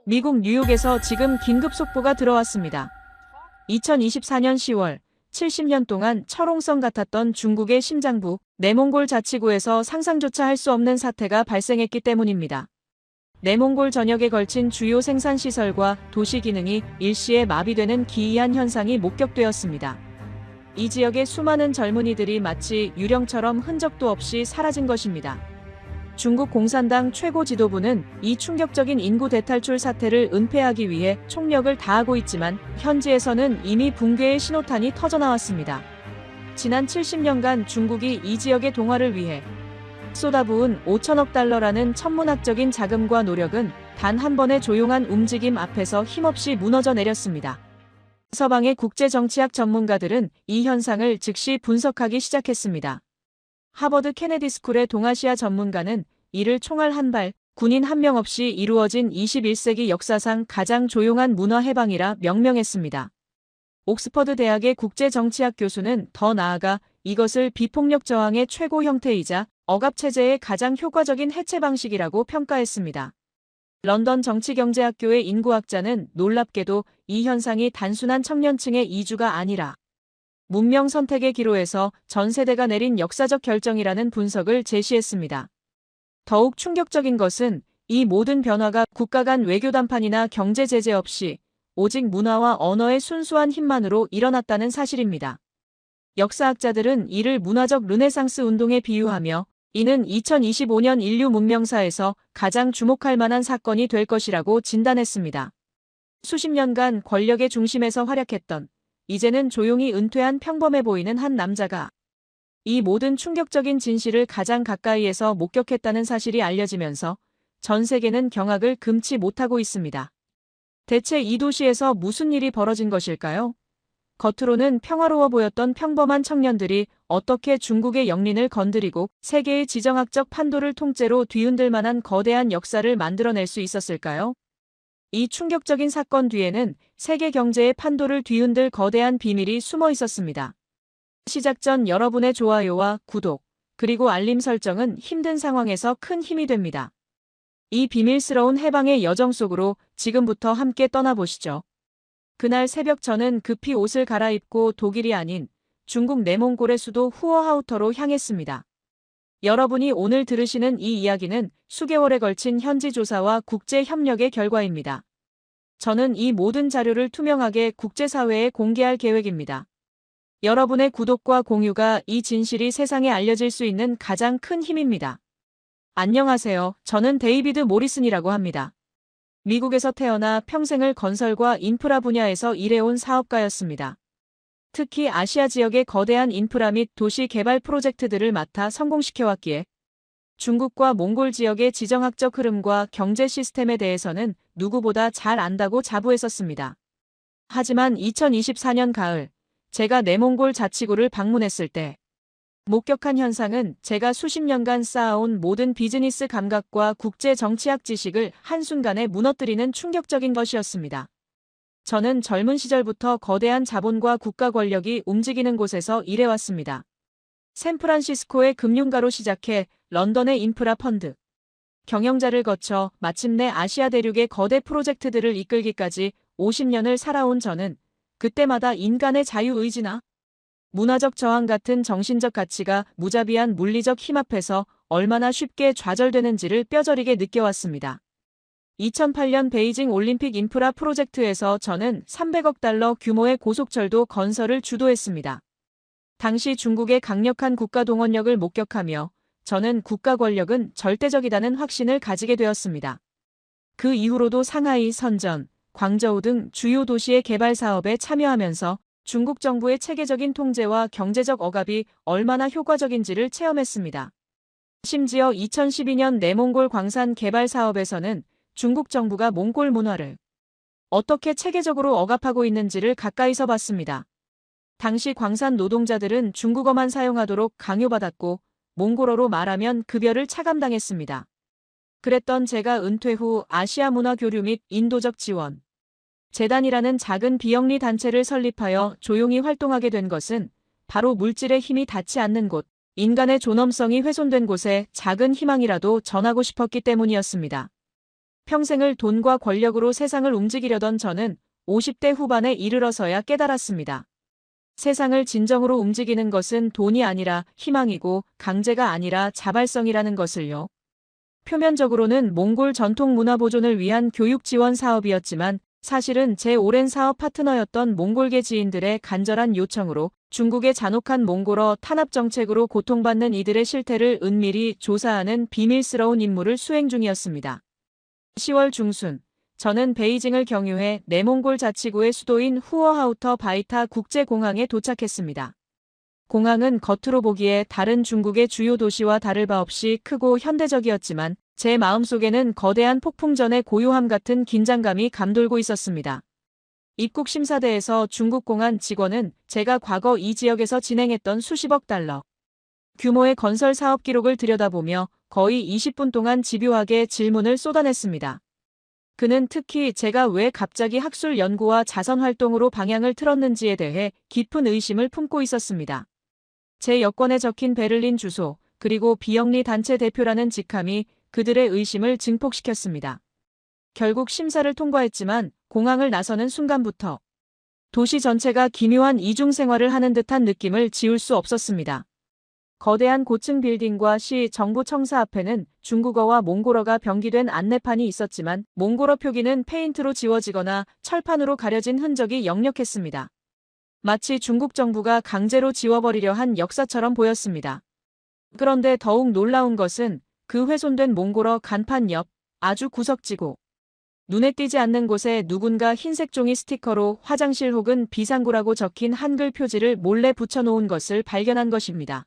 미국 뉴욕에서 지금 긴급 속보가 들어왔습니다. 2024년 10월, 70년 동안 철옹성 같았던 중국의 심장부, 내몽골 자치구에서 상상조차 할 수 없는 사태가 발생했기 때문입니다. 내몽골 전역에 걸친 주요 생산시설과 도시 기능이 일시에 마비되는 기이한 현상이 목격되었습니다. 이 지역의 수많은 젊은이들이 마치 유령처럼 흔적도 없이 사라진 것입니다. 중국 공산당 최고 지도부는 이 충격적인 인구 대탈출 사태를 은폐하기 위해 총력을 다하고 있지만 현지에서는 이미 붕괴의 신호탄이 터져나왔습니다. 지난 70년간 중국이 이 지역의 동화를 위해 쏟아부은 5천억 달러라는 천문학적인 자금과 노력은 단 한 번의 조용한 움직임 앞에서 힘없이 무너져 내렸습니다. 서방의 국제정치학 전문가들은 이 현상을 즉시 분석하기 시작했습니다. 하버드 케네디 스쿨의 동아시아 전문가는 이를 총알 한 발, 군인 한 명 없이 이루어진 21세기 역사상 가장 조용한 문화 해방이라 명명했습니다. 옥스퍼드 대학의 국제정치학 교수는 더 나아가 이것을 비폭력 저항의 최고 형태이자 억압체제의 가장 효과적인 해체 방식이라고 평가했습니다. 런던 정치경제학교의 인구학자는 놀랍게도 이 현상이 단순한 청년층의 이주가 아니라 문명 선택의 기로에서 전 세대가 내린 역사적 결정이라는 분석을 제시했습니다. 더욱 충격적인 것은 이 모든 변화가 국가 간 외교 담판이나 경제 제재 없이 오직 문화와 언어의 순수한 힘만으로 일어났다는 사실입니다. 역사학자들은 이를 문화적 르네상스 운동에 비유하며 이는 2025년 인류 문명사에서 가장 주목할 만한 사건이 될 것이라고 진단했습니다. 수십 년간 권력의 중심에서 활약했던 이제는 조용히 은퇴한 평범해 보이는 한 남자가 이 모든 충격적인 진실을 가장 가까이에서 목격했다는 사실이 알려지면서 전 세계는 경악을 금치 못하고 있습니다. 대체 이 도시에서 무슨 일이 벌어진 것일까요? 겉으로는 평화로워 보였던 평범한 청년들이 어떻게 중국의 영린을 건드리고 세계의 지정학적 판도를 통째로 뒤흔들 만한 거대한 역사를 만들어낼 수 있었을까요? 이 충격적인 사건 뒤에는 세계 경제의 판도를 뒤흔들 거대한 비밀이 숨어 있었습니다. 시작 전 여러분의 좋아요와 구독, 그리고 알림 설정은 힘든 상황에서 큰 힘이 됩니다. 이 비밀스러운 해방의 여정 속으로 지금부터 함께 떠나보시죠. 그날 새벽 저는 급히 옷을 갈아입고 독일이 아닌 중국 내몽골의 수도 후어하우터로 향했습니다. 여러분이 오늘 들으시는 이 이야기는 수개월에 걸친 현지 조사와 국제 협력의 결과입니다. 저는 이 모든 자료를 투명하게 국제사회에 공개할 계획입니다. 여러분의 구독과 공유가 이 진실이 세상에 알려질 수 있는 가장 큰 힘입니다. 안녕하세요. 저는 데이비드 모리슨이라고 합니다. 미국에서 태어나 평생을 건설과 인프라 분야에서 일해온 사업가였습니다. 특히 아시아 지역의 거대한 인프라 및 도시 개발 프로젝트들을 맡아 성공시켜왔기에 중국과 몽골 지역의 지정학적 흐름과 경제 시스템에 대해서는 누구보다 잘 안다고 자부했었습니다. 하지만 2024년 가을, 제가 내몽골 자치구를 방문했을 때 목격한 현상은 제가 수십 년간 쌓아온 모든 비즈니스 감각과 국제 정치학 지식을 한순간에 무너뜨리는 충격적인 것이었습니다. 저는 젊은 시절부터 거대한 자본과 국가 권력이 움직이는 곳에서 일해왔습니다. 샌프란시스코의 금융가로 시작해 런던의 인프라 펀드, 경영자를 거쳐 마침내 아시아 대륙의 거대 프로젝트들을 이끌기까지 50년을 살아온 저는 그때마다 인간의 자유의지나 문화적 저항 같은 정신적 가치가 무자비한 물리적 힘 앞에서 얼마나 쉽게 좌절되는지를 뼈저리게 느껴왔습니다. 2008년 베이징 올림픽 인프라 프로젝트에서 저는 300억 달러 규모의 고속철도 건설을 주도했습니다. 당시 중국의 강력한 국가 동원력을 목격하며 저는 국가 권력은 절대적이라는 확신을 가지게 되었습니다. 그 이후로도 상하이, 선전, 광저우 등 주요 도시의 개발 사업에 참여하면서 중국 정부의 체계적인 통제와 경제적 억압이 얼마나 효과적인지를 체험했습니다. 심지어 2012년 내몽골 광산 개발 사업에서는 중국 정부가 몽골 문화를 어떻게 체계적으로 억압하고 있는지를 가까이서 봤습니다. 당시 광산 노동자들은 중국어만 사용하도록 강요받았고 몽골어로 말하면 급여를 차감당했습니다. 그랬던 제가 은퇴 후 아시아 문화 교류 및 인도적 지원 재단이라는 작은 비영리 단체를 설립하여 조용히 활동하게 된 것은 바로 물질의 힘이 닿지 않는 곳, 인간의 존엄성이 훼손된 곳에 작은 희망이라도 전하고 싶었기 때문이었습니다. 평생을 돈과 권력으로 세상을 움직이려던 저는 50대 후반에 이르러서야 깨달았습니다. 세상을 진정으로 움직이는 것은 돈이 아니라 희망이고 강제가 아니라 자발성이라는 것을요. 표면적으로는 몽골 전통 문화 보존을 위한 교육 지원 사업이었지만 사실은 제 오랜 사업 파트너였던 몽골계 지인들의 간절한 요청으로 중국의 잔혹한 몽골어 탄압 정책으로 고통받는 이들의 실태를 은밀히 조사하는 비밀스러운 임무를 수행 중이었습니다. 10월 중순, 저는 베이징을 경유해 내몽골 자치구의 수도인 후어하우터 바이타 국제공항에 도착했습니다. 공항은 겉으로 보기에 다른 중국의 주요 도시와 다를 바 없이 크고 현대적이었지만 제 마음속에는 거대한 폭풍전의 고요함 같은 긴장감이 감돌고 있었습니다. 입국 심사대에서 중국 공안 직원은 제가 과거 이 지역에서 진행했던 수십억 달러 규모의 건설 사업 기록을 들여다보며 거의 20분 동안 집요하게 질문을 쏟아냈습니다. 그는 특히 제가 왜 갑자기 학술 연구와 자선 활동으로 방향을 틀었는지에 대해 깊은 의심을 품고 있었습니다. 제 여권에 적힌 베를린 주소, 그리고 비영리 단체 대표라는 직함이 그들의 의심을 증폭시켰습니다. 결국 심사를 통과했지만 공항을 나서는 순간부터 도시 전체가 기묘한 이중 생활을 하는 듯한 느낌을 지울 수 없었습니다. 거대한 고층 빌딩과 시 정부 청사 앞에는 중국어와 몽골어가 병기된 안내판이 있었지만 몽골어 표기는 페인트로 지워지거나 철판으로 가려진 흔적이 역력했습니다. 마치 중국 정부가 강제로 지워버리려 한 역사처럼 보였습니다. 그런데 더욱 놀라운 것은 그 훼손된 몽골어 간판 옆 아주 구석지고 눈에 띄지 않는 곳에 누군가 흰색 종이 스티커로 화장실 혹은 비상구라고 적힌 한글 표지를 몰래 붙여놓은 것을 발견한 것입니다.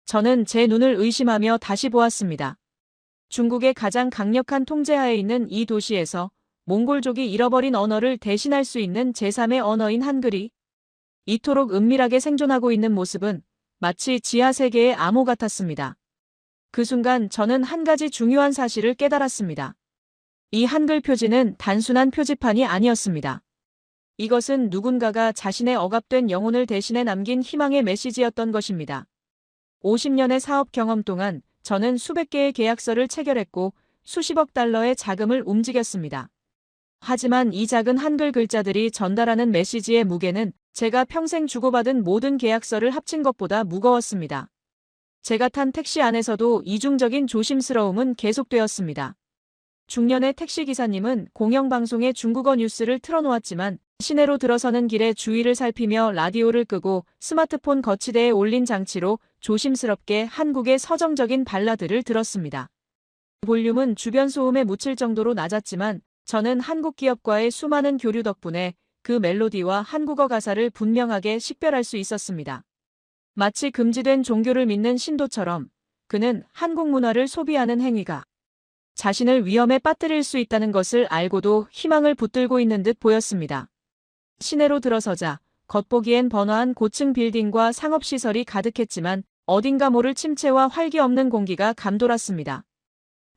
저는 제 눈을 의심하며 다시 보았습니다. 중국의 가장 강력한 통제하에 있는 이 도시에서 몽골족이 잃어버린 언어를 대신할 수 있는 제3의 언어인 한글이 이토록 은밀하게 생존하고 있는 모습은 마치 지하 세계의 암호 같았습니다. 그 순간 저는 한 가지 중요한 사실을 깨달았습니다. 이 한글 표지는 단순한 표지판이 아니었습니다. 이것은 누군가가 자신의 억압된 영혼을 대신해 남긴 희망의 메시지였던 것입니다. 50년의 사업 경험 동안 저는 수백 개의 계약서를 체결했고 수십억 달러의 자금을 움직였습니다. 하지만 이 작은 한글 글자들이 전달하는 메시지의 무게는 제가 평생 주고받은 모든 계약서를 합친 것보다 무거웠습니다. 제가 탄 택시 안에서도 이중적인 조심스러움은 계속되었습니다. 중년의 택시기사님은 공영방송의 중국어 뉴스를 틀어놓았지만 시내로 들어서는 길에 주위를 살피며 라디오를 끄고 스마트폰 거치대에 올린 장치로 조심스럽게 한국의 서정적인 발라드를 들었습니다. 볼륨은 주변 소음에 묻힐 정도로 낮았지만 저는 한국 기업과의 수많은 교류 덕분에 그 멜로디와 한국어 가사를 분명하게 식별할 수 있었습니다. 마치 금지된 종교를 믿는 신도처럼 그는 한국 문화를 소비하는 행위가 자신을 위험에 빠뜨릴 수 있다는 것을 알고도 희망을 붙들고 있는 듯 보였습니다. 시내로 들어서자 겉보기엔 번화한 고층 빌딩과 상업시설이 가득했지만 어딘가 모를 침체와 활기 없는 공기가 감돌았습니다.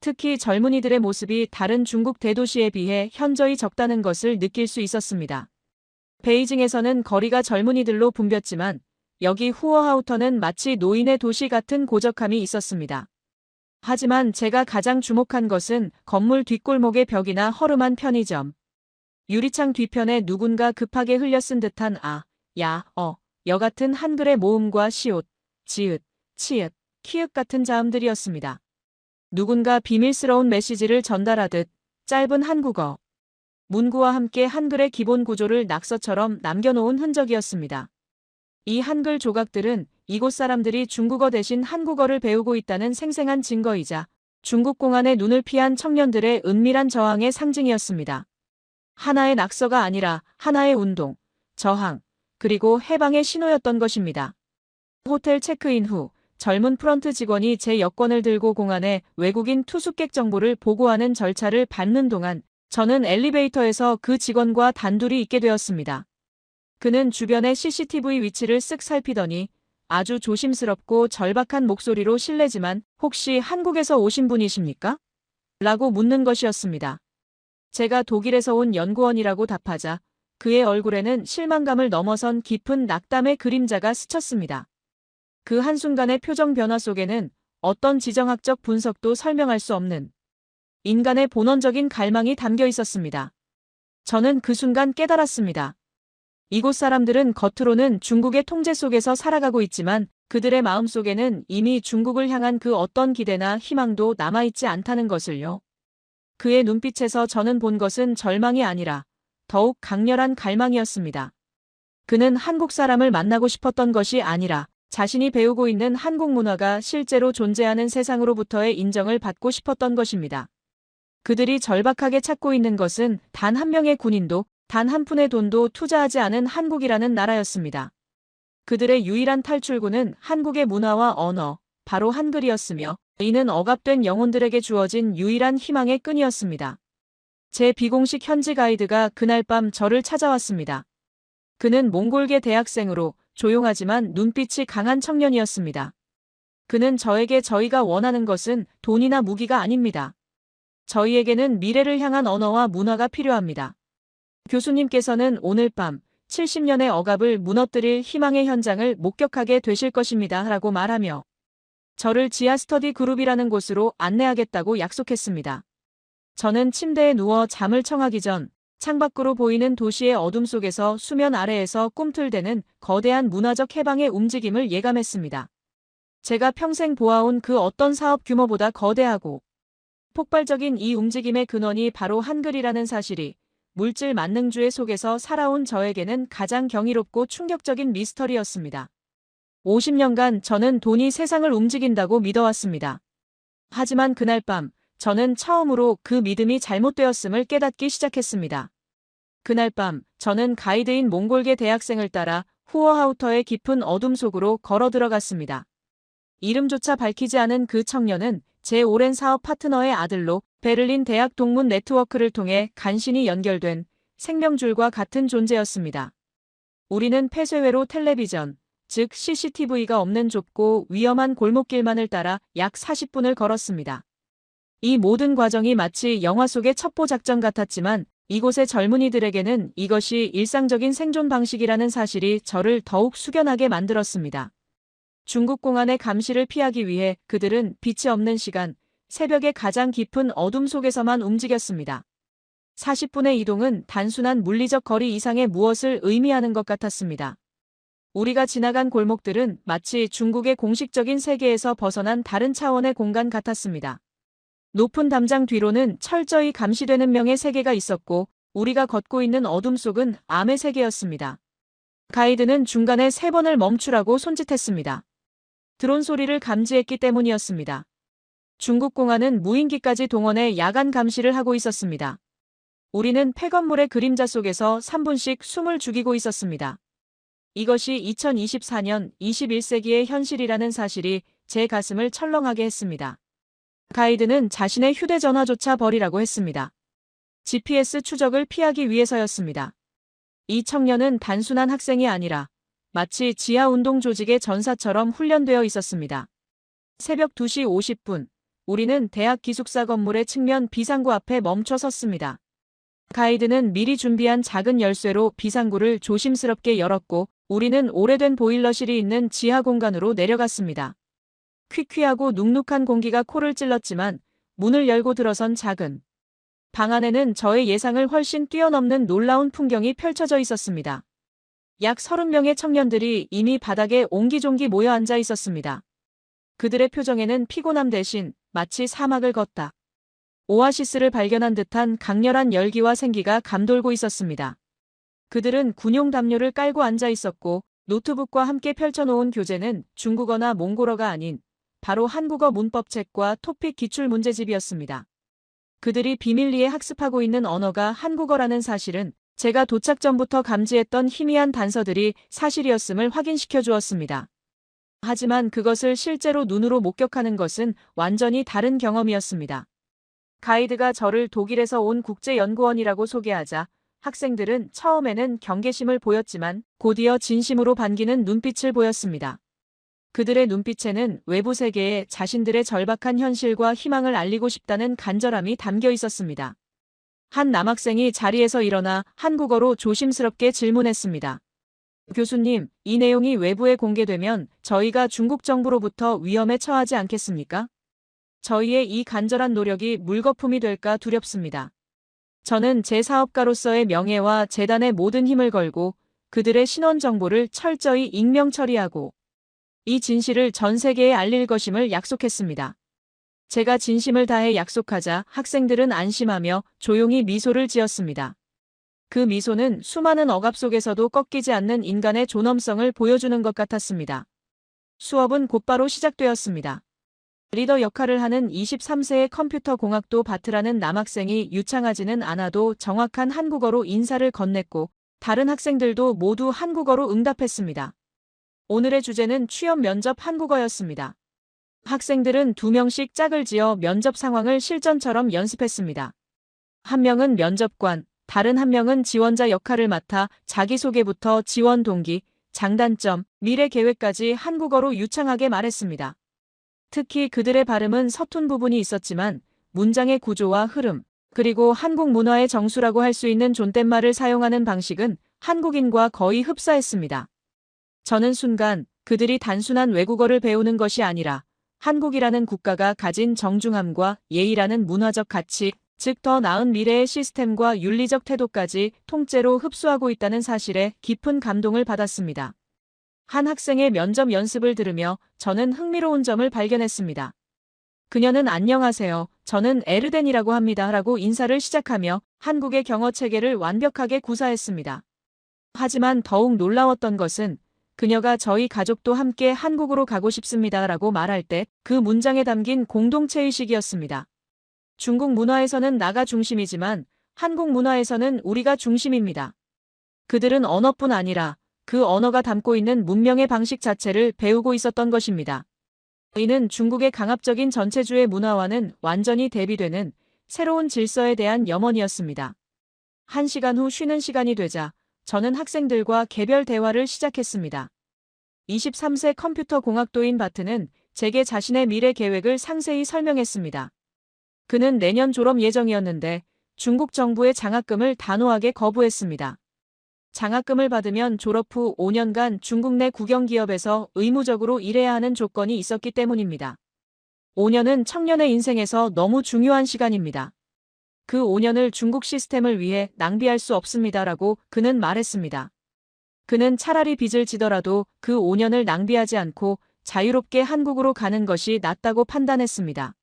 특히 젊은이들의 모습이 다른 중국 대도시에 비해 현저히 적다는 것을 느낄 수 있었습니다. 베이징에서는 거리가 젊은이들로 붐볐지만 여기 후어하우터는 마치 노인의 도시 같은 고적함이 있었습니다. 하지만 제가 가장 주목한 것은 건물 뒷골목의 벽이나 허름한 편의점. 유리창 뒤편에 누군가 급하게 흘려 쓴 듯한 아, 야, 여 같은 한글의 모음과 시옷, 지읒, 치읓, 키읔 같은 자음들이었습니다. 누군가 비밀스러운 메시지를 전달하듯 짧은 한국어 문구와 함께 한글의 기본 구조를 낙서처럼 남겨놓은 흔적이었습니다. 이 한글 조각들은 이곳 사람들이 중국어 대신 한국어를 배우고 있다는 생생한 증거이자 중국 공안의 눈을 피한 청년들의 은밀한 저항의 상징이었습니다. 하나의 낙서가 아니라 하나의 운동, 저항, 그리고 해방의 신호였던 것입니다. 호텔 체크인 후 젊은 프런트 직원이 제 여권을 들고 공안에 외국인 투숙객 정보를 보고하는 절차를 밟는 동안 저는 엘리베이터에서 그 직원과 단둘이 있게 되었습니다. 그는 주변의 CCTV 위치를 쓱 살피더니 아주 조심스럽고 절박한 목소리로 실례지만 혹시 한국에서 오신 분이십니까? 라고 묻는 것이었습니다. 제가 독일에서 온 연구원이라고 답하자 그의 얼굴에는 실망감을 넘어선 깊은 낙담의 그림자가 스쳤습니다. 그 한순간의 표정 변화 속에는 어떤 지정학적 분석도 설명할 수 없는 인간의 본원적인 갈망이 담겨 있었습니다. 저는 그 순간 깨달았습니다. 이곳 사람들은 겉으로는 중국의 통제 속에서 살아가고 있지만 그들의 마음속에는 이미 중국을 향한 그 어떤 기대나 희망도 남아있지 않다는 것을요. 그의 눈빛에서 저는 본 것은 절망이 아니라 더욱 강렬한 갈망이었습니다. 그는 한국 사람을 만나고 싶었던 것이 아니라 자신이 배우고 있는 한국 문화가 실제로 존재하는 세상으로부터의 인정을 받고 싶었던 것입니다. 그들이 절박하게 찾고 있는 것은 단 한 명의 군인도 단 한 푼의 돈도 투자하지 않은 한국이라는 나라였습니다. 그들의 유일한 탈출구는 한국의 문화와 언어, 바로 한글이었으며 이는 억압된 영혼들에게 주어진 유일한 희망의 끈이었습니다. 제 비공식 현지 가이드가 그날 밤 저를 찾아왔습니다. 그는 몽골계 대학생으로 조용하지만 눈빛이 강한 청년이었습니다. 그는 저에게 저희가 원하는 것은 돈이나 무기가 아닙니다. 저희에게는 미래를 향한 언어와 문화가 필요합니다. 교수님께서는 오늘 밤 70년의 억압을 무너뜨릴 희망의 현장을 목격하게 되실 것입니다. 라고 말하며 저를 지하 스터디 그룹이라는 곳으로 안내하겠다고 약속했습니다. 저는 침대에 누워 잠을 청하기 전 창밖으로 보이는 도시의 어둠 속에서 수면 아래에서 꿈틀대는 거대한 문화적 해방의 움직임을 예감했습니다. 제가 평생 보아온 그 어떤 사업 규모보다 거대하고 폭발적인 이 움직임의 근원이 바로 한글이라는 사실이 물질 만능주의 속에서 살아온 저에게는 가장 경이롭고 충격적인 미스터리였습니다. 50년간 저는 돈이 세상을 움직인다고 믿어왔습니다. 하지만 그날 밤 저는 처음으로 그 믿음이 잘못되었음을 깨닫기 시작했습니다. 그날 밤 저는 가이드인 몽골계 대학생을 따라 후어하우터의 깊은 어둠 속으로 걸어 들어갔습니다. 이름조차 밝히지 않은 그 청년은 제 오랜 사업 파트너의 아들로 베를린 대학 동문 네트워크를 통해 간신히 연결된 생명줄과 같은 존재였습니다. 우리는 폐쇄회로 텔레비전, 즉 CCTV가 없는 좁고 위험한 골목길만을 따라 약 40분을 걸었습니다. 이 모든 과정이 마치 영화 속의 첩보작전 같았지만 이곳의 젊은이들에게는 이것이 일상적인 생존 방식이라는 사실이 저를 더욱 숙연하게 만들었습니다. 중국 공안의 감시를 피하기 위해 그들은 빛이 없는 시간, 새벽의 가장 깊은 어둠 속에서만 움직였습니다. 40분의 이동은 단순한 물리적 거리 이상의 무엇을 의미하는 것 같았습니다. 우리가 지나간 골목들은 마치 중국의 공식적인 세계에서 벗어난 다른 차원의 공간 같았습니다. 높은 담장 뒤로는 철저히 감시되는 명의 세계가 있었고 우리가 걷고 있는 어둠 속은 암의 세계였습니다. 가이드는 중간에 3번을 멈추라고 손짓했습니다. 드론 소리를 감지했기 때문이었습니다. 중국 공안은 무인기까지 동원해 야간 감시를 하고 있었습니다. 우리는 폐건물의 그림자 속에서 3분씩 숨을 죽이고 있었습니다. 이것이 2024년 21세기의 현실이라는 사실이 제 가슴을 철렁하게 했습니다. 가이드는 자신의 휴대전화조차 버리라고 했습니다. GPS 추적을 피하기 위해서였습니다. 이 청년은 단순한 학생이 아니라 마치 지하운동 조직의 전사처럼 훈련되어 있었습니다. 새벽 2시 50분, 우리는 대학 기숙사 건물의 측면 비상구 앞에 멈춰 섰습니다. 가이드는 미리 준비한 작은 열쇠로 비상구를 조심스럽게 열었고 우리는 오래된 보일러실이 있는 지하 공간으로 내려갔습니다. 퀴퀴하고 눅눅한 공기가 코를 찔렀지만 문을 열고 들어선 작은 방 안에는 저의 예상을 훨씬 뛰어넘는 놀라운 풍경이 펼쳐져 있었습니다. 약 30명의 청년들이 이미 바닥에 옹기종기 모여 앉아 있었습니다. 그들의 표정에는 피곤함 대신 마치 사막을 걷다 오아시스를 발견한 듯한 강렬한 열기와 생기가 감돌고 있었습니다. 그들은 군용 담요를 깔고 앉아 있었고 노트북과 함께 펼쳐놓은 교재는 중국어나 몽골어가 아닌 바로 한국어 문법책과 토픽 기출 문제집이었습니다. 그들이 비밀리에 학습하고 있는 언어가 한국어라는 사실은 제가 도착 전부터 감지했던 희미한 단서들이 사실이었음을 확인시켜 주었습니다. 하지만 그것을 실제로 눈으로 목격하는 것은 완전히 다른 경험이었습니다. 가이드가 저를 독일에서 온 국제연구원이라고 소개하자 학생들은 처음에는 경계심을 보였지만 곧이어 진심으로 반기는 눈빛을 보였습니다. 그들의 눈빛에는 외부 세계에 자신들의 절박한 현실과 희망을 알리고 싶다는 간절함이 담겨 있었습니다. 한 남학생이 자리에서 일어나 한국어로 조심스럽게 질문했습니다. 교수님, 이 내용이 외부에 공개되면 저희가 중국 정부로부터 위험에 처하지 않겠습니까? 저희의 이 간절한 노력이 물거품이 될까 두렵습니다. 저는 제 사업가로서의 명예와 재단의 모든 힘을 걸고 그들의 신원 정보를 철저히 익명 처리하고 이 진실을 전 세계에 알릴 것임을 약속했습니다. 제가 진심을 다해 약속하자 학생들은 안심하며 조용히 미소를 지었습니다. 그 미소는 수많은 억압 속에서도 꺾이지 않는 인간의 존엄성을 보여주는 것 같았습니다. 수업은 곧바로 시작되었습니다. 리더 역할을 하는 23세의 컴퓨터 공학도 바트라는 남학생이 유창하지는 않아도 정확한 한국어로 인사를 건넸고 다른 학생들도 모두 한국어로 응답했습니다. 오늘의 주제는 취업 면접 한국어였습니다. 학생들은 2명씩 짝을 지어 면접 상황을 실전처럼 연습했습니다. 한 명은 면접관, 다른 한 명은 지원자 역할을 맡아 자기소개부터 지원 동기, 장단점, 미래 계획까지 한국어로 유창하게 말했습니다. 특히 그들의 발음은 서툰 부분이 있었지만 문장의 구조와 흐름, 그리고 한국 문화의 정수라고 할 수 있는 존댓말을 사용하는 방식은 한국인과 거의 흡사했습니다. 저는 순간 그들이 단순한 외국어를 배우는 것이 아니라 한국이라는 국가가 가진 정중함과 예의라는 문화적 가치, 즉 더 나은 미래의 시스템과 윤리적 태도까지 통째로 흡수하고 있다는 사실에 깊은 감동을 받았습니다. 한 학생의 면접 연습을 들으며 저는 흥미로운 점을 발견했습니다. 그녀는 안녕하세요. 저는 에르덴이라고 합니다. 라고 인사를 시작하며 한국의 경어 체계를 완벽하게 구사했습니다. 하지만 더욱 놀라웠던 것은 그녀가 저희 가족도 함께 한국으로 가고 싶습니다. 라고 말할 때 그 문장에 담긴 공동체의식이었습니다. 중국 문화에서는 나가 중심이지만 한국 문화에서는 우리가 중심입니다. 그들은 언어뿐 아니라 그 언어가 담고 있는 문명의 방식 자체를 배우고 있었던 것입니다. 이는 중국의 강압적인 전체주의 문화와는 완전히 대비되는 새로운 질서에 대한 염원이었습니다. 1시간 후 쉬는 시간이 되자 저는 학생들과 개별 대화를 시작했습니다. 23세 컴퓨터 공학도인 바트는 제게 자신의 미래 계획을 상세히 설명했습니다. 그는 내년 졸업 예정이었는데 중국 정부의 장학금을 단호하게 거부했습니다. 장학금을 받으면 졸업 후 5년간 중국 내 국영기업에서 의무적으로 일해야 하는 조건이 있었기 때문입니다. 5년은 청년의 인생에서 너무 중요한 시간입니다. 그 5년을 중국 시스템을 위해 낭비할 수 없습니다라고 그는 말했습니다. 그는 차라리 빚을 지더라도 그 5년을 낭비하지 않고 자유롭게 한국으로 가는 것이 낫다고 판단했습니다.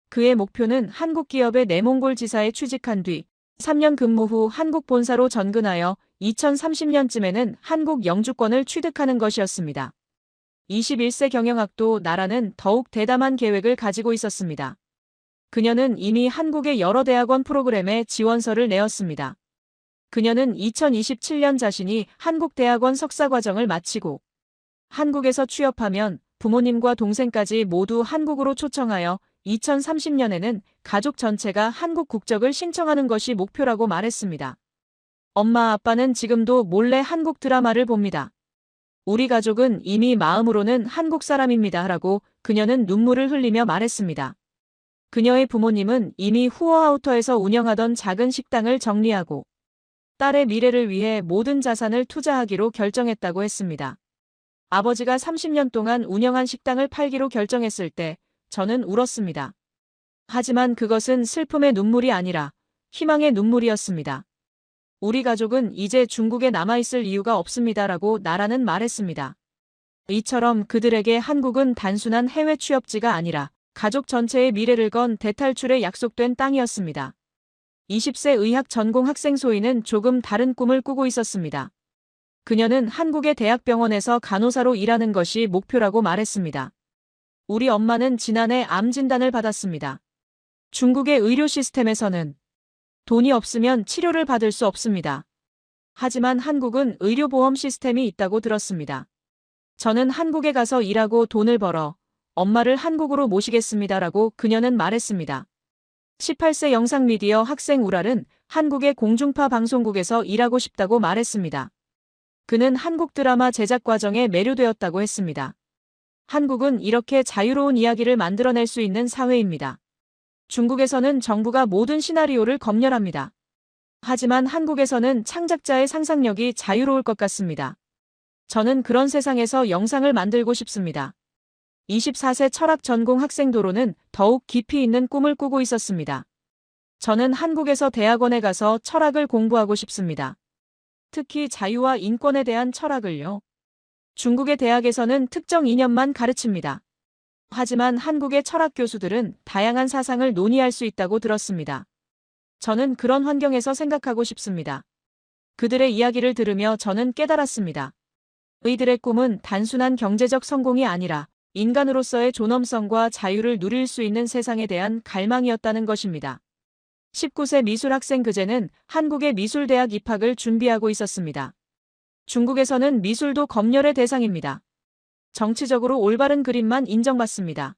그의 목표는 한국 기업의 내몽골 지사에 취직한 뒤 3년 근무 후 한국 본사로 전근하여 2030년쯤에는 한국 영주권을 취득하는 것이었습니다. 21세 경영학도 나라는 더욱 대담한 계획을 가지고 있었습니다. 그녀는 이미 한국의 여러 대학원 프로그램에 지원서를 내었습니다. 그녀는 2027년 자신이 한국 대학원 석사 과정을 마치고 한국에서 취업하면 부모님과 동생까지 모두 한국으로 초청하여 2030년에는 가족 전체가 한국 국적을 신청하는 것이 목표라고 말했습니다. 엄마 아빠는 지금도 몰래 한국 드라마를 봅니다. 우리 가족은 이미 마음으로는 한국 사람입니다. 라고 그녀는 눈물을 흘리며 말했습니다. 그녀의 부모님은 이미 후어아우터에서 운영하던 작은 식당을 정리하고 딸의 미래를 위해 모든 자산을 투자하기로 결정했다고 했습니다. 아버지가 30년 동안 운영한 식당을 팔기로 결정했을 때 저는 울었습니다. 하지만 그것은 슬픔의 눈물이 아니라 희망의 눈물이었습니다. 우리 가족은 이제 중국에 남아있을 이유가 없습니다라고 나라는 말했습니다. 이처럼 그들에게 한국은 단순한 해외 취업지가 아니라 가족 전체의 미래를 건 대탈출에 약속된 땅이었습니다. 20세 의학 전공 학생 소희는 조금 다른 꿈을 꾸고 있었습니다. 그녀는 한국의 대학병원에서 간호사로 일하는 것이 목표라고 말했습니다. 우리 엄마는 지난해 암 진단을 받았습니다. 중국의 의료 시스템에서는 돈이 없으면 치료를 받을 수 없습니다. 하지만 한국은 의료보험 시스템이 있다고 들었습니다. 저는 한국에 가서 일하고 돈을 벌어 엄마를 한국으로 모시겠습니다라고 그녀는 말했습니다. 18세 영상미디어 학생 우랄은 한국의 공중파 방송국에서 일하고 싶다고 말했습니다. 그는 한국 드라마 제작 과정에 매료되었다고 했습니다. 한국은 이렇게 자유로운 이야기를 만들어낼 수 있는 사회입니다. 중국에서는 정부가 모든 시나리오를 검열합니다. 하지만 한국에서는 창작자의 상상력이 자유로울 것 같습니다. 저는 그런 세상에서 영상을 만들고 싶습니다. 24세 철학 전공 학생 도로는 더욱 깊이 있는 꿈을 꾸고 있었습니다. 저는 한국에서 대학원에 가서 철학을 공부하고 싶습니다. 특히 자유와 인권에 대한 철학을요. 중국의 대학에서는 특정 이념만 가르칩니다. 하지만 한국의 철학 교수들은 다양한 사상을 논의할 수 있다고 들었습니다. 저는 그런 환경에서 생각하고 싶습니다. 그들의 이야기를 들으며 저는 깨달았습니다. 의들의 꿈은 단순한 경제적 성공이 아니라 인간으로서의 존엄성과 자유를 누릴 수 있는 세상에 대한 갈망이었다는 것입니다. 19세 미술학생 그제는 한국의 미술대학 입학을 준비하고 있었습니다. 중국에서는 미술도 검열의 대상입니다. 정치적으로 올바른 그림만 인정받습니다.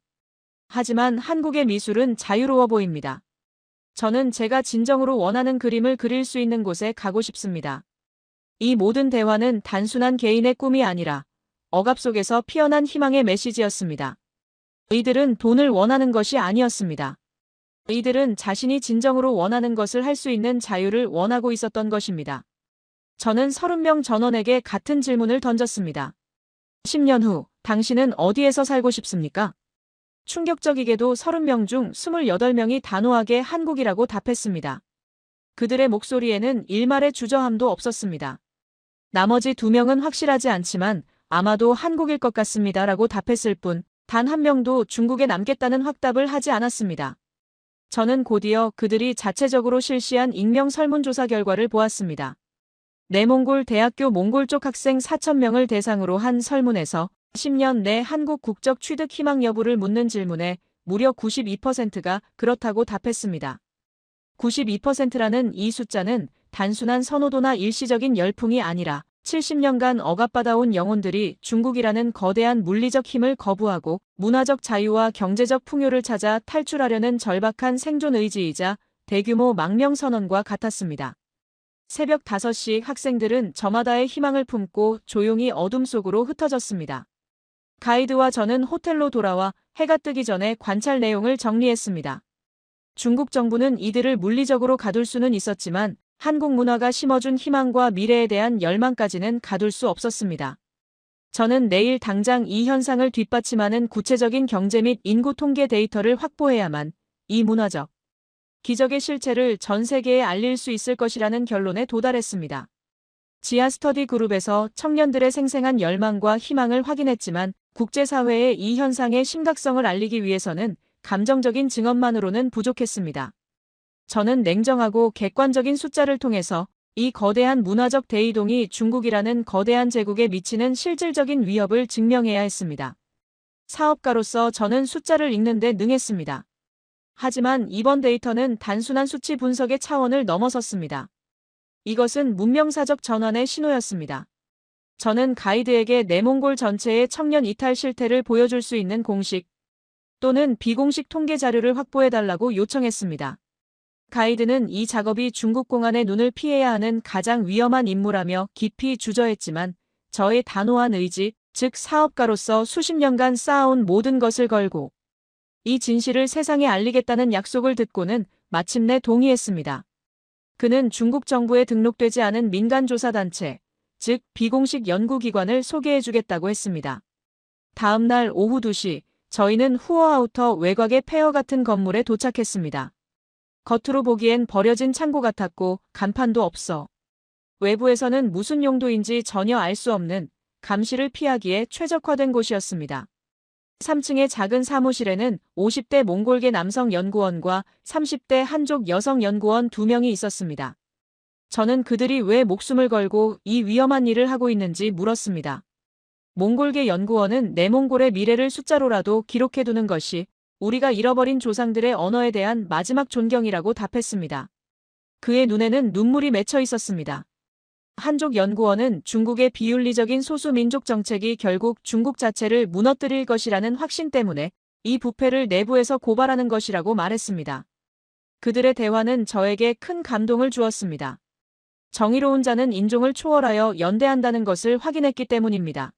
하지만 한국의 미술은 자유로워 보입니다. 저는 제가 진정으로 원하는 그림을 그릴 수 있는 곳에 가고 싶습니다. 이 모든 대화는 단순한 개인의 꿈이 아니라 억압 속에서 피어난 희망의 메시지였습니다. 이들은 돈을 원하는 것이 아니었습니다. 이들은 자신이 진정으로 원하는 것을 할 수 있는 자유를 원하고 있었던 것입니다. 저는 30명 전원에게 같은 질문을 던졌습니다. 10년 후, 당신은 어디에서 살고 싶습니까? 충격적이게도 30명 중 28명이 단호하게 한국이라고 답했습니다. 그들의 목소리에는 일말의 주저함도 없었습니다. 나머지 2명은 확실하지 않지만 아마도 한국일 것 같습니다라고 답했을 뿐 단 한 명도 중국에 남겠다는 확답을 하지 않았습니다. 저는 곧이어 그들이 자체적으로 실시한 익명 설문조사 결과를 보았습니다. 내몽골 대학교 몽골 쪽 학생 4,000명을 대상으로 한 설문에서 10년 내 한국 국적 취득 희망 여부를 묻는 질문에 무려 92%가 그렇다고 답했습니다. 92%라는 이 숫자는 단순한 선호도나 일시적인 열풍이 아니라 70년간 억압받아온 영혼들이 중국이라는 거대한 물리적 힘을 거부하고 문화적 자유와 경제적 풍요를 찾아 탈출하려는 절박한 생존 의지이자 대규모 망명 선언과 같았습니다. 새벽 5시 학생들은 저마다의 희망을 품고 조용히 어둠 속으로 흩어졌습니다. 가이드와 저는 호텔로 돌아와 해가 뜨기 전에 관찰 내용을 정리했습니다. 중국 정부는 이들을 물리적으로 가둘 수는 있었지만 한국 문화가 심어준 희망과 미래에 대한 열망까지는 가둘 수 없었습니다. 저는 내일 당장 이 현상을 뒷받침하는 구체적인 경제 및 인구 통계 데이터를 확보해야만 이 문화적 기적의 실체를 전 세계에 알릴 수 있을 것이라는 결론에 도달했습니다. 지하 스터디 그룹에서 청년들의 생생한 열망과 희망을 확인했지만 국제사회에 이 현상의 심각성을 알리기 위해서는 감정적인 증언만으로는 부족했습니다. 저는 냉정하고 객관적인 숫자를 통해서 이 거대한 문화적 대이동이 중국이라는 거대한 제국에 미치는 실질적인 위협을 증명해야 했습니다. 사업가로서 저는 숫자를 읽는 데 능했습니다. 하지만 이번 데이터는 단순한 수치 분석의 차원을 넘어섰습니다. 이것은 문명사적 전환의 신호였습니다. 저는 가이드에게 내몽골 전체의 청년 이탈 실태를 보여줄 수 있는 공식 또는 비공식 통계 자료를 확보해달라고 요청했습니다. 가이드는 이 작업이 중국 공안의 눈을 피해야 하는 가장 위험한 임무라며 깊이 주저했지만 저의 단호한 의지, 즉 사업가로서 수십 년간 쌓아온 모든 것을 걸고 이 진실을 세상에 알리겠다는 약속을 듣고는 마침내 동의했습니다. 그는 중국 정부에 등록되지 않은 민간조사단체, 즉 비공식 연구기관을 소개해주겠다고 했습니다. 다음 날 오후 2시, 저희는 후어아우터 외곽의 폐허 같은 건물에 도착했습니다. 겉으로 보기엔 버려진 창고 같았고 간판도 없어 외부에서는 무슨 용도인지 전혀 알 수 없는 감시를 피하기에 최적화된 곳이었습니다. 3층의 작은 사무실에는 50대 몽골계 남성 연구원과 30대 한족 여성 연구원 2명이 있었습니다. 저는 그들이 왜 목숨을 걸고 이 위험한 일을 하고 있는지 물었습니다. 몽골계 연구원은 내몽골의 미래를 숫자로라도 기록해두는 것이 우리가 잃어버린 조상들의 언어에 대한 마지막 존경이라고 답했습니다. 그의 눈에는 눈물이 맺혀 있었습니다. 한족 연구원은 중국의 비윤리적인 소수민족 정책이 결국 중국 자체를 무너뜨릴 것이라는 확신 때문에 이 부패를 내부에서 고발하는 것이라고 말했습니다. 그들의 대화는 저에게 큰 감동을 주었습니다. 정의로운 자는 인종을 초월하여 연대한다는 것을 확인했기 때문입니다.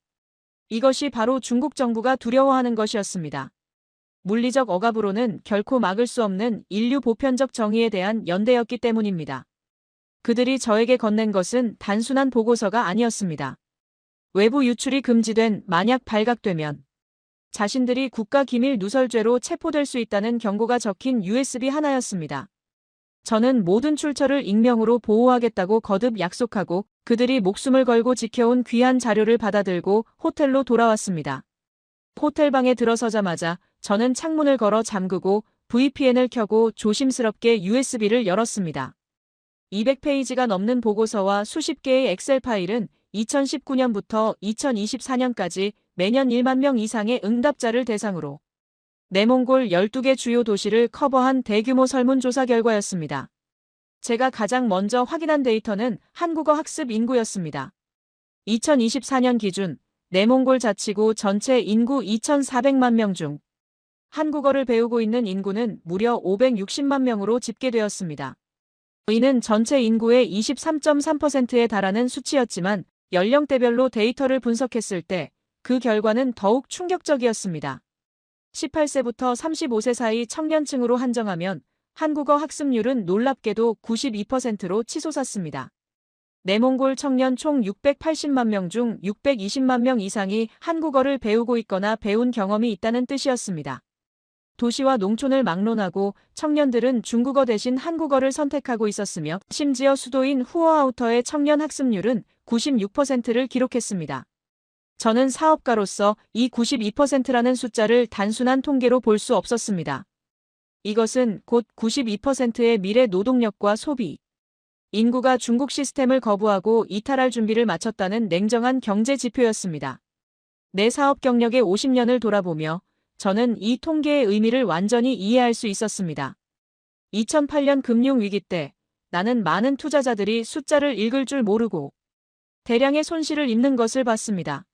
이것이 바로 중국 정부가 두려워하는 것이었습니다. 물리적 억압으로는 결코 막을 수 없는 인류 보편적 정의에 대한 연대였기 때문입니다. 그들이 저에게 건넨 것은 단순한 보고서가 아니었습니다. 외부 유출이 금지된 만약 발각되면 자신들이 국가기밀 누설죄로 체포될 수 있다는 경고가 적힌 USB 하나였습니다. 저는 모든 출처를 익명으로 보호하겠다고 거듭 약속하고 그들이 목숨을 걸고 지켜온 귀한 자료를 받아들고 호텔로 돌아왔습니다. 호텔방에 들어서자마자 저는 창문을 걸어 잠그고 VPN을 켜고 조심스럽게 USB를 열었습니다. 200페이지가 넘는 보고서와 수십 개의 엑셀 파일은 2019년부터 2024년까지 매년 1만 명 이상의 응답자를 대상으로 내몽골 12개 주요 도시를 커버한 대규모 설문조사 결과였습니다. 제가 가장 먼저 확인한 데이터는 한국어 학습 인구였습니다. 2024년 기준 내몽골 자치구 전체 인구 2,400만 명 중 한국어를 배우고 있는 인구는 무려 560만 명으로 집계되었습니다. 이는 전체 인구의 23.3%에 달하는 수치였지만 연령대별로 데이터를 분석했을 때 그 결과는 더욱 충격적이었습니다. 18세부터 35세 사이 청년층으로 한정하면 한국어 학습률은 놀랍게도 92%로 치솟았습니다. 내몽골 청년 총 680만 명 중 620만 명 이상이 한국어를 배우고 있거나 배운 경험이 있다는 뜻이었습니다. 도시와 농촌을 막론하고 청년들은 중국어 대신 한국어를 선택하고 있었으며 심지어 수도인 후어아우터의 청년 학습률은 96%를 기록했습니다. 저는 사업가로서 이 92%라는 숫자를 단순한 통계로 볼 수 없었습니다. 이것은 곧 92%의 미래 노동력과 소비, 인구가 중국 시스템을 거부하고 이탈할 준비를 마쳤다는 냉정한 경제 지표였습니다. 내 사업 경력의 50년을 돌아보며 저는 이 통계의 의미를 완전히 이해할 수 있었습니다. 2008년 금융위기 때 나는 많은 투자자들이 숫자를 읽을 줄 모르고 대량의 손실을 입는 것을 봤습니다.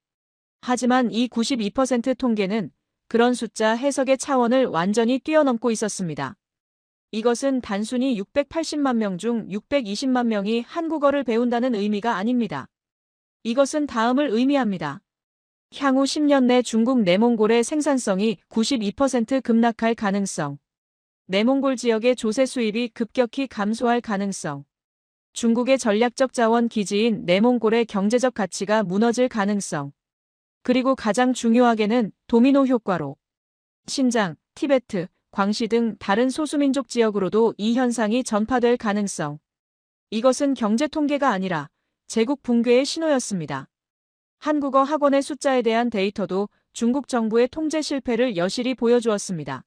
하지만 이 92% 통계는 그런 숫자 해석의 차원을 완전히 뛰어넘고 있었습니다. 이것은 단순히 680만 명 중 620만 명이 한국어를 배운다는 의미가 아닙니다. 이것은 다음을 의미합니다. 향후 10년 내 중국 내몽골의 생산성이 92% 급락할 가능성, 내몽골 지역의 조세 수입이 급격히 감소할 가능성, 중국의 전략적 자원 기지인 내몽골의 경제적 가치가 무너질 가능성, 그리고 가장 중요하게는 도미노 효과로 신장, 티베트, 광시 등 다른 소수민족 지역으로도 이 현상이 전파될 가능성. 이것은 경제 통계가 아니라 제국 붕괴의 신호였습니다. 한국어 학원의 숫자에 대한 데이터도 중국 정부의 통제 실패를 여실히 보여주었습니다.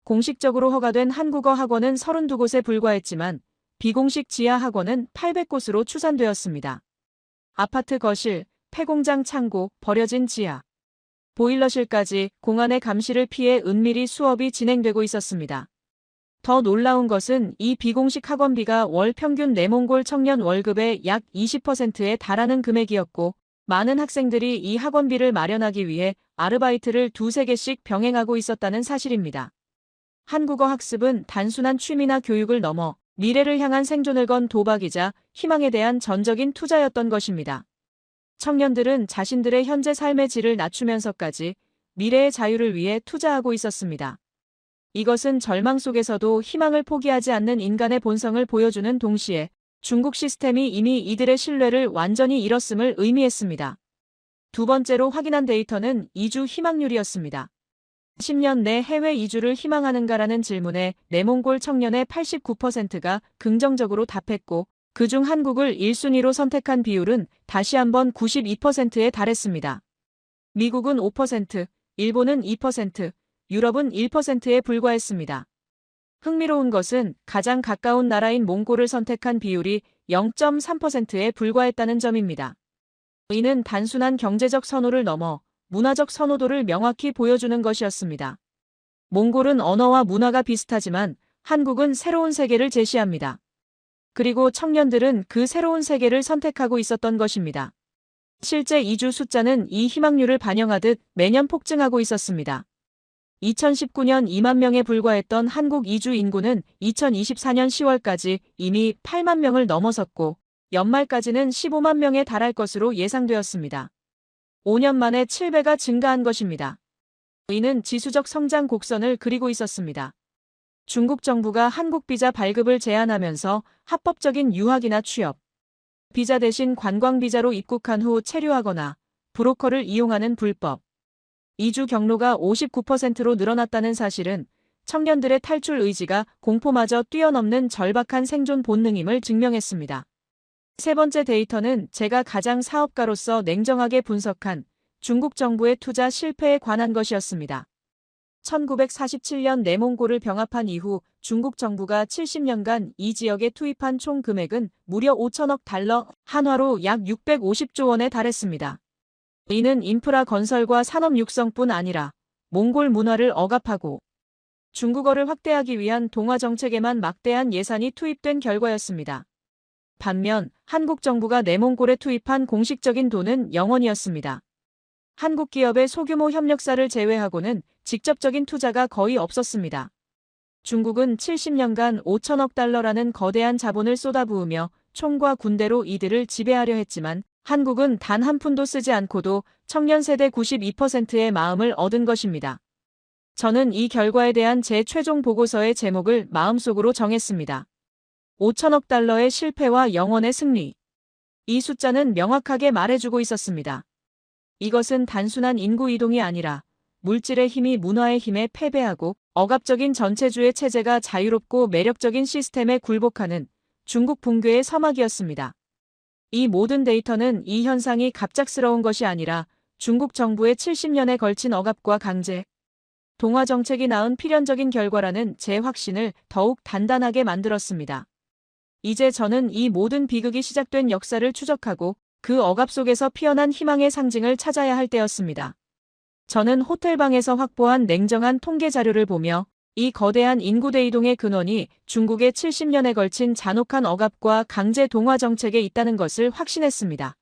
공식적으로 허가된 한국어 학원은 32곳에 불과했지만 비공식 지하 학원은 800곳으로 추산되었습니다. 아파트 거실, 폐공장 창고, 버려진 지하, 보일러실까지 공안의 감시를 피해 은밀히 수업이 진행되고 있었습니다. 더 놀라운 것은 이 비공식 학원비가 월 평균 내몽골 청년 월급의 약 20%에 달하는 금액이었고 많은 학생들이 이 학원비를 마련하기 위해 아르바이트를 2~3개씩 병행하고 있었다는 사실입니다. 한국어 학습은 단순한 취미나 교육을 넘어 미래를 향한 생존을 건 도박이자 희망에 대한 전적인 투자였던 것입니다. 청년들은 자신들의 현재 삶의 질을 낮추면서까지 미래의 자유를 위해 투자하고 있었습니다. 이것은 절망 속에서도 희망을 포기하지 않는 인간의 본성을 보여주는 동시에 중국 시스템이 이미 이들의 신뢰를 완전히 잃었음을 의미했습니다. 두 번째로 확인한 데이터는 이주 희망률이었습니다. 10년 내 해외 이주를 희망하는가라는 질문에 내몽골 청년의 89%가 긍정적으로 답했고 그중 한국을 1순위로 선택한 비율은 다시 한번 92%에 달했습니다. 미국은 5%, 일본은 2%, 유럽은 1%에 불과했습니다. 흥미로운 것은 가장 가까운 나라인 몽골을 선택한 비율이 0.3%에 불과했다는 점입니다. 이는 단순한 경제적 선호를 넘어 문화적 선호도를 명확히 보여주는 것이었습니다. 몽골은 언어와 문화가 비슷하지만 한국은 새로운 세계를 제시합니다. 그리고 청년들은 그 새로운 세계를 선택하고 있었던 것입니다. 실제 이주 숫자는 이 희망률을 반영하듯 매년 폭증하고 있었습니다. 2019년 2만 명에 불과했던 한국 이주 인구는 2024년 10월까지 이미 8만 명을 넘어섰고 연말까지는 15만 명에 달할 것으로 예상되었습니다. 5년 만에 7배가 증가한 것입니다. 이는 지수적 성장 곡선을 그리고 있었습니다. 중국 정부가 한국 비자 발급을 제한하면서 합법적인 유학이나 취업, 비자 대신 관광 비자로 입국한 후 체류하거나 브로커를 이용하는 불법 이주 경로가 59%로 늘어났다는 사실은 청년들의 탈출 의지가 공포마저 뛰어넘는 절박한 생존 본능임을 증명했습니다. 세 번째 데이터는 제가 가장 사업가로서 냉정하게 분석한 중국 정부의 투자 실패에 관한 것이었습니다. 1947년 내몽골을 병합한 이후 중국 정부가 70년간 이 지역에 투입한 총 금액은 무려 5천억 달러, 한화로 약 650조 원에 달했습니다. 이는 인프라 건설과 산업 육성뿐 아니라 몽골 문화를 억압하고 중국어를 확대하기 위한 동화 정책에만 막대한 예산이 투입된 결과였습니다. 반면 한국 정부가 내몽골에 투입한 공식적인 돈은 0원이었습니다. 한국 기업의 소규모 협력사를 제외하고는 직접적인 투자가 거의 없었습니다. 중국은 70년간 5천억 달러라는 거대한 자본을 쏟아부으며 총과 군대로 이들을 지배하려 했지만 한국은 단 한 푼도 쓰지 않고도 청년 세대 92%의 마음을 얻은 것입니다. 저는 이 결과에 대한 제 최종 보고서의 제목을 마음속으로 정했습니다. 5천억 달러의 실패와 0원의 승리. 이 숫자는 명확하게 말해주고 있었습니다. 이것은 단순한 인구 이동이 아니라 물질의 힘이 문화의 힘에 패배하고 억압적인 전체주의 체제가 자유롭고 매력적인 시스템에 굴복하는 중국 붕괴의 서막이었습니다. 이 모든 데이터는 이 현상이 갑작스러운 것이 아니라 중국 정부의 70년에 걸친 억압과 강제, 동화 정책이 낳은 필연적인 결과라는 제 확신을 더욱 단단하게 만들었습니다. 이제 저는 이 모든 비극이 시작된 역사를 추적하고 그 억압 속에서 피어난 희망의 상징을 찾아야 할 때였습니다. 저는 호텔방에서 확보한 냉정한 통계 자료를 보며 이 거대한 인구대 이동의 근원이 중국의 70년에 걸친 잔혹한 억압과 강제 동화 정책에 있다는 것을 확신했습니다.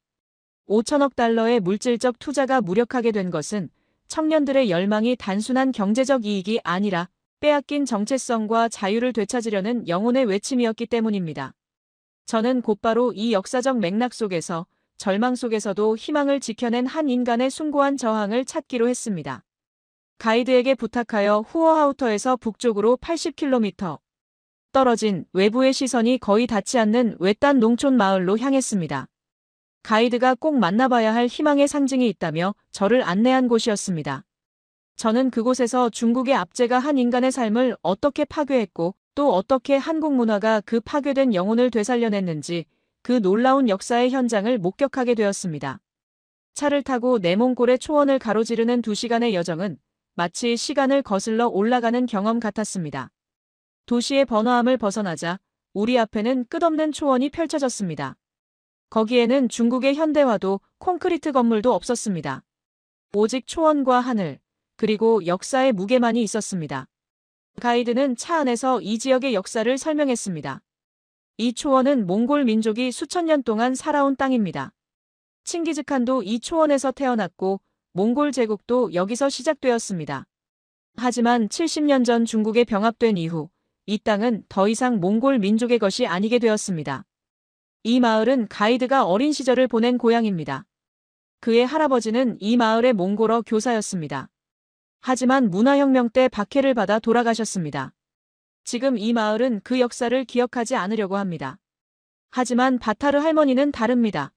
5천억 달러의 물질적 투자가 무력하게 된 것은 청년들의 열망이 단순한 경제적 이익이 아니라 빼앗긴 정체성과 자유를 되찾으려는 영혼의 외침이었기 때문입니다. 저는 곧바로 이 역사적 맥락 속에서 절망 속에서도 희망을 지켜낸 한 인간의 숭고한 저항을 찾기로 했습니다. 가이드에게 부탁하여 후어하우터에서 북쪽으로 80km 떨어진 외부의 시선이 거의 닿지 않는 외딴 농촌 마을로 향했습니다. 가이드가 꼭 만나봐야 할 희망의 상징이 있다며 저를 안내한 곳이었습니다. 저는 그곳에서 중국의 압제가 한 인간의 삶을 어떻게 파괴했고 또 어떻게 한국 문화가 그 파괴된 영혼을 되살려냈는지 그 놀라운 역사의 현장을 목격하게 되었습니다. 차를 타고 내몽골의 초원을 가로지르는 2시간의 여정은 마치 시간을 거슬러 올라가는 경험 같았습니다. 도시의 번화함을 벗어나자 우리 앞에는 끝없는 초원이 펼쳐졌습니다. 거기에는 중국의 현대화도 콘크리트 건물도 없었습니다. 오직 초원과 하늘, 그리고 역사의 무게만이 있었습니다. 가이드는 차 안에서 이 지역의 역사를 설명했습니다. 이 초원은 몽골 민족이 수천 년 동안 살아온 땅입니다. 칭기즈칸도 이 초원에서 태어났고 몽골 제국도 여기서 시작되었습니다. 하지만 70년 전 중국에 병합된 이후 이 땅은 더 이상 몽골 민족의 것이 아니게 되었습니다. 이 마을은 가이드가 어린 시절을 보낸 고향입니다. 그의 할아버지는 이 마을의 몽골어 교사였습니다. 하지만 문화혁명 때 박해를 받아 돌아가셨습니다. 지금 이 마을은 그 역사를 기억하지 않으려고 합니다. 하지만 바타르 할머니는 다릅니다.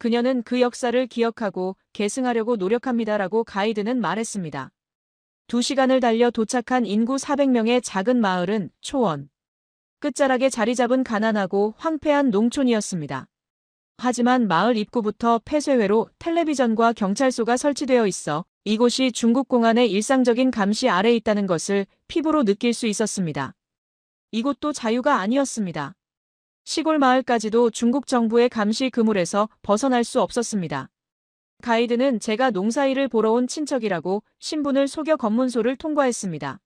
그녀는 그 역사를 기억하고 계승하려고 노력합니다라고 가이드는 말했습니다. 2시간을 달려 도착한 인구 400명의 작은 마을은 초원 끝자락에 자리 잡은 가난하고 황폐한 농촌이었습니다. 하지만 마을 입구부터 폐쇄회로 텔레비전과 경찰서가 설치되어 있어 이곳이 중국 공안의 일상적인 감시 아래 있다는 것을 피부로 느낄 수 있었습니다. 이곳도 자유가 아니었습니다. 시골 마을까지도 중국 정부의 감시 그물에서 벗어날 수 없었습니다. 가이드는 제가 농사일을 보러 온 친척이라고 신분을 속여 검문소를 통과했습니다.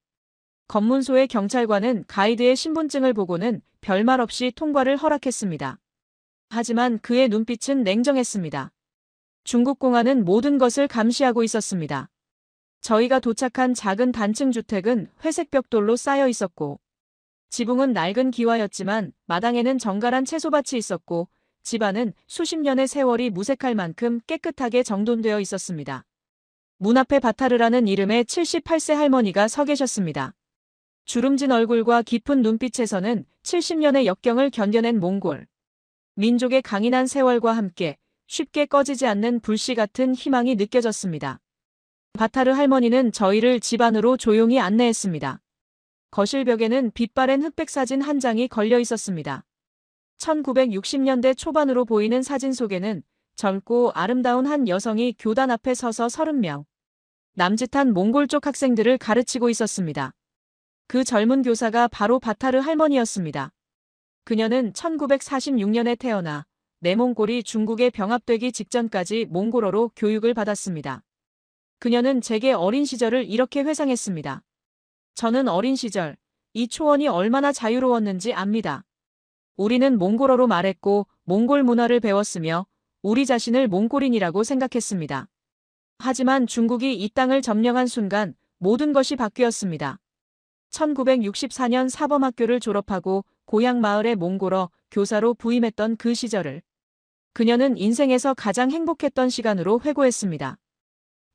검문소의 경찰관은 가이드의 신분증을 보고는 별말 없이 통과를 허락했습니다. 하지만 그의 눈빛은 냉정했습니다. 중국 공안은 모든 것을 감시하고 있었습니다. 저희가 도착한 작은 단층 주택은 회색 벽돌로 쌓여 있었고 지붕은 낡은 기와였지만 마당에는 정갈한 채소밭이 있었고 집안은 수십 년의 세월이 무색할 만큼 깨끗하게 정돈되어 있었습니다. 문 앞에 바타르라는 이름의 78세 할머니가 서 계셨습니다. 주름진 얼굴과 깊은 눈빛에서는 70년의 역경을 견뎌낸 몽골 민족의 강인한 세월과 함께 쉽게 꺼지지 않는 불씨 같은 희망이 느껴졌습니다. 바타르 할머니는 저희를 집 안으로 조용히 안내했습니다. 거실 벽에는 빛바랜 흑백 사진 한 장이 걸려 있었습니다. 1960년대 초반으로 보이는 사진 속에는 젊고 아름다운 한 여성이 교단 앞에 서서 30명. 남짓한 몽골 쪽 학생들을 가르치고 있었습니다. 그 젊은 교사가 바로 바타르 할머니였습니다. 그녀는 1946년에 태어나 내몽골이 중국에 병합되기 직전까지 몽골어로 교육을 받았습니다. 그녀는 제게 어린 시절을 이렇게 회상했습니다. 저는 어린 시절 이 초원이 얼마나 자유로웠는지 압니다. 우리는 몽골어로 말했고 몽골 문화를 배웠으며 우리 자신을 몽골인이라고 생각했습니다. 하지만 중국이 이 땅을 점령한 순간 모든 것이 바뀌었습니다. 1964년 사범학교를 졸업하고 고향 마을의 몽골어 교사로 부임했던 그 시절을 그녀는 인생에서 가장 행복했던 시간으로 회고했습니다.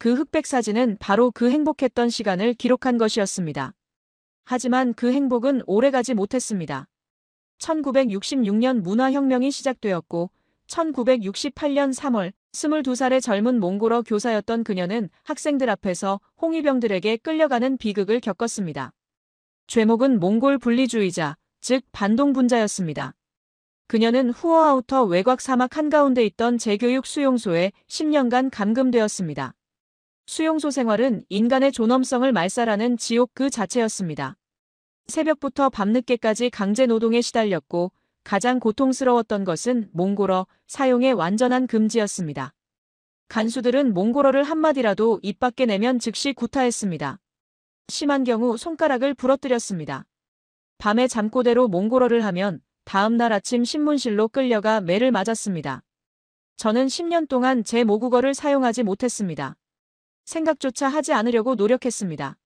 그 흑백 사진은 바로 그 행복했던 시간을 기록한 것이었습니다. 하지만 그 행복은 오래가지 못했습니다. 1966년 문화혁명이 시작되었고 1968년 3월 22살의 젊은 몽골어 교사였던 그녀는 학생들 앞에서 홍위병들에게 끌려가는 비극을 겪었습니다. 죄목은 몽골 분리주의자, 즉 반동분자였습니다. 그녀는 후어아우터 외곽 사막 한가운데 있던 재교육 수용소에 10년간 감금되었습니다. 수용소 생활은 인간의 존엄성을 말살하는 지옥 그 자체였습니다. 새벽부터 밤늦게까지 강제 노동에 시달렸고 가장 고통스러웠던 것은 몽골어 사용의 완전한 금지였습니다. 간수들은 몽골어를 한마디라도 입 밖에 내면 즉시 구타했습니다. 심한 경우 손가락을 부러뜨렸습니다. 밤에 잠꼬대로 몽골어를 하면 다음 날 아침 신문실로 끌려가 매를 맞았습니다. 저는 10년 동안 제 모국어를 사용하지 못했습니다. 생각조차 하지 않으려고 노력했습니다.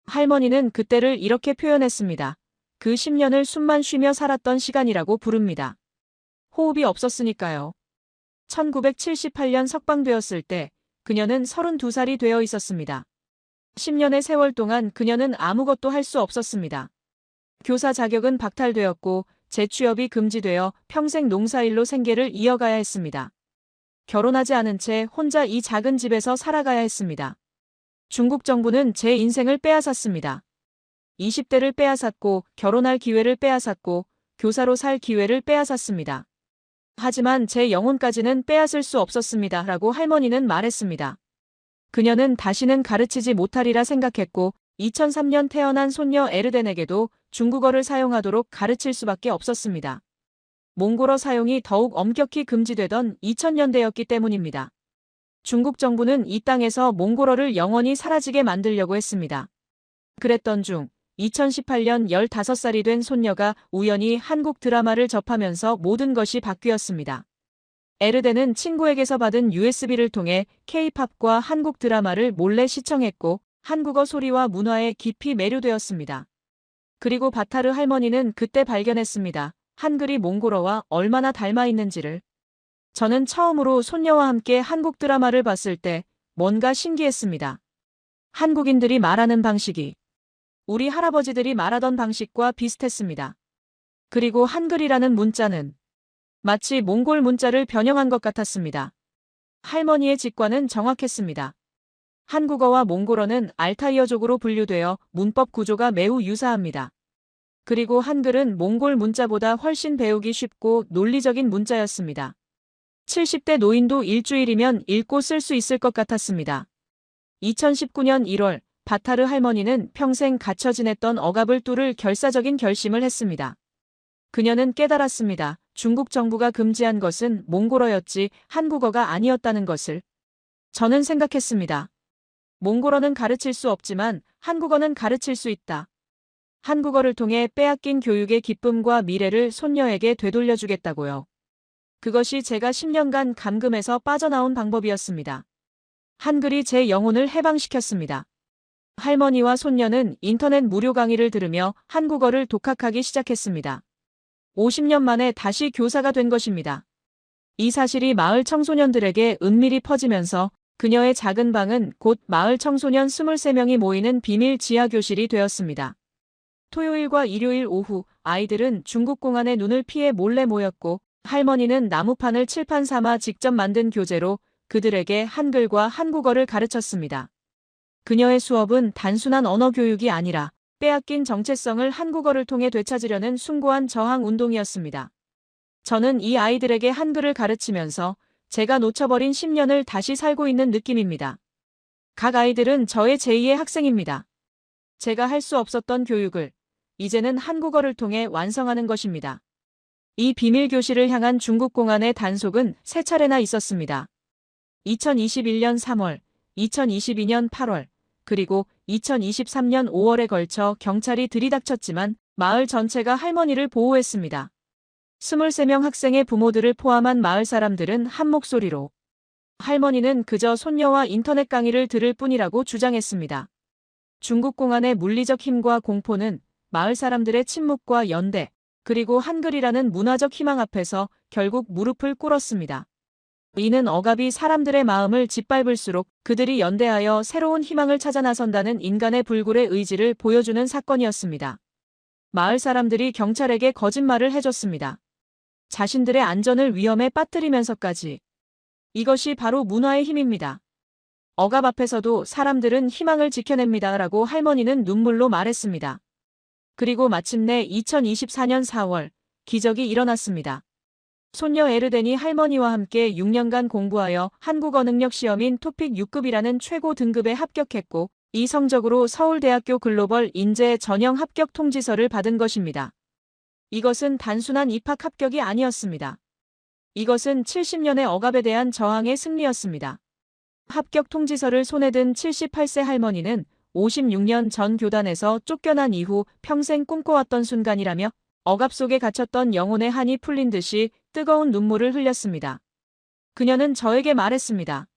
할머니는 그때를 이렇게 표현했습니다. 그 10년을 숨만 쉬며 살았던 시간이라고 부릅니다. 호흡이 없었으니까요. 1978년 석방되었을 때 그녀는 32살이 되어 있었습니다. 10년의 세월 동안 그녀는 아무것도 할 수 없었습니다. 교사 자격은 박탈되었고 재취업이 금지되어 평생 농사일로 생계를 이어가야 했습니다. 결혼하지 않은 채 혼자 이 작은 집에서 살아가야 했습니다. 중국 정부는 제 인생을 빼앗았습니다. 20대를 빼앗았고 결혼할 기회를 빼앗았고 교사로 살 기회를 빼앗았습니다. 하지만 제 영혼까지는 빼앗을 수 없었습니다. 라고 할머니는 말했습니다. 그녀는 다시는 가르치지 못하리라 생각했고 2003년 태어난 손녀 에르덴에게도 중국어를 사용하도록 가르칠 수밖에 없었습니다. 몽골어 사용이 더욱 엄격히 금지되던 2000년대였기 때문입니다. 중국 정부는 이 땅에서 몽골어를 영원히 사라지게 만들려고 했습니다. 그랬던 중 2018년 15살이 된 손녀가 우연히 한국 드라마를 접하면서 모든 것이 바뀌었습니다. 에르덴은 친구에게서 받은 USB를 통해 K-팝과 한국 드라마를 몰래 시청했고 한국어 소리와 문화에 깊이 매료되었습니다. 그리고 바타르 할머니는 그때 발견했습니다. 한글이 몽골어와 얼마나 닮아 있는지를. 저는 처음으로 손녀와 함께 한국 드라마를 봤을 때 뭔가 신기했습니다. 한국인들이 말하는 방식이 우리 할아버지들이 말하던 방식과 비슷했습니다. 그리고 한글이라는 문자는 마치 몽골 문자를 변형한 것 같았습니다. 할머니의 직관은 정확했습니다. 한국어와 몽골어는 알타이어족으로 분류되어 문법 구조가 매우 유사합니다. 그리고 한글은 몽골 문자보다 훨씬 배우기 쉽고 논리적인 문자였습니다. 70대 노인도 일주일이면 읽고 쓸 수 있을 것 같았습니다. 2019년 1월 바타르 할머니는 평생 갇혀 지냈던 억압을 뚫을 결사적인 결심을 했습니다. 그녀는 깨달았습니다. 중국 정부가 금지한 것은 몽골어였지 한국어가 아니었다는 것을. 저는 생각했습니다. 몽골어는 가르칠 수 없지만 한국어는 가르칠 수 있다. 한국어를 통해 빼앗긴 교육의 기쁨과 미래를 손녀에게 되돌려주겠다고요. 그것이 제가 10년간 감금에서 빠져나온 방법이었습니다. 한글이 제 영혼을 해방시켰습니다. 할머니와 손녀는 인터넷 무료 강의를 들으며 한국어를 독학하기 시작했습니다. 50년 만에 다시 교사가 된 것입니다. 이 사실이 마을 청소년들에게 은밀히 퍼지면서 그녀의 작은 방은 곧 마을 청소년 23명이 모이는 비밀 지하교실이 되었습니다. 토요일과 일요일 오후 아이들은 중국 공안의 눈을 피해 몰래 모였고 할머니는 나무판을 칠판 삼아 직접 만든 교재로 그들에게 한글과 한국어를 가르쳤습니다. 그녀의 수업은 단순한 언어 교육이 아니라 빼앗긴 정체성을 한국어를 통해 되찾으려는 숭고한 저항 운동이었습니다. 저는 이 아이들에게 한글을 가르치면서 제가 놓쳐버린 10년을 다시 살고 있는 느낌입니다. 각 아이들은 저의 제2의 학생입니다. 제가 할 수 없었던 교육을 이제는 한국어를 통해 완성하는 것입니다. 이 비밀 교실을 향한 중국 공안의 단속은 세 차례나 있었습니다. 2021년 3월, 2022년 8월, 그리고 2023년 5월에 걸쳐 경찰이 들이닥쳤지만 마을 전체가 할머니를 보호했습니다. 23명 학생의 부모들을 포함한 마을 사람들은 한 목소리로 할머니는 그저 손녀와 인터넷 강의를 들을 뿐이라고 주장했습니다. 중국 공안의 물리적 힘과 공포는 마을 사람들의 침묵과 연대, 그리고 한글이라는 문화적 희망 앞에서 결국 무릎을 꿇었습니다. 이는 억압이 사람들의 마음을 짓밟을수록 그들이 연대하여 새로운 희망을 찾아 나선다는 인간의 불굴의 의지를 보여주는 사건이었습니다. 마을 사람들이 경찰에게 거짓말을 해줬습니다. 자신들의 안전을 위험에 빠뜨리면서까지. 이것이 바로 문화의 힘입니다. 억압 앞에서도 사람들은 희망을 지켜냅니다. 라고 할머니는 눈물로 말했습니다. 그리고 마침내 2024년 4월, 기적이 일어났습니다. 손녀 에르덴이 할머니와 함께 6년간 공부하여 한국어 능력 시험인 토픽 6급이라는 최고 등급에 합격했고, 이 성적으로 서울대학교 글로벌 인재 전형 합격 통지서를 받은 것입니다. 이것은 단순한 입학 합격이 아니었습니다. 이것은 70년의 억압에 대한 저항의 승리였습니다. 합격 통지서를 손에 든 78세 할머니는 56년 전 교단에서 쫓겨난 이후 평생 꿈꿔왔던 순간이라며 억압 속에 갇혔던 영혼의 한이 풀린 듯이 뜨거운 눈물을 흘렸습니다. 그녀는 저에게 말했습니다.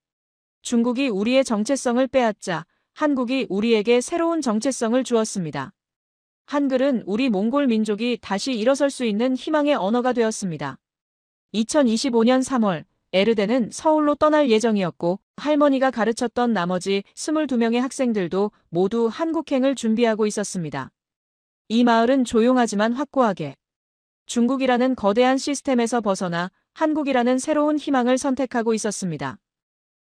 중국이 우리의 정체성을 빼앗자 한국이 우리에게 새로운 정체성을 주었습니다. 한글은 우리 몽골 민족이 다시 일어설 수 있는 희망의 언어가 되었습니다. 2025년 3월, 에르덴은 서울로 떠날 예정이었고 할머니가 가르쳤던 나머지 22명의 학생들도 모두 한국행을 준비하고 있었습니다. 이 마을은 조용하지만 확고하게 중국이라는 거대한 시스템에서 벗어나 한국이라는 새로운 희망을 선택하고 있었습니다.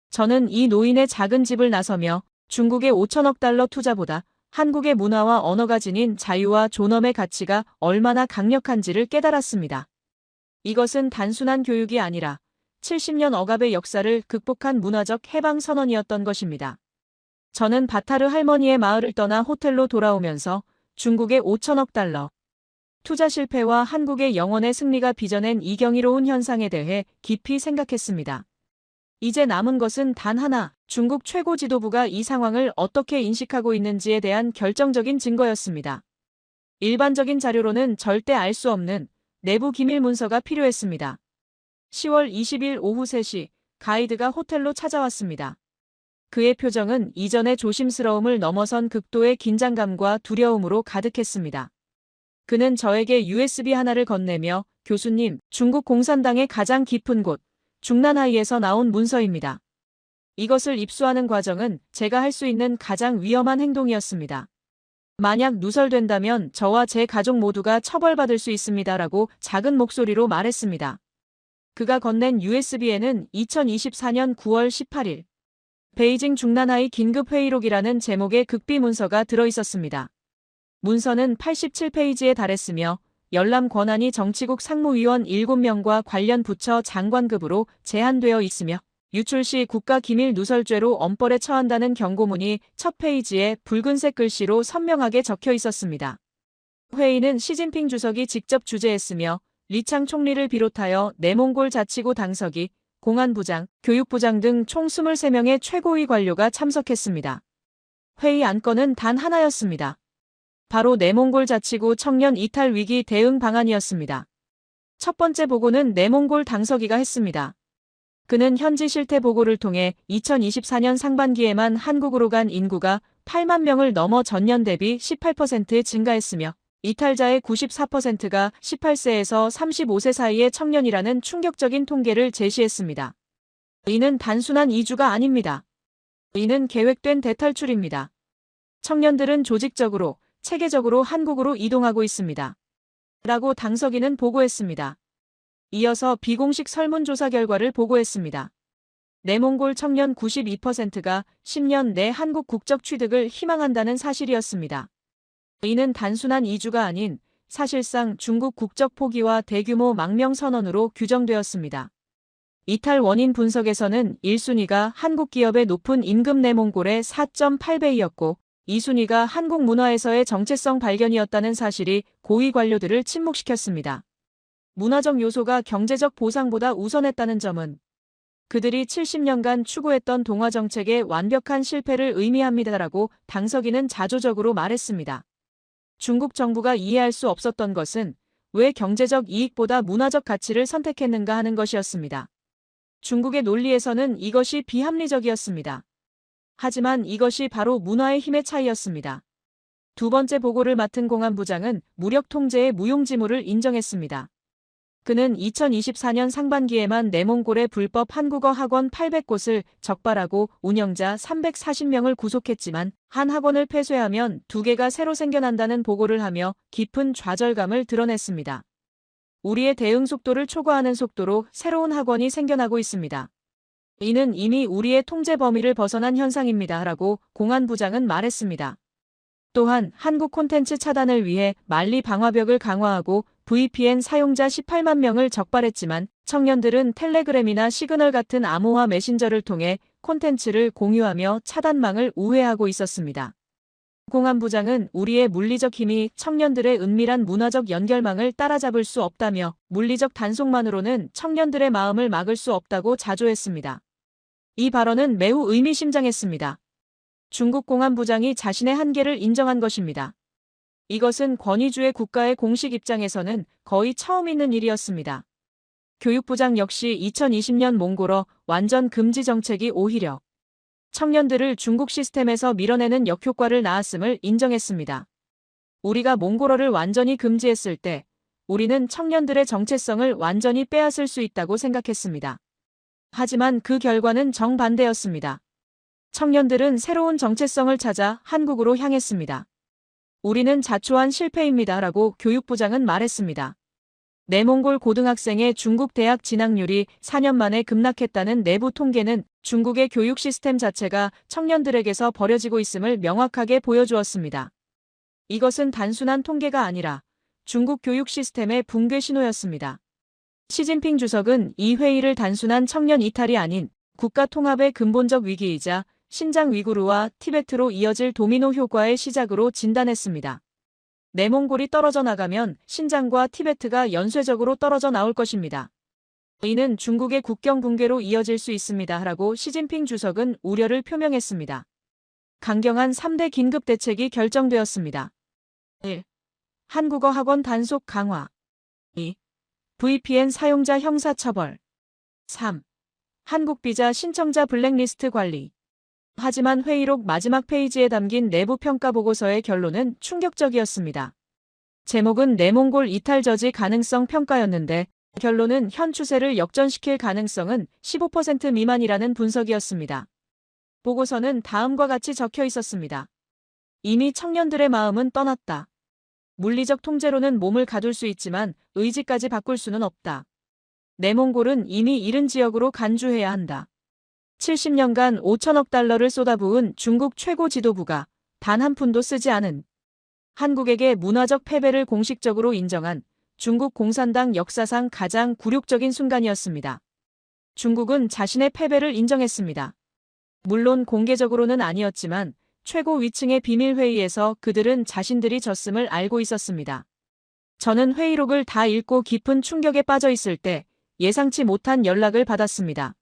저는 이 노인의 작은 집을 나서며 중국의 5천억 달러 투자보다 한국의 문화와 언어가 지닌 자유와 존엄의 가치가 얼마나 강력한지를 깨달았습니다. 이것은 단순한 교육이 아니라 70년 억압의 역사를 극복한 문화적 해방 선언이었던 것입니다. 저는 바타르 할머니의 마을을 떠나 호텔로 돌아오면서 중국의 5천억 달러 투자 실패와 한국의 영원의 승리가 빚어낸 이 경이로운 현상에 대해 깊이 생각했습니다. 이제 남은 것은 단 하나, 중국 최고 지도부가 이 상황을 어떻게 인식하고 있는지에 대한 결정적인 증거였습니다. 일반적인 자료로는 절대 알 수 없는 내부 기밀 문서가 필요했습니다. 10월 20일 오후 3시, 가이드가 호텔로 찾아왔습니다. 그의 표정은 이전의 조심스러움을 넘어선 극도의 긴장감과 두려움으로 가득했습니다. 그는 저에게 USB 하나를 건네며 교수님, 중국 공산당의 가장 깊은 곳, 중난하이에서 나온 문서입니다. 이것을 입수하는 과정은 제가 할 수 있는 가장 위험한 행동이었습니다. 만약 누설된다면 저와 제 가족 모두가 처벌받을 수 있습니다라고 작은 목소리로 말했습니다. 그가 건넨 USB에는 2024년 9월 18일 베이징 중난하이 긴급회의록이라는 제목의 극비 문서가 들어있었습니다. 문서는 87페이지에 달했으며 열람 권한이 정치국 상무위원 7명과 관련 부처 장관급으로 제한되어 있으며 유출 시 국가기밀 누설죄로 엄벌에 처한다는 경고문이 첫 페이지에 붉은색 글씨로 선명하게 적혀 있었습니다. 회의는 시진핑 주석이 직접 주재했으며 리창 총리를 비롯하여 내몽골 자치구 당서기, 공안부장, 교육부장 등 총 23명의 최고위 관료가 참석했습니다. 회의 안건은 단 하나였습니다. 바로 내몽골 자치구 청년 이탈 위기 대응 방안이었습니다. 첫 번째 보고는 내몽골 당서기가 했습니다. 그는 현지 실태 보고를 통해 2024년 상반기에만 한국으로 간 인구가 8만 명을 넘어 전년 대비 18% 증가했으며 이탈자의 94%가 18세에서 35세 사이의 청년이라는 충격적인 통계를 제시했습니다. 이는 단순한 이주가 아닙니다. 이는 계획된 대탈출입니다. 청년들은 조직적으로, 체계적으로 한국으로 이동하고 있습니다. 라고 당서기는 보고했습니다. 이어서 비공식 설문조사 결과를 보고했습니다. 내몽골 청년 92%가 10년 내 한국 국적 취득을 희망한다는 사실이었습니다. 이는 단순한 이주가 아닌 사실상 중국 국적 포기와 대규모 망명 선언으로 규정되었습니다. 이탈 원인 분석에서는 1순위가 한국 기업의 높은 임금 내몽골의 4.8배이었고 2순위가 한국 문화에서의 정체성 발견이었다는 사실이 고위 관료들을 침묵시켰습니다. 문화적 요소가 경제적 보상보다 우선했다는 점은 그들이 70년간 추구했던 동화 정책의 완벽한 실패를 의미합니다라고 당서기는 자조적으로 말했습니다. 중국 정부가 이해할 수 없었던 것은 왜 경제적 이익보다 문화적 가치를 선택했는가 하는 것이었습니다. 중국의 논리에서는 이것이 비합리적이었습니다. 하지만 이것이 바로 문화의 힘의 차이였습니다. 두 번째 보고를 맡은 공안 부장은 무력 통제의 무용지물을 인정했습니다. 그는 2024년 상반기에만 내몽골의 불법 한국어 학원 800곳을 적발하고 운영자 340명을 구속했지만 한 학원을 폐쇄하면 2개가 새로 생겨난다는 보고를 하며 깊은 좌절감을 드러냈습니다. 우리의 대응 속도를 초과하는 속도로 새로운 학원이 생겨나고 있습니다. 이는 이미 우리의 통제 범위를 벗어난 현상입니다. 라고 공안 부장은 말했습니다. 또한 한국 콘텐츠 차단을 위해 만리 방화벽을 강화하고 VPN 사용자 18만 명을 적발했지만 청년들은 텔레그램이나 시그널 같은 암호화 메신저를 통해 콘텐츠를 공유하며 차단망을 우회하고 있었습니다. 공안 부장은 우리의 물리적 힘이 청년들의 은밀한 문화적 연결망을 따라잡을 수 없다며 물리적 단속만으로는 청년들의 마음을 막을 수 없다고 자조했습니다. 이 발언은 매우 의미심장했습니다. 중국 공안 부장이 자신의 한계를 인정한 것입니다. 이것은 권위주의 국가의 공식 입장에서는 거의 처음 있는 일이었습니다. 교육부장 역시 2020년 몽골어 완전 금지 정책이 오히려 청년들을 중국 시스템에서 밀어내는 역효과를 낳았음을 인정했습니다. 우리가 몽골어를 완전히 금지했을 때 우리는 청년들의 정체성을 완전히 빼앗을 수 있다고 생각했습니다. 하지만 그 결과는 정반대였습니다. 청년들은 새로운 정체성을 찾아 한국으로 향했습니다. 우리는 자초한 실패입니다. 라고 교육부장은 말했습니다. 내몽골 고등학생의 중국 대학 진학률이 4년 만에 급락했다는 내부 통계는 중국의 교육 시스템 자체가 청년들에게서 버려지고 있음을 명확하게 보여주었습니다. 이것은 단순한 통계가 아니라 중국 교육 시스템의 붕괴 신호였습니다. 시진핑 주석은 이 회의를 단순한 청년 이탈이 아닌 국가 통합의 근본적 위기이자 신장 위구르와 티베트로 이어질 도미노 효과의 시작으로 진단했습니다. 내몽골이 떨어져 나가면 신장과 티베트가 연쇄적으로 떨어져 나올 것입니다. 이는 중국의 국경 붕괴로 이어질 수 있습니다. 라고 시진핑 주석은 우려를 표명했습니다. 강경한 3대 긴급 대책이 결정되었습니다. 1. 한국어 학원 단속 강화. 2. VPN 사용자 형사처벌. 3. 한국 비자 신청자 블랙리스트 관리. 하지만 회의록 마지막 페이지에 담긴 내부 평가 보고서의 결론은 충격적이었습니다. 제목은 내몽골 이탈 저지 가능성 평가였는데 결론은 현 추세를 역전시킬 가능성은 15% 미만이라는 분석이었습니다. 보고서는 다음과 같이 적혀 있었습니다. 이미 청년들의 마음은 떠났다. 물리적 통제로는 몸을 가둘 수 있지만 의지까지 바꿀 수는 없다. 내몽골은 이미 잃은 지역으로 간주해야 한다. 70년간 5천억 달러를 쏟아부은 중국 최고 지도부가 단 한 푼도 쓰지 않은 한국에게 문화적 패배를 공식적으로 인정한 중국 공산당 역사상 가장 굴욕적인 순간이었습니다. 중국은 자신의 패배를 인정했습니다. 물론 공개적으로는 아니었지만 최고 위층의 비밀회의에서 그들은 자신들이 졌음을 알고 있었습니다. 저는 회의록을 다 읽고 깊은 충격에 빠져 있을 때 예상치 못한 연락을 받았습니다.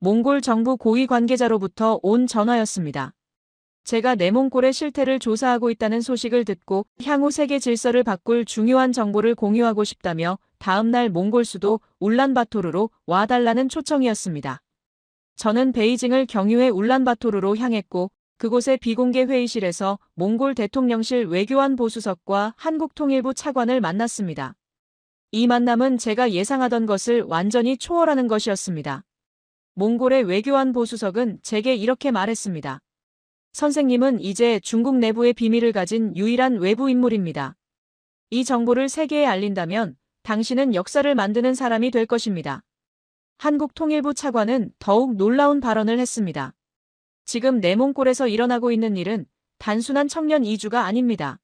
몽골 정부 고위 관계자로부터 온 전화였습니다. 제가 내몽골의 실태를 조사하고 있다는 소식을 듣고 향후 세계 질서를 바꿀 중요한 정보를 공유하고 싶다며 다음 날 몽골 수도 울란바토르로 와달라는 초청이었습니다. 저는 베이징을 경유해 울란바토르로 향했고 그곳의 비공개 회의실에서 몽골 대통령실 외교안 보수석과 한국통일부 차관을 만났습니다. 이 만남은 제가 예상하던 것을 완전히 초월하는 것이었습니다. 몽골의 외교안 보수석은 제게 이렇게 말했습니다. 선생님은 이제 중국 내부의 비밀을 가진 유일한 외부 인물입니다. 이 정보를 세계에 알린다면 당신은 역사를 만드는 사람이 될 것입니다. 한국통일부 차관은 더욱 놀라운 발언을 했습니다. 지금 내몽골에서 일어나고 있는 일은 단순한 청년 이주가 아닙니다.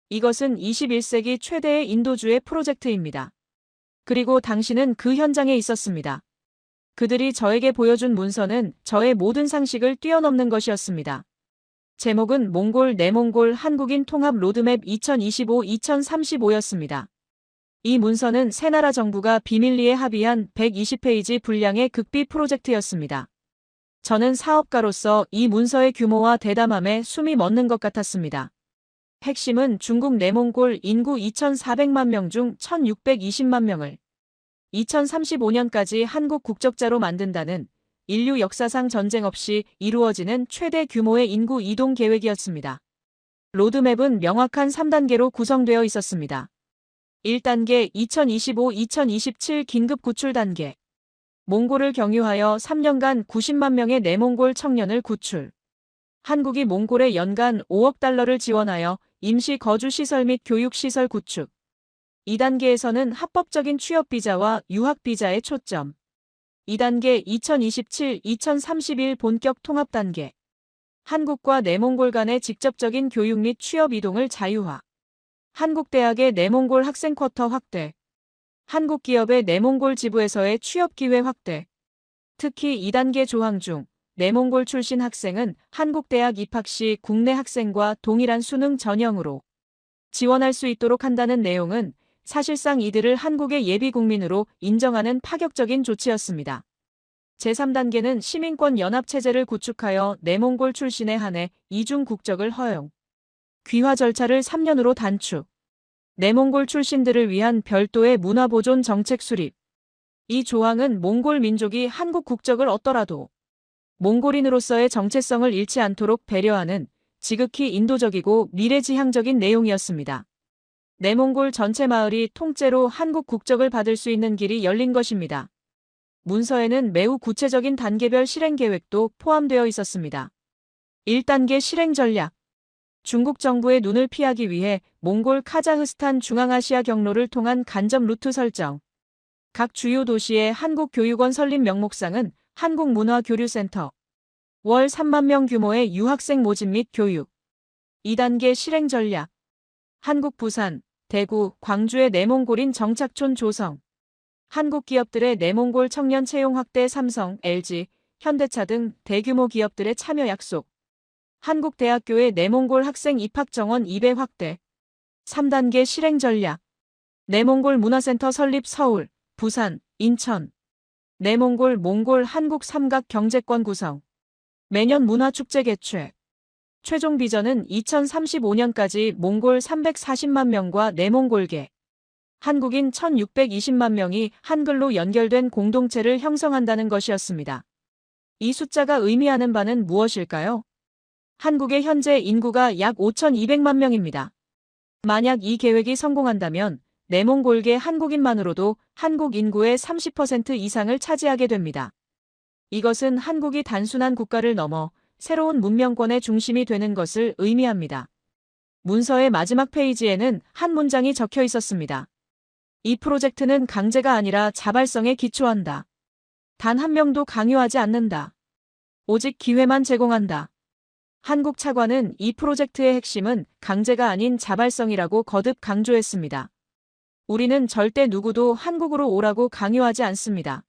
이것은 21세기 최대의 인도주의 프로젝트입니다. 그리고 당신은 그 현장에 있었습니다. 그들이 저에게 보여준 문서는 저의 모든 상식을 뛰어넘는 것이었습니다. 제목은 몽골 내몽골 한국인 통합 로드맵 2025-2035였습니다. 이 문서는 세 나라 정부가 비밀리에 합의한 120페이지 분량의 극비 프로젝트였습니다. 저는 사업가로서 이 문서의 규모와 대담함에 숨이 멎는 것 같았습니다. 핵심은 중국 내몽골 인구 2,400만 명 중 1,620만 명을 2035년까지 한국 국적자로 만든다는 인류 역사상 전쟁 없이 이루어지는 최대 규모의 인구 이동 계획이었습니다. 로드맵은 명확한 3단계로 구성되어 있었습니다. 1단계 2025-2027 긴급 구출 단계. 몽골을 경유하여 3년간 90만 명의 내몽골 청년을 구출. 한국이 몽골에 연간 5억 달러를 지원하여 임시 거주 시설 및 교육 시설 구축. 2단계에서는 합법적인 취업 비자와 유학 비자에 초점. 2단계 2027-2031 본격 통합 단계. 한국과 내몽골 간의 직접적인 교육 및 취업 이동을 자유화. 한국 대학의 내몽골 학생 쿼터 확대. 한국 기업의 내몽골 지부에서의 취업 기회 확대. 특히 2단계 조항 중 내몽골 출신 학생은 한국 대학 입학 시 국내 학생과 동일한 수능 전형으로 지원할 수 있도록 한다는 내용은 사실상 이들을 한국의 예비 국민으로 인정하는 파격적인 조치였습니다. 제3단계는 시민권 연합체제를 구축하여 내몽골 출신에 한해 이중 국적을 허용. 귀화 절차를 3년으로 단축. 내몽골 출신들을 위한 별도의 문화보존 정책 수립. 이 조항은 몽골 민족이 한국 국적을 얻더라도 몽골인으로서의 정체성을 잃지 않도록 배려하는 지극히 인도적이고 미래지향적인 내용이었습니다. 내몽골 전체 마을이 통째로 한국 국적을 받을 수 있는 길이 열린 것입니다. 문서에는 매우 구체적인 단계별 실행 계획도 포함되어 있었습니다. 1단계 실행 전략. 중국 정부의 눈을 피하기 위해 몽골 카자흐스탄 중앙아시아 경로를 통한 간접 루트 설정. 각 주요 도시의 한국 교육원 설립 명목상은 한국문화교류센터. 월 3만 명 규모의 유학생 모집 및 교육. 2단계 실행 전략. 한국 부산, 대구, 광주의 내몽골인 정착촌 조성. 한국 기업들의 내몽골 청년 채용 확대 삼성, LG, 현대차 등 대규모 기업들의 참여 약속. 한국 대학교의 내몽골 학생 입학 정원 2배 확대. 3단계 실행 전략. 내몽골 문화센터 설립 서울, 부산, 인천. 내몽골 몽골 한국 삼각 경제권 구성. 매년 문화축제 개최. 최종 비전은 2035년까지 몽골 340만 명과 내몽골계 한국인 1,620만 명이 한글로 연결된 공동체를 형성한다는 것이었습니다. 이 숫자가 의미하는 바는 무엇일까요? 한국의 현재 인구가 약 5,200만 명입니다. 만약 이 계획이 성공한다면 내몽골계 한국인만으로도 한국 인구의 30% 이상을 차지하게 됩니다. 이것은 한국이 단순한 국가를 넘어 새로운 문명권의 중심이 되는 것을 의미합니다. 문서의 마지막 페이지에는 한 문장이 적혀 있었습니다. 이 프로젝트는 강제가 아니라 자발성에 기초한다. 단 한 명도 강요하지 않는다. 오직 기회만 제공한다. 한국 차관은 이 프로젝트의 핵심은 강제가 아닌 자발성이라고 거듭 강조했습니다. 우리는 절대 누구도 한국으로 오라고 강요하지 않습니다.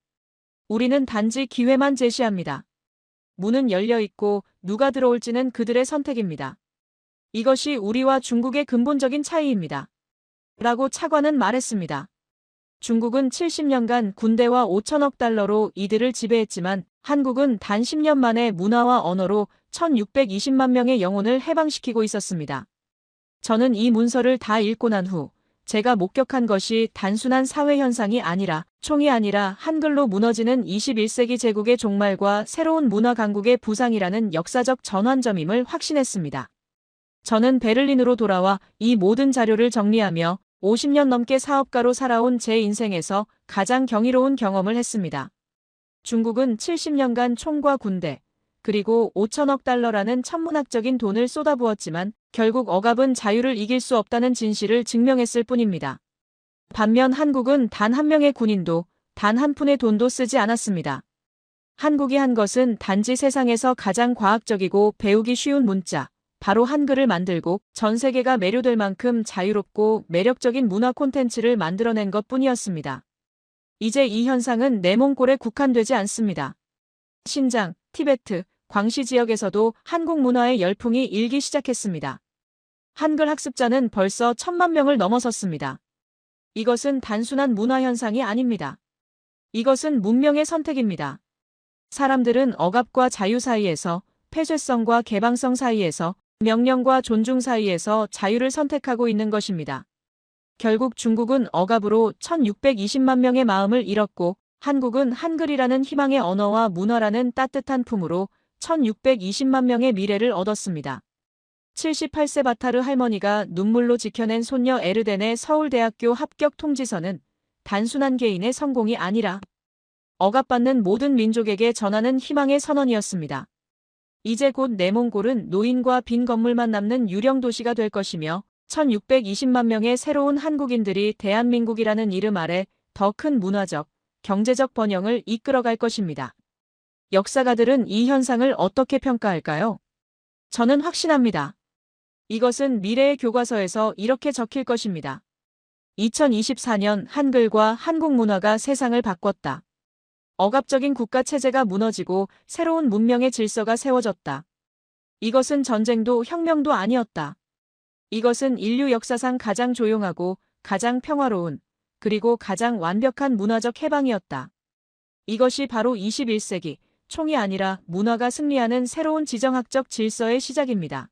우리는 단지 기회만 제시합니다. 문은 열려 있고 누가 들어올지는 그들의 선택입니다. 이것이 우리와 중국의 근본적인 차이입니다. 라고 차관은 말했습니다. 중국은 70년간 군대와 5천억 달러로 이들을 지배했지만 한국은 단 10년 만에 문화와 언어로 1,620만 명의 영혼을 해방시키고 있었습니다. 저는 이 문서를 다 읽고 난 후 제가 목격한 것이 단순한 사회현상이 아니라 총이 아니라 한글로 무너지는 21세기 제국의 종말과 새로운 문화 강국의 부상이라는 역사적 전환점임을 확신했습니다. 저는 베를린으로 돌아와 이 모든 자료를 정리하며 50년 넘게 사업가로 살아온 제 인생에서 가장 경이로운 경험을 했습니다. 중국은 70년간 총과 군대, 그리고 5천억 달러라는 천문학적인 돈을 쏟아부었지만 결국 억압은 자유를 이길 수 없다는 진실을 증명했을 뿐입니다. 반면 한국은 단 한 명의 군인도 단 한 푼의 돈도 쓰지 않았습니다. 한국이 한 것은 단지 세상에서 가장 과학적이고 배우기 쉬운 문자, 바로 한글을 만들고 전 세계가 매료될 만큼 자유롭고 매력적인 문화 콘텐츠를 만들어낸 것뿐이었습니다. 이제 이 현상은 내몽골에 국한되지 않습니다. 신장, 티베트, 광시 지역에서도 한국 문화의 열풍이 일기 시작했습니다. 한글 학습자는 벌써 1,000만 명을 넘어섰습니다. 이것은 단순한 문화 현상이 아닙니다. 이것은 문명의 선택입니다. 사람들은 억압과 자유 사이에서, 폐쇄성과 개방성 사이에서, 명령과 존중 사이에서 자유를 선택하고 있는 것입니다. 결국 중국은 억압으로 1,620만 명의 마음을 잃었고, 한국은 한글이라는 희망의 언어와 문화라는 따뜻한 품으로 1,620만 명의 미래를 얻었습니다. 78세 바타르 할머니가 눈물로 지켜낸 손녀 에르덴의 서울대학교 합격 통지서는 단순한 개인의 성공이 아니라 억압받는 모든 민족에게 전하는 희망의 선언이었습니다. 이제 곧 내몽골은 노인과 빈 건물만 남는 유령 도시가 될 것이며 1,620만 명의 새로운 한국인들이 대한민국이라는 이름 아래 더 큰 문화적, 경제적 번영을 이끌어갈 것입니다. 역사가들은 이 현상을 어떻게 평가할까요? 저는 확신합니다. 이것은 미래의 교과서에서 이렇게 적힐 것입니다. 2024년 한글과 한국 문화가 세상을 바꿨다. 억압적인 국가 체제가 무너지고 새로운 문명의 질서가 세워졌다. 이것은 전쟁도 혁명도 아니었다. 이것은 인류 역사상 가장 조용하고 가장 평화로운 그리고 가장 완벽한 문화적 해방이었다. 이것이 바로 21세기 총이 아니라 문화가 승리하는 새로운 지정학적 질서의 시작입니다.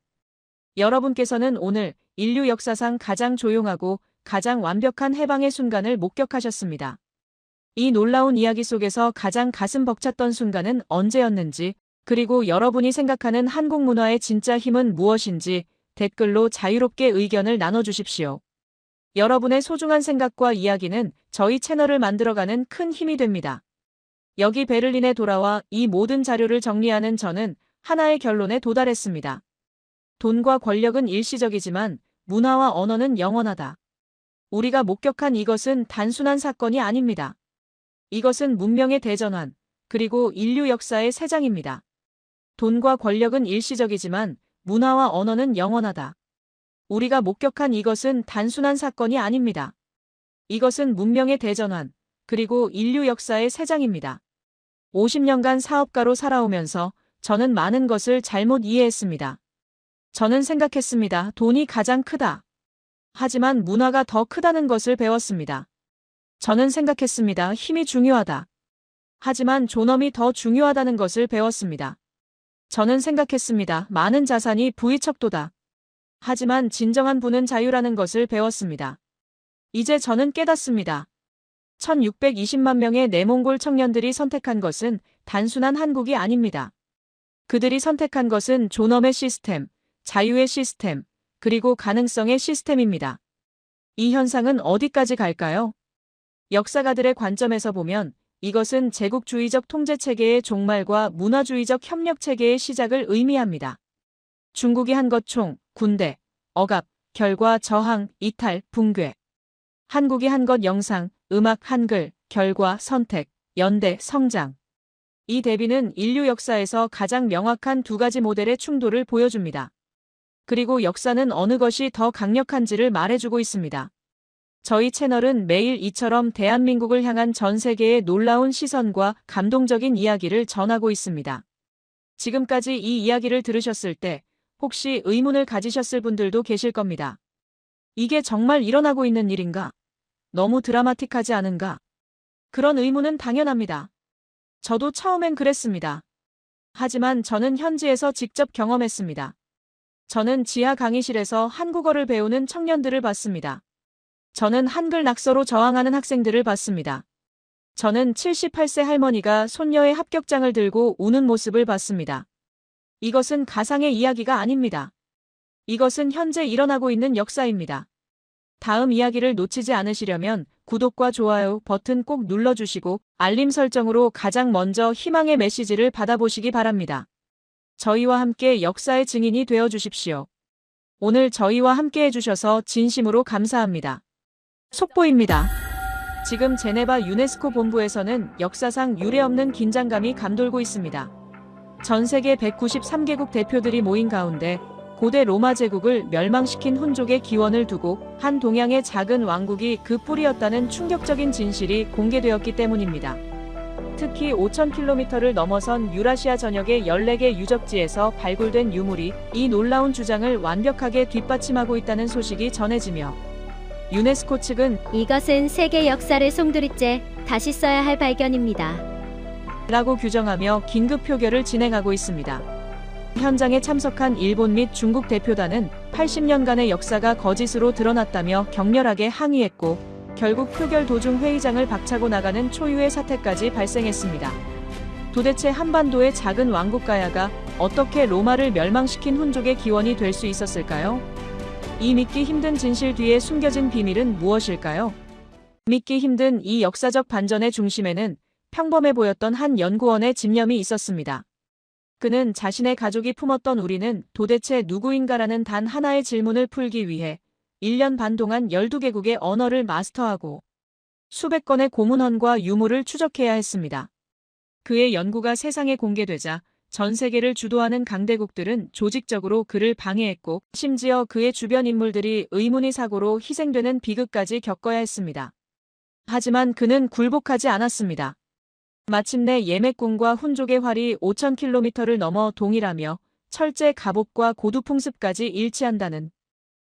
여러분께서는 오늘 인류 역사상 가장 조용하고 가장 완벽한 해방의 순간을 목격하셨습니다. 이 놀라운 이야기 속에서 가장 가슴 벅찼던 순간은 언제였는지, 그리고 여러분이 생각하는 한국 문화의 진짜 힘은 무엇인지 댓글로 자유롭게 의견을 나눠주십시오. 여러분의 소중한 생각과 이야기는 저희 채널을 만들어가는 큰 힘이 됩니다. 여기 베를린에 돌아와 이 모든 자료를 정리하는 저는 하나의 결론에 도달했습니다. 돈과 권력은 일시적이지만 문화와 언어는 영원하다. 우리가 목격한 이것은 단순한 사건이 아닙니다. 이것은 문명의 대전환, 그리고 인류 역사의 새 장입니다. 돈과 권력은 일시적이지만 문화와 언어는 영원하다. 우리가 목격한 이것은 단순한 사건이 아닙니다. 이것은 문명의 대전환, 그리고 인류 역사의 새 장입니다. 50년간 사업가로 살아오면서 저는 많은 것을 잘못 이해했습니다. 저는 생각했습니다. 돈이 가장 크다. 하지만 문화가 더 크다는 것을 배웠습니다. 저는 생각했습니다. 힘이 중요하다. 하지만 존엄이 더 중요하다는 것을 배웠습니다. 저는 생각했습니다. 많은 자산이 부의 척도다. 하지만 진정한 부는 자유라는 것을 배웠습니다. 이제 저는 깨닫습니다. 1,620만 명의 내몽골 청년들이 선택한 것은 단순한 한국이 아닙니다. 그들이 선택한 것은 존엄의 시스템, 자유의 시스템, 그리고 가능성의 시스템입니다. 이 현상은 어디까지 갈까요? 역사가들의 관점에서 보면 이것은 제국주의적 통제체계의 종말과 문화주의적 협력체계의 시작을 의미합니다. 중국이 한 것 총, 군대, 억압, 결과 저항, 이탈, 붕괴. 한국이 한 것 영상, 음악, 한글, 결과, 선택, 연대, 성장. 이 대비는 인류 역사에서 가장 명확한 두 가지 모델의 충돌을 보여줍니다. 그리고 역사는 어느 것이 더 강력한지를 말해주고 있습니다. 저희 채널은 매일 이처럼 대한민국을 향한 전 세계의 놀라운 시선과 감동적인 이야기를 전하고 있습니다. 지금까지 이 이야기를 들으셨을 때 혹시 의문을 가지셨을 분들도 계실 겁니다. 이게 정말 일어나고 있는 일인가? 너무 드라마틱하지 않은가? 그런 의문은 당연합니다. 저도 처음엔 그랬습니다. 하지만 저는 현지에서 직접 경험했습니다. 저는 지하 강의실에서 한국어를 배우는 청년들을 봤습니다. 저는 한글 낙서로 저항하는 학생들을 봤습니다. 저는 78세 할머니가 손녀의 합격장을 들고 우는 모습을 봤습니다. 이것은 가상의 이야기가 아닙니다. 이것은 현재 일어나고 있는 역사입니다. 다음 이야기를 놓치지 않으시려면 구독과 좋아요 버튼 꼭 눌러주시고 알림 설정으로 가장 먼저 희망의 메시지를 받아보시기 바랍니다. 저희와 함께 역사의 증인이 되어 주십시오. 오늘 저희와 함께 해주셔서 진심으로 감사합니다. 속보입니다. 지금 제네바 유네스코 본부에서는 역사상 유례없는 긴장감이 감돌고 있습니다. 전 세계 193개국 대표들이 모인 가운데 고대 로마 제국을 멸망시킨 훈족의 기원을 두고 한 동양의 작은 왕국이 그 뿌리였다는 충격적인 진실이 공개되었기 때문입니다. 특히 5,000km를 넘어선 유라시아 전역의 14개 유적지에서 발굴된 유물이 이 놀라운 주장을 완벽하게 뒷받침하고 있다는 소식이 전해지며 유네스코 측은 이것은 세계 역사를 송두리째 다시 써야 할 발견입니다. 라고 규정하며 긴급 표결을 진행하고 있습니다. 현장에 참석한 일본 및 중국 대표단은 80년간의 역사가 거짓으로 드러났다며 격렬하게 항의했고 결국 표결 도중 회의장을 박차고 나가는 초유의 사태까지 발생했습니다. 도대체 한반도의 작은 왕국 가야가 어떻게 로마를 멸망시킨 훈족의 기원이 될 수 있었을까요? 이 믿기 힘든 진실 뒤에 숨겨진 비밀은 무엇일까요? 믿기 힘든 이 역사적 반전의 중심에는 평범해 보였던 한 연구원의 집념이 있었습니다. 그는 자신의 가족이 품었던 우리는 도대체 누구인가라는 단 하나의 질문을 풀기 위해 1년 반 동안 12개국의 언어를 마스터하고 수백 건의 고문헌과 유물을 추적해야 했습니다. 그의 연구가 세상에 공개되자 전 세계를 주도하는 강대국들은 조직적으로 그를 방해했고 심지어 그의 주변 인물들이 의문의 사고로 희생되는 비극까지 겪어야 했습니다. 하지만 그는 굴복하지 않았습니다. 마침내 예매꾼과 훈족의 활이 5,000km를 넘어 동일하며 철제 갑옷과 고두 풍습까지 일치한다는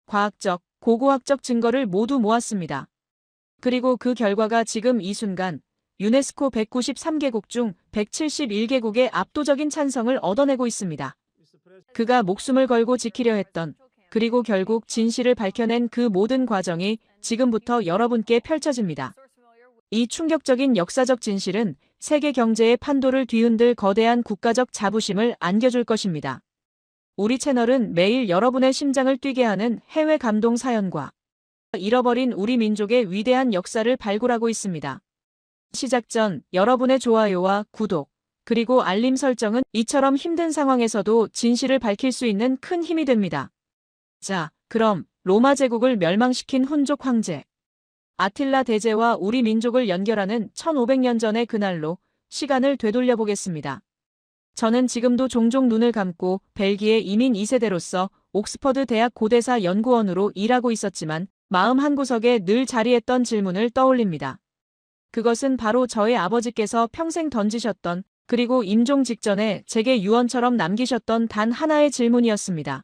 과학적, 고고학적 증거를 모두 모았습니다. 그리고 그 결과가 지금 이 순간 유네스코 193개국 중 171개국의 압도적인 찬성을 얻어내고 있습니다. 그가 목숨을 걸고 지키려 했던, 그리고 결국 진실을 밝혀낸 그 모든 과정이 지금부터 여러분께 펼쳐집니다. 이 충격적인 역사적 진실은 세계 경제의 판도를 뒤흔들 거대한 국가적 자부심을 안겨줄 것입니다. 우리 채널은 매일 여러분의 심장을 뛰게 하는 해외 감동 사연과 잃어버린 우리 민족의 위대한 역사를 발굴하고 있습니다. 시작 전 여러분의 좋아요와 구독, 그리고 알림 설정은 이처럼 힘든 상황에서도 진실을 밝힐 수 있는 큰 힘이 됩니다. 자, 그럼 로마 제국을 멸망시킨 훈족 황제 아틸라 대제와 우리 민족을 연결하는 1500년 전의 그날로 시간을 되돌려 보겠습니다. 저는 지금도 종종 눈을 감고 벨기에 이민 2세대로서 옥스퍼드 대학 고대사 연구원으로 일하고 있었지만 마음 한구석에 늘 자리했던 질문을 떠올립니다. 그것은 바로 저의 아버지께서 평생 던지셨던, 그리고 임종 직전에 제게 유언처럼 남기셨던 단 하나의 질문이었습니다.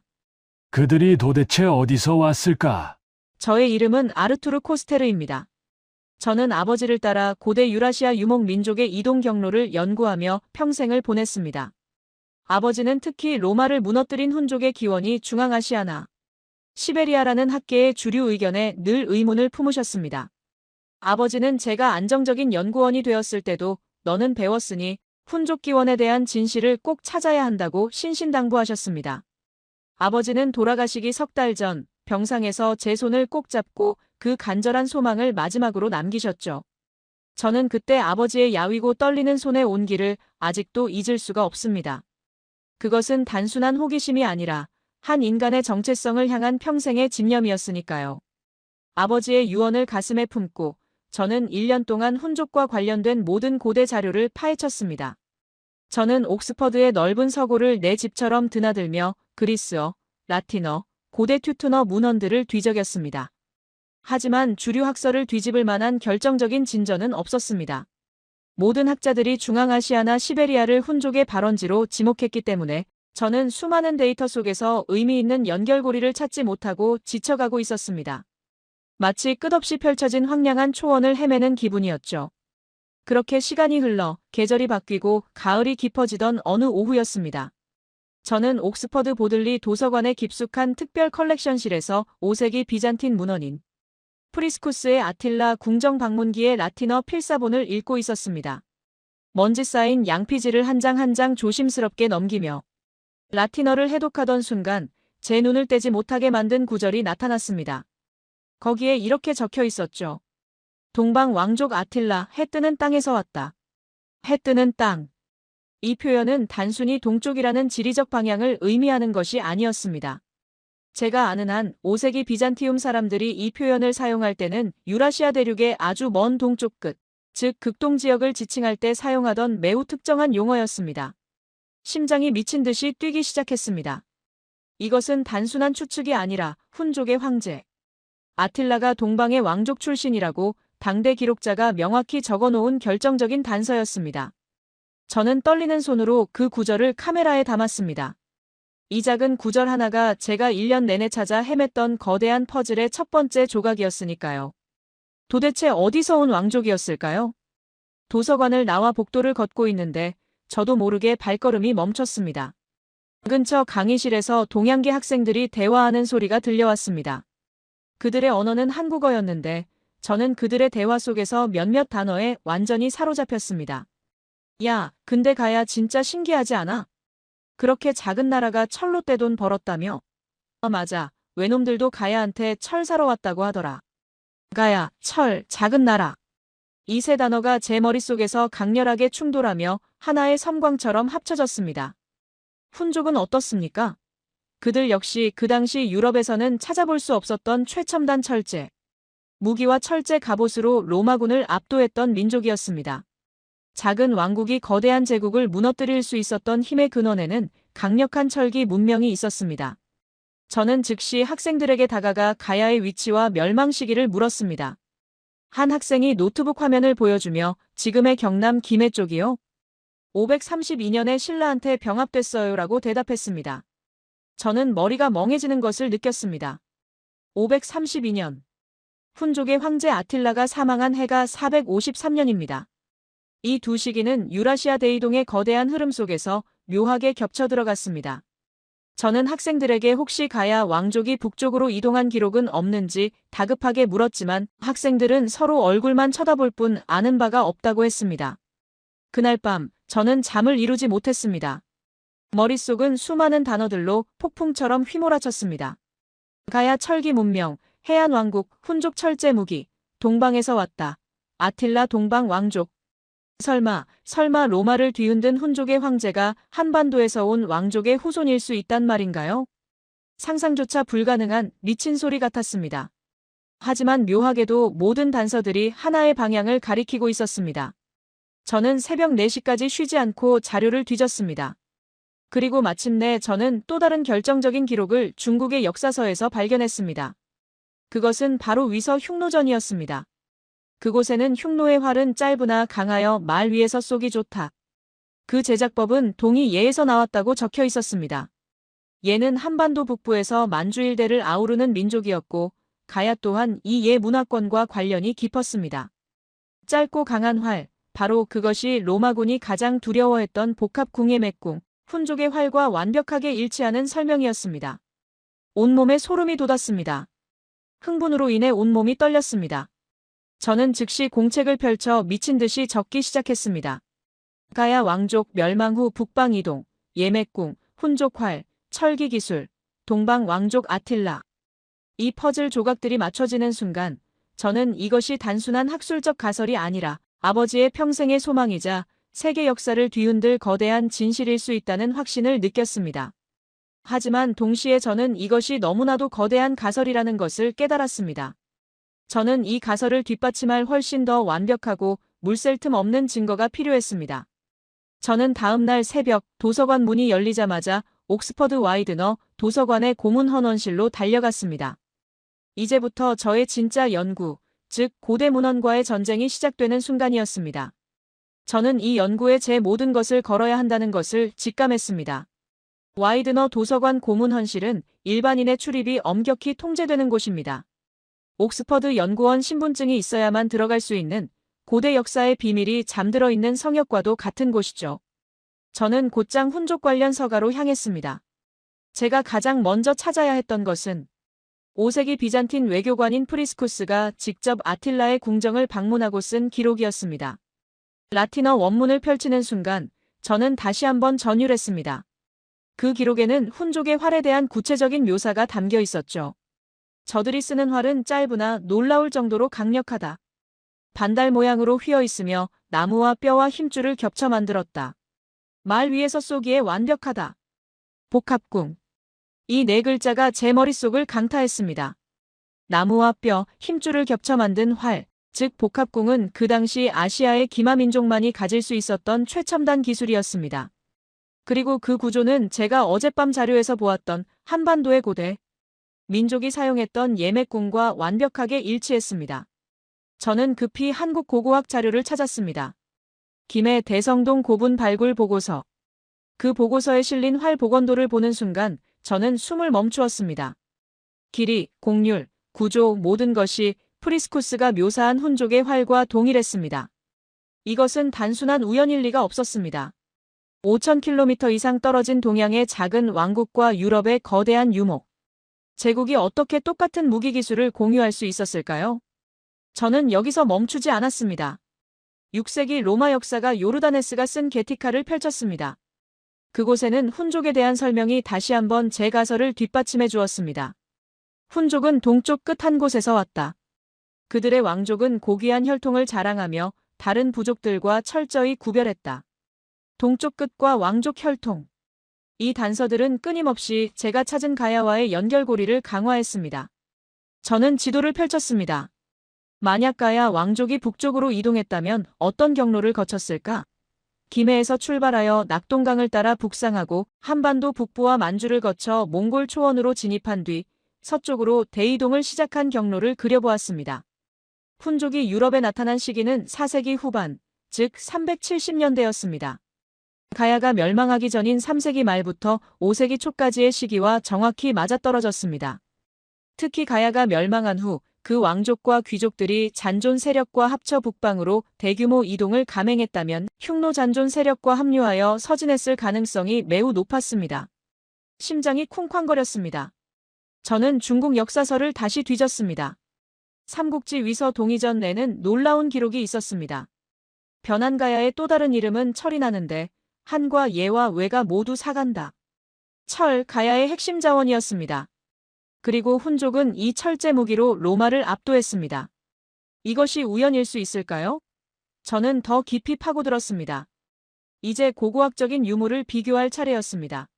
그들이 도대체 어디서 왔을까? 저의 이름은 아르투르 코스테르입니다. 저는 아버지를 따라 고대 유라시아 유목 민족의 이동 경로를 연구하며 평생을 보냈습니다. 아버지는 특히 로마를 무너뜨린 훈족의 기원이 중앙아시아나 시베리아라는 학계의 주류 의견에 늘 의문을 품으셨습니다. 아버지는 제가 안정적인 연구원이 되었을 때도 너는 배웠으니 훈족 기원에 대한 진실을 꼭 찾아야 한다고 신신당부하셨습니다. 아버지는 돌아가시기 석 달 전 병상에서 제 손을 꼭 잡고 그 간절한 소망을 마지막으로 남기셨죠. 저는 그때 아버지의 야위고 떨리는 손의 온기를 아직도 잊을 수가 없습니다. 그것은 단순한 호기심이 아니라 한 인간의 정체성을 향한 평생의 집념이었으니까요. 아버지의 유언을 가슴에 품고 저는 1년 동안 훈족과 관련된 모든 고대 자료를 파헤쳤습니다. 저는 옥스퍼드의 넓은 서고를 내 집처럼 드나들며 그리스어, 라틴어, 고대 튜트너 문헌들을 뒤적였습니다. 하지만 주류 학설을 뒤집을 만한 결정적인 진전은 없었습니다. 모든 학자들이 중앙아시아나 시베리아를 훈족의 발원지로 지목했기 때문에 저는 수많은 데이터 속에서 의미 있는 연결고리를 찾지 못하고 지쳐가고 있었습니다. 마치 끝없이 펼쳐진 황량한 초원을 헤매는 기분이었죠. 그렇게 시간이 흘러 계절이 바뀌고 가을이 깊어지던 어느 오후였습니다. 저는 옥스퍼드 보들리 도서관의 깊숙한 특별 컬렉션실에서 5세기 비잔틴 문헌인 프리스쿠스의 아틸라 궁정 방문기의 라틴어 필사본을 읽고 있었습니다. 먼지 쌓인 양피지를 한 장 한 장 조심스럽게 넘기며 라틴어를 해독하던 순간 제 눈을 떼지 못하게 만든 구절이 나타났습니다. 거기에 이렇게 적혀 있었죠. 동방 왕족 아틸라, 해 뜨는 땅에서 왔다. 해 뜨는 땅. 이 표현은 단순히 동쪽이라는 지리적 방향을 의미하는 것이 아니었습니다. 제가 아는 한 5세기 비잔티움 사람들이 이 표현을 사용할 때는 유라시아 대륙의 아주 먼 동쪽 끝, 즉 극동 지역을 지칭할 때 사용하던 매우 특정한 용어였습니다. 심장이 미친 듯이 뛰기 시작했습니다. 이것은 단순한 추측이 아니라 훈족의 황제 아틸라가 동방의 왕족 출신이라고 당대 기록자가 명확히 적어놓은 결정적인 단서였습니다. 저는 떨리는 손으로 그 구절을 카메라에 담았습니다. 이 작은 구절 하나가 제가 1년 내내 찾아 헤맸던 거대한 퍼즐의 첫 번째 조각이었으니까요. 도대체 어디서 온 왕족이었을까요? 도서관을 나와 복도를 걷고 있는데 저도 모르게 발걸음이 멈췄습니다. 근처 강의실에서 동양계 학생들이 대화하는 소리가 들려왔습니다. 그들의 언어는 한국어였는데 저는 그들의 대화 속에서 몇몇 단어에 완전히 사로잡혔습니다. 야, 근데 가야 진짜 신기하지 않아? 그렇게 작은 나라가 철로 떼돈 벌었다며? 맞아. 외놈들도 가야한테 철 사러 왔다고 하더라. 가야, 철, 작은 나라. 이 세 단어가 제 머릿속에서 강렬하게 충돌하며 하나의 섬광처럼 합쳐졌습니다. 훈족은 어떻습니까? 그들 역시 그 당시 유럽에서는 찾아볼 수 없었던 최첨단 철제, 무기와 철제 갑옷으로 로마군을 압도했던 민족이었습니다. 작은 왕국이 거대한 제국을 무너뜨릴 수 있었던 힘의 근원에는 강력한 철기 문명이 있었습니다. 저는 즉시 학생들에게 다가가 가야의 위치와 멸망 시기를 물었습니다. 한 학생이 노트북 화면을 보여주며 지금의 경남 김해 쪽이요? 532년에 신라한테 병합됐어요라고 대답했습니다. 저는 머리가 멍해지는 것을 느꼈습니다. 532년. 훈족의 황제 아틸라가 사망한 해가 453년입니다. 이 두 시기는 유라시아 대이동의 거대한 흐름 속에서 묘하게 겹쳐 들어갔습니다. 저는 학생들에게 혹시 가야 왕족이 북쪽으로 이동한 기록은 없는지 다급하게 물었지만 학생들은 서로 얼굴만 쳐다볼 뿐 아는 바가 없다고 했습니다. 그날 밤 저는 잠을 이루지 못했습니다. 머릿속은 수많은 단어들로 폭풍처럼 휘몰아쳤습니다. 가야 철기 문명, 해안 왕국, 훈족 철제 무기, 동방에서 왔다. 아틸라 동방 왕족. 설마 로마를 뒤흔든 훈족의 황제가 한반도에서 온 왕족의 후손일 수 있단 말인가요? 상상조차 불가능한 미친 소리 같았습니다. 하지만 묘하게도 모든 단서들이 하나의 방향을 가리키고 있었습니다. 저는 새벽 4시까지 쉬지 않고 자료를 뒤졌습니다. 그리고 마침내 저는 또 다른 결정적인 기록을 중국의 역사서에서 발견했습니다. 그것은 바로 위서 흉노전이었습니다. 그곳에는 흉노의 활은 짧으나 강하여 말 위에서 쏘기 좋다. 그 제작법은 동이 예에서 나왔다고 적혀 있었습니다. 예는 한반도 북부에서 만주일대를 아우르는 민족이었고 가야 또한 이 예 문화권과 관련이 깊었습니다. 짧고 강한 활, 바로 그것이 로마군이 가장 두려워했던 복합궁의 맥궁, 훈족의 활과 완벽하게 일치하는 설명이었습니다. 온몸에 소름이 돋았습니다. 흥분으로 인해 온몸이 떨렸습니다. 저는 즉시 공책을 펼쳐 미친 듯이 적기 시작했습니다. 가야 왕족 멸망 후 북방 이동, 예맥궁, 훈족 활, 철기 기술, 동방 왕족 아틸라. 이 퍼즐 조각들이 맞춰지는 순간 저는 이것이 단순한 학술적 가설이 아니라 아버지의 평생의 소망이자 세계 역사를 뒤흔들 거대한 진실일 수 있다는 확신을 느꼈습니다. 하지만 동시에 저는 이것이 너무나도 거대한 가설이라는 것을 깨달았습니다. 저는 이 가설을 뒷받침할 훨씬 더 완벽하고 물샐 틈 없는 증거가 필요했습니다. 저는 다음 날 새벽 도서관 문이 열리자마자 옥스퍼드 와이드너 도서관의 고문 헌원실로 달려갔습니다. 이제부터 저의 진짜 연구, 즉 고대 문헌과의 전쟁이 시작되는 순간이었습니다. 저는 이 연구에 제 모든 것을 걸어야 한다는 것을 직감했습니다. 와이드너 도서관 고문 헌실은 일반인의 출입이 엄격히 통제되는 곳입니다. 옥스퍼드 연구원 신분증이 있어야만 들어갈 수 있는 고대 역사의 비밀이 잠들어 있는 성역과도 같은 곳이죠. 저는 곧장 훈족 관련 서가로 향했습니다. 제가 가장 먼저 찾아야 했던 것은 5세기 비잔틴 외교관인 프리스쿠스가 직접 아틸라의 궁정을 방문하고 쓴 기록이었습니다. 라틴어 원문을 펼치는 순간 저는 다시 한번 전율했습니다. 그 기록에는 훈족의 활에 대한 구체적인 묘사가 담겨 있었죠. 저들이 쓰는 활은 짧으나 놀라울 정도로 강력하다. 반달 모양으로 휘어 있으며 나무와 뼈와 힘줄을 겹쳐 만들었다. 말 위에서 쏘기에 완벽하다. 복합궁. 이 네 글자가 제 머릿속을 강타했습니다. 나무와 뼈, 힘줄을 겹쳐 만든 활, 즉 복합공은 그 당시 아시아의 기마 민족만이 가질 수 있었던 최첨단 기술이었습니다. 그리고 그 구조는 제가 어젯밤 자료에서 보았던 한반도의 고대 민족이 사용했던 예맥공과 완벽하게 일치했습니다. 저는 급히 한국 고고학 자료를 찾았습니다. 김해 대성동 고분 발굴 보고서. 그 보고서에 실린 활 복원도를 보는 순간 저는 숨을 멈추었습니다. 길이, 곡률, 구조 모든 것이 프리스쿠스가 묘사한 훈족의 활과 동일했습니다. 이것은 단순한 우연일 리가 없었습니다. 5,000km 이상 떨어진 동양의 작은 왕국과 유럽의 거대한 유목. 제국이 어떻게 똑같은 무기 기술을 공유할 수 있었을까요? 저는 여기서 멈추지 않았습니다. 6세기 로마 역사가 요르다네스가 쓴 게티카를 펼쳤습니다. 그곳에는 훈족에 대한 설명이 다시 한번 제 가설을 뒷받침해 주었습니다. 훈족은 동쪽 끝 한 곳에서 왔다. 그들의 왕족은 고귀한 혈통을 자랑하며 다른 부족들과 철저히 구별했다. 동쪽 끝과 왕족 혈통. 이 단서들은 끊임없이 제가 찾은 가야와의 연결고리를 강화했습니다. 저는 지도를 펼쳤습니다. 만약 가야 왕족이 북쪽으로 이동했다면 어떤 경로를 거쳤을까? 김해에서 출발하여 낙동강을 따라 북상하고 한반도 북부와 만주를 거쳐 몽골 초원으로 진입한 뒤 서쪽으로 대이동을 시작한 경로를 그려보았습니다. 훈족이 유럽에 나타난 시기는 4세기 후반, 즉 370년대였습니다. 가야가 멸망하기 전인 3세기 말부터 5세기 초까지의 시기와 정확히 맞아떨어졌습니다. 특히 가야가 멸망한 후 그 왕족과 귀족들이 잔존 세력과 합쳐 북방으로 대규모 이동을 감행했다면 흉노 잔존 세력과 합류하여 서진했을 가능성이 매우 높았습니다. 심장이 쿵쾅거렸습니다. 저는 중국 역사서를 다시 뒤졌습니다. 삼국지 위서 동의전에는 놀라운 기록이 있었습니다. 변한가야의 또 다른 이름은 철이 나는데 한과 예와 외가 모두 사간다. 철, 가야의 핵심 자원이었습니다. 그리고 훈족은 이 철제 무기로 로마를 압도했습니다. 이것이 우연일 수 있을까요? 저는 더 깊이 파고들었습니다. 이제 고고학적인 유물을 비교할 차례였습니다.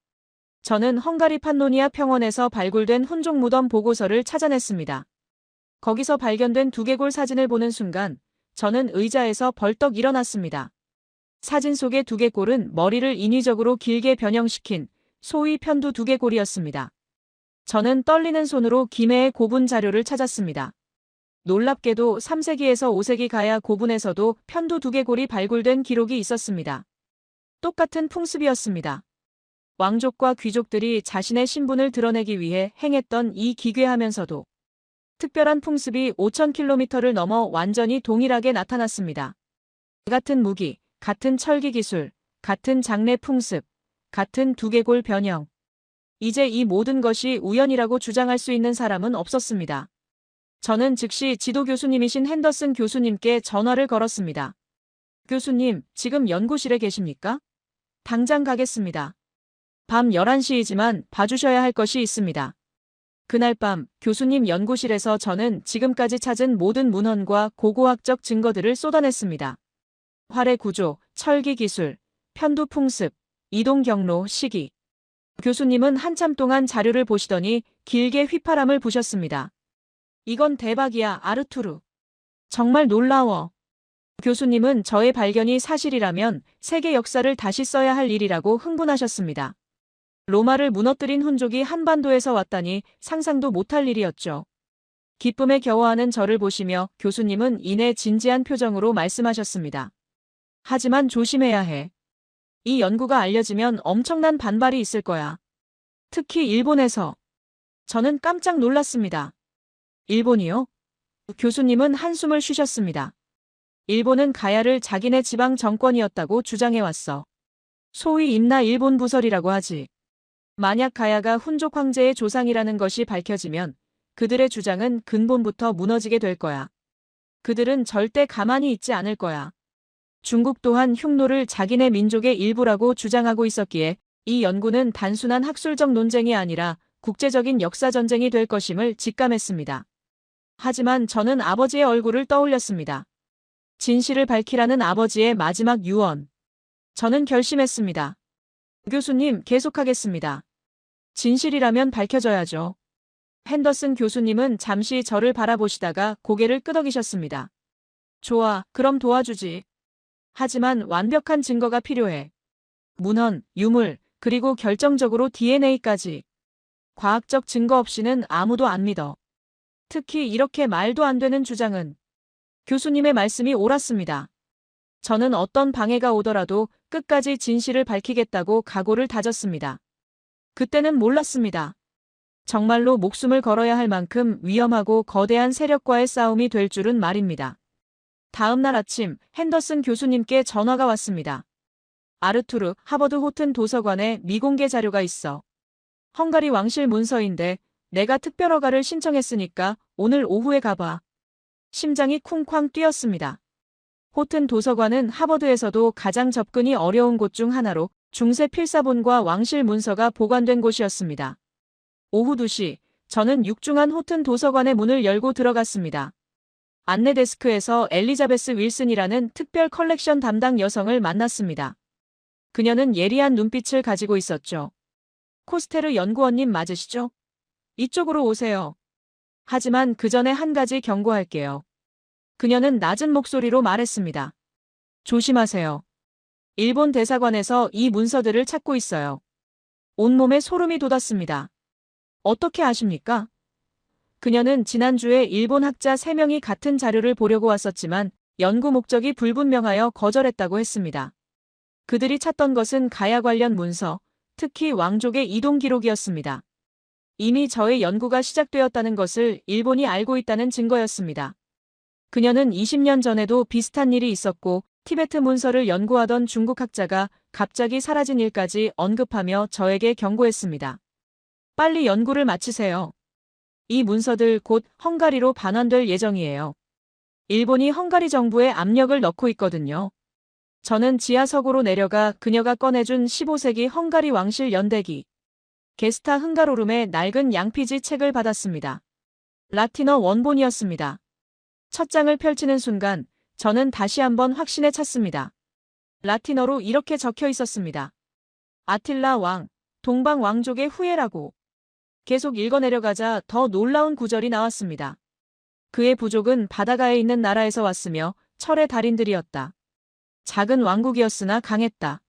저는 헝가리 판노니아 평원에서 발굴된 훈족 무덤 보고서를 찾아냈습니다. 거기서 발견된 두개골 사진을 보는 순간 저는 의자에서 벌떡 일어났습니다. 사진 속의 두개골은 머리를 인위적으로 길게 변형시킨 소위 편두 두개골이었습니다. 저는 떨리는 손으로 김해의 고분 자료를 찾았습니다. 놀랍게도 3세기에서 5세기 가야 고분에서도 편두 두개골이 발굴된 기록이 있었습니다. 똑같은 풍습이었습니다. 왕족과 귀족들이 자신의 신분을 드러내기 위해 행했던 이 기괴하면서도 특별한 풍습이 5,000km를 넘어 완전히 동일하게 나타났습니다. 같은 무기, 같은 철기 기술, 같은 장례 풍습, 같은 두개골 변형. 이제 이 모든 것이 우연이라고 주장할 수 있는 사람은 없었습니다. 저는 즉시 지도 교수님이신 핸더슨 교수님께 전화를 걸었습니다. 교수님, 지금 연구실에 계십니까? 당장 가겠습니다. 밤 11시이지만 봐주셔야 할 것이 있습니다. 그날 밤 교수님 연구실에서 저는 지금까지 찾은 모든 문헌과 고고학적 증거들을 쏟아냈습니다. 활의 구조, 철기 기술, 편두 풍습, 이동 경로, 시기. 교수님은 한참 동안 자료를 보시더니 길게 휘파람을 부셨습니다. 이건 대박이야, 아르투르. 정말 놀라워. 교수님은 저의 발견이 사실이라면 세계 역사를 다시 써야 할 일이라고 흥분하셨습니다. 로마를 무너뜨린 훈족이 한반도에서 왔다니 상상도 못할 일이었죠. 기쁨에 겨워하는 저를 보시며 교수님은 이내 진지한 표정으로 말씀하셨습니다. 하지만 조심해야 해. 이 연구가 알려지면 엄청난 반발이 있을 거야. 특히 일본에서. 저는 깜짝 놀랐습니다. 일본이요? 교수님은 한숨을 쉬셨습니다. 일본은 가야를 자기네 지방 정권이었다고 주장해왔어. 소위 임나 일본 부설이라고 하지. 만약 가야가 훈족 황제의 조상이라는 것이 밝혀지면 그들의 주장은 근본부터 무너지게 될 거야. 그들은 절대 가만히 있지 않을 거야. 중국 또한 흉노를 자기네 민족의 일부라고 주장하고 있었기에 이 연구는 단순한 학술적 논쟁이 아니라 국제적인 역사전쟁이 될 것임을 직감했습니다. 하지만 저는 아버지의 얼굴을 떠올렸습니다. 진실을 밝히라는 아버지의 마지막 유언. 저는 결심했습니다. 교수님, 계속하겠습니다. 진실이라면 밝혀져야죠. 핸더슨 교수님은 잠시 저를 바라보시다가 고개를 끄덕이셨습니다. 좋아, 그럼 도와주지. 하지만 완벽한 증거가 필요해. 문헌, 유물, 그리고 결정적으로 DNA까지. 과학적 증거 없이는 아무도 안 믿어. 특히 이렇게 말도 안 되는 주장은. 교수님의 말씀이 옳았습니다. 저는 어떤 방해가 오더라도 끝까지 진실을 밝히겠다고 각오를 다졌습니다. 그때는 몰랐습니다. 정말로 목숨을 걸어야 할 만큼 위험하고 거대한 세력과의 싸움이 될 줄은 말입니다. 다음 날 아침 핸더슨 교수님께 전화가 왔습니다. 아르투르, 하버드 호튼 도서관에 미공개 자료가 있어. 헝가리 왕실 문서인데 내가 특별허가를 신청했으니까 오늘 오후에 가봐. 심장이 쿵쾅 뛰었습니다. 호튼 도서관은 하버드에서도 가장 접근이 어려운 곳 중 하나로 중세 필사본과 왕실 문서가 보관된 곳이었습니다. 오후 2시, 저는 육중한 호튼 도서관의 문을 열고 들어갔습니다. 안내 데스크에서 엘리자베스 윌슨이라는 특별 컬렉션 담당 여성을 만났습니다. 그녀는 예리한 눈빛을 가지고 있었죠. 코스테르 연구원님 맞으시죠? 이쪽으로 오세요. 하지만 그 전에 한 가지 경고할게요. 그녀는 낮은 목소리로 말했습니다. 조심하세요. 일본 대사관에서 이 문서들을 찾고 있어요. 온몸에 소름이 돋았습니다. 어떻게 아십니까? 그녀는 지난주에 일본 학자 3명이 같은 자료를 보려고 왔었지만 연구 목적이 불분명하여 거절했다고 했습니다. 그들이 찾던 것은 가야 관련 문서, 특히 왕족의 이동 기록이었습니다. 이미 저의 연구가 시작되었다는 것을 일본이 알고 있다는 증거였습니다. 그녀는 20년 전에도 비슷한 일이 있었고 티베트 문서를 연구하던 중국 학자가 갑자기 사라진 일까지 언급하며 저에게 경고했습니다. 빨리 연구를 마치세요. 이 문서들 곧 헝가리로 반환될 예정이에요. 일본이 헝가리 정부에 압력을 넣고 있거든요. 저는 지하석으로 내려가 그녀가 꺼내준 15세기 헝가리 왕실 연대기 게스타 흥가로름의 낡은 양피지 책을 받았습니다. 라틴어 원본이었습니다. 첫 장을 펼치는 순간 저는 다시 한번 확신에 찼습니다. 라틴어로 이렇게 적혀 있었습니다. 아틸라 왕, 동방 왕족의 후예라고. 계속 읽어내려가자 더 놀라운 구절이 나왔습니다. 그의 부족은 바다가에 있는 나라에서 왔으며 철의 달인들이었다. 작은 왕국이었으나 강했다.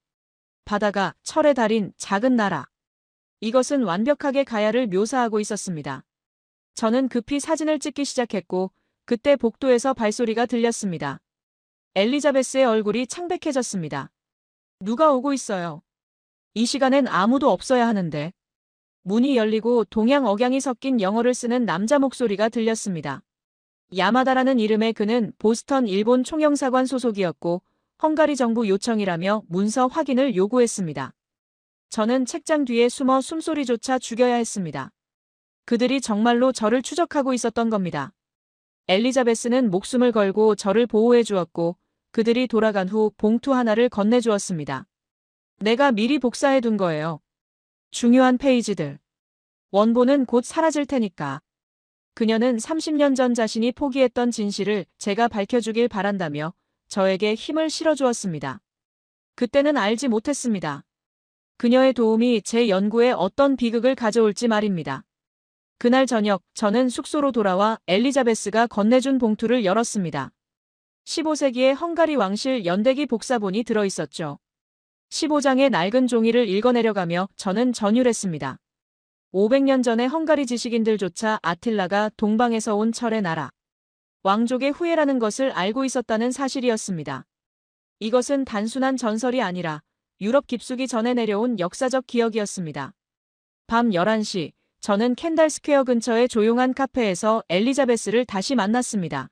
바다가, 철의 달인, 작은 나라. 이것은 완벽하게 가야를 묘사하고 있었습니다. 저는 급히 사진을 찍기 시작했고 그때 복도에서 발소리가 들렸습니다. 엘리자베스의 얼굴이 창백해졌습니다. 누가 오고 있어요? 이 시간엔 아무도 없어야 하는데. 문이 열리고 동양 억양이 섞인 영어를 쓰는 남자 목소리가 들렸습니다. 야마다라는 이름의 그는 보스턴 일본 총영사관 소속이었고 헝가리 정부 요청이라며 문서 확인을 요구했습니다. 저는 책장 뒤에 숨어 숨소리조차 죽여야 했습니다. 그들이 정말로 저를 추적하고 있었던 겁니다. 엘리자베스는 목숨을 걸고 저를 보호해 주었고 그들이 돌아간 후 봉투 하나를 건네주었습니다. 내가 미리 복사해 둔 거예요. 중요한 페이지들. 원본은 곧 사라질 테니까. 그녀는 30년 전 자신이 포기했던 진실을 제가 밝혀주길 바란다며 저에게 힘을 실어주었습니다. 그때는 알지 못했습니다. 그녀의 도움이 제 연구에 어떤 비극을 가져올지 말입니다. 그날 저녁 저는 숙소로 돌아와 엘리자베스가 건네준 봉투를 열었습니다. 15세기의 헝가리 왕실 연대기 복사본이 들어있었죠. 15장의 낡은 종이를 읽어내려가며 저는 전율했습니다. 500년 전의 헝가리 지식인들조차 아틸라가 동방에서 온 철의 나라, 왕족의 후예라는 것을 알고 있었다는 사실이었습니다. 이것은 단순한 전설이 아니라 유럽 깊숙이 전해 내려온 역사적 기억이었습니다. 밤 11시, 저는 캔달 스퀘어 근처의 조용한 카페에서 엘리자베스를 다시 만났습니다.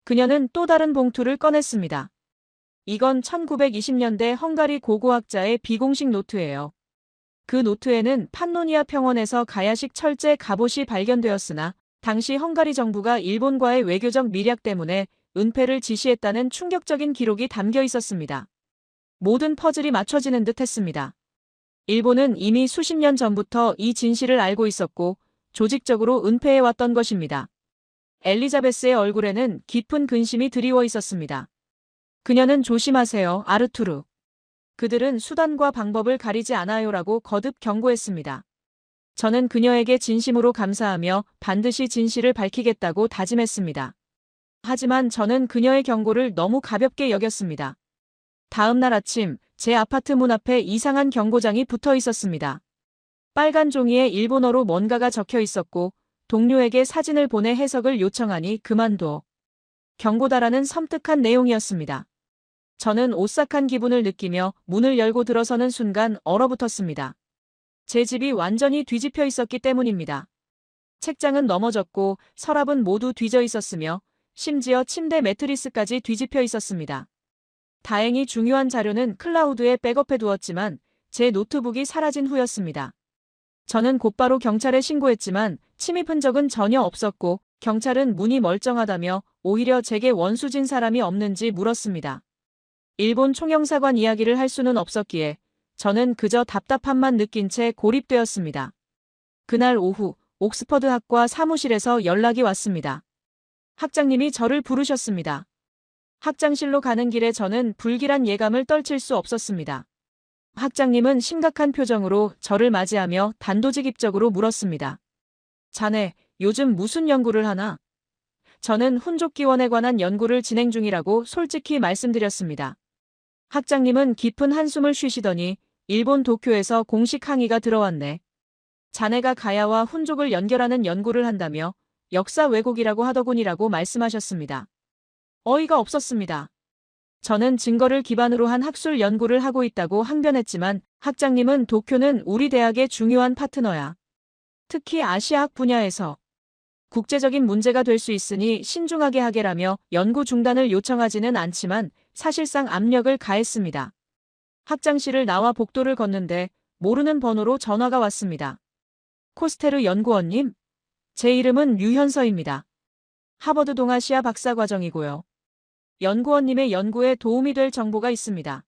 그녀는 또 다른 봉투를 꺼냈습니다. 이건 1920년대 헝가리 고고학자의 비공식 노트예요. 그 노트에는 판노니아 평원에서 가야식 철제 갑옷이 발견되었으나 당시 헝가리 정부가 일본과의 외교적 밀약 때문에 은폐를 지시했다는 충격적인 기록이 담겨 있었습니다. 모든 퍼즐이 맞춰지는 듯 했습니다. 일본은 이미 수십 년 전부터 이 진실을 알고 있었고 조직적으로 은폐해왔던 것입니다. 엘리자베스의 얼굴에는 깊은 근심이 드리워 있었습니다. 그녀는 조심하세요, 아르투르. 그들은 수단과 방법을 가리지 않아요라고 거듭 경고했습니다. 저는 그녀에게 진심으로 감사하며 반드시 진실을 밝히겠다고 다짐했습니다. 하지만 저는 그녀의 경고를 너무 가볍게 여겼습니다. 다음 날 아침, 제 아파트 문 앞에 이상한 경고장이 붙어 있었습니다. 빨간 종이에 일본어로 뭔가가 적혀 있었고, 동료에게 사진을 보내 해석을 요청하니 그만둬. 경고다라는 섬뜩한 내용이었습니다. 저는 오싹한 기분을 느끼며 문을 열고 들어서는 순간 얼어붙었습니다. 제 집이 완전히 뒤집혀 있었기 때문입니다. 책장은 넘어졌고 서랍은 모두 뒤져 있었으며 심지어 침대 매트리스까지 뒤집혀 있었습니다. 다행히 중요한 자료는 클라우드에 백업해 두었지만 제 노트북이 사라진 후였습니다. 저는 곧바로 경찰에 신고했지만 침입 흔적은 전혀 없었고 경찰은 문이 멀쩡하다며 오히려 제게 원수진 사람이 없는지 물었습니다. 일본 총영사관 이야기를 할 수는 없었기에 저는 그저 답답함만 느낀 채 고립되었습니다. 그날 오후 옥스퍼드 학과 사무실에서 연락이 왔습니다. 학장님이 저를 부르셨습니다. 학장실로 가는 길에 저는 불길한 예감을 떨칠 수 없었습니다. 학장님은 심각한 표정으로 저를 맞이하며 단도직입적으로 물었습니다. 자네, 요즘 무슨 연구를 하나? 저는 훈족기원에 관한 연구를 진행 중이라고 솔직히 말씀드렸습니다. 학장님은 깊은 한숨을 쉬시더니 일본 도쿄에서 공식 항의가 들어왔네. 자네가 가야와 훈족을 연결하는 연구를 한다며 역사 왜곡이라고 하더군이라고 말씀하셨습니다. 어이가 없었습니다. 저는 증거를 기반으로 한 학술 연구를 하고 있다고 항변했지만 학장님은 도쿄는 우리 대학의 중요한 파트너야. 특히 아시아학 분야에서 국제적인 문제가 될 수 있으니 신중하게 하게라며 연구 중단을 요청하지는 않지만 사실상 압력을 가했습니다. 학장실을 나와 복도를 걷는데 모르는 번호로 전화가 왔습니다. 코스테르 연구원님? 제 이름은 류현서입니다. 하버드 동아시아 박사과정이고요. 연구원님의 연구에 도움이 될 정보가 있습니다.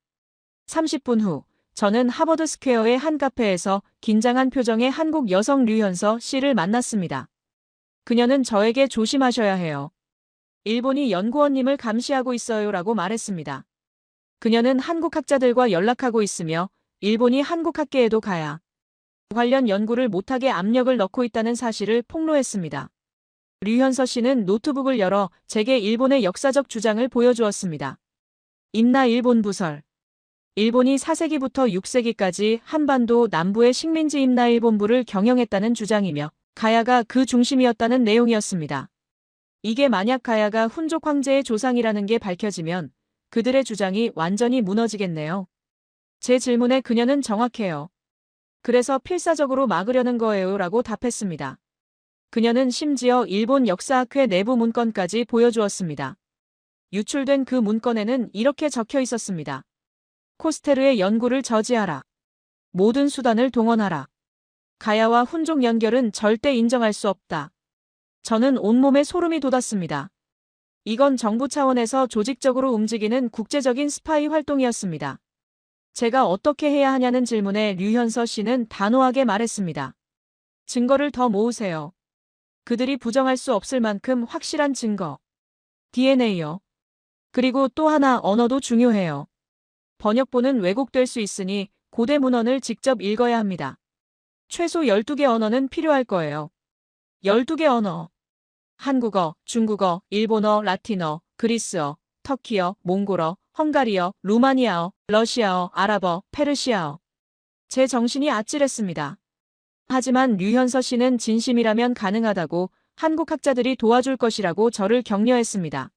30분 후 저는 하버드 스퀘어의 한 카페에서 긴장한 표정의 한국 여성 류현서 씨를 만났습니다. 그녀는 저에게 조심하셔야 해요. 일본이 연구원님을 감시하고 있어요라고 말했습니다. 그녀는 한국 학자들과 연락하고 있으며 일본이 한국 학계에도 가야 관련 연구를 못하게 압력을 넣고 있다는 사실을 폭로했습니다. 류현서 씨는 노트북을 열어 제게 일본의 역사적 주장을 보여주었습니다. 임나 일본 부설. 일본이 4세기부터 6세기까지 한반도 남부의 식민지 임나 일본부를 경영했다는 주장이며 가야가 그 중심이었다는 내용이었습니다. 이게 만약 가야가 훈족 황제의 조상이라는 게 밝혀지면 그들의 주장이 완전히 무너지겠네요. 제 질문에 그녀는 정확해요. 그래서 필사적으로 막으려는 거예요 라고 답했습니다. 그녀는 심지어 일본 역사학회 내부 문건까지 보여주었습니다. 유출된 그 문건에는 이렇게 적혀 있었습니다. 코스테르의 연구를 저지하라. 모든 수단을 동원하라. 가야와 훈족 연결은 절대 인정할 수 없다. 저는 온몸에 소름이 돋았습니다. 이건 정부 차원에서 조직적으로 움직이는 국제적인 스파이 활동이었습니다. 제가 어떻게 해야 하냐는 질문에 류현서 씨는 단호하게 말했습니다. 증거를 더 모으세요. 그들이 부정할 수 없을 만큼 확실한 증거. DNA요. 그리고 또 하나 언어도 중요해요. 번역본은 왜곡될 수 있으니 고대 문헌을 직접 읽어야 합니다. 최소 12개 언어는 필요할 거예요. 12개 언어. 한국어, 중국어, 일본어, 라틴어, 그리스어, 터키어, 몽골어, 헝가리어, 루마니아어, 러시아어, 아랍어, 페르시아어. 제 정신이 아찔했습니다. 하지만 류현서 씨는 진심이라면 가능하다고 한국 학자들이 도와줄 것이라고 저를 격려했습니다.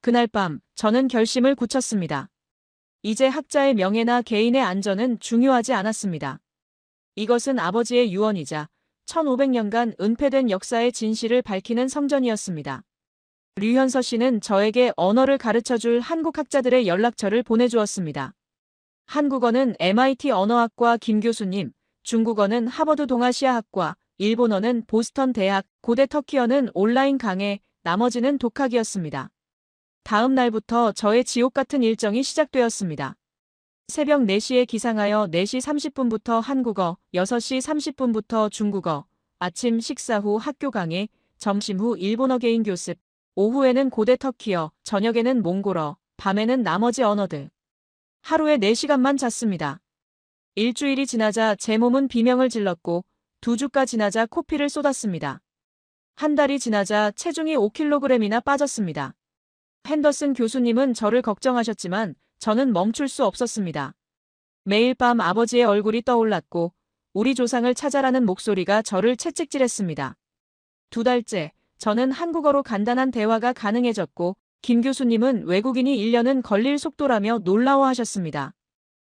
그날 밤 저는 결심을 굳혔습니다. 이제 학자의 명예나 개인의 안전은 중요하지 않았습니다. 이것은 아버지의 유언이자 1500년간 은폐된 역사의 진실을 밝히는 성전이었습니다. 류현서 씨는 저에게 언어를 가르쳐줄 한국 학자들의 연락처를 보내주었습니다. 한국어는 MIT 언어학과 김 교수님, 중국어는 하버드 동아시아학과, 일본어는 보스턴 대학, 고대 터키어는 온라인 강의, 나머지는 독학이었습니다. 다음 날부터 저의 지옥 같은 일정이 시작되었습니다. 새벽 4시에 기상하여 4시 30분부터 한국어, 6시 30분부터 중국어, 아침 식사 후 학교 강의, 점심 후 일본어 개인 교습, 오후에는 고대 터키어, 저녁에는 몽골어, 밤에는 나머지 언어들. 하루에 4시간만 잤습니다. 일주일이 지나자 제 몸은 비명을 질렀고 2주가 지나자 코피를 쏟았습니다. 한 달이 지나자 체중이 5kg이나 빠졌습니다. 핸더슨 교수님은 저를 걱정하셨지만 저는 멈출 수 없었습니다. 매일 밤 아버지의 얼굴이 떠올랐고 우리 조상을 찾아라는 목소리가 저를 채찍질했습니다. 2달째 저는 한국어로 간단한 대화가 가능해졌고 김 교수님은 외국인이 1년은 걸릴 속도라며 놀라워하셨습니다.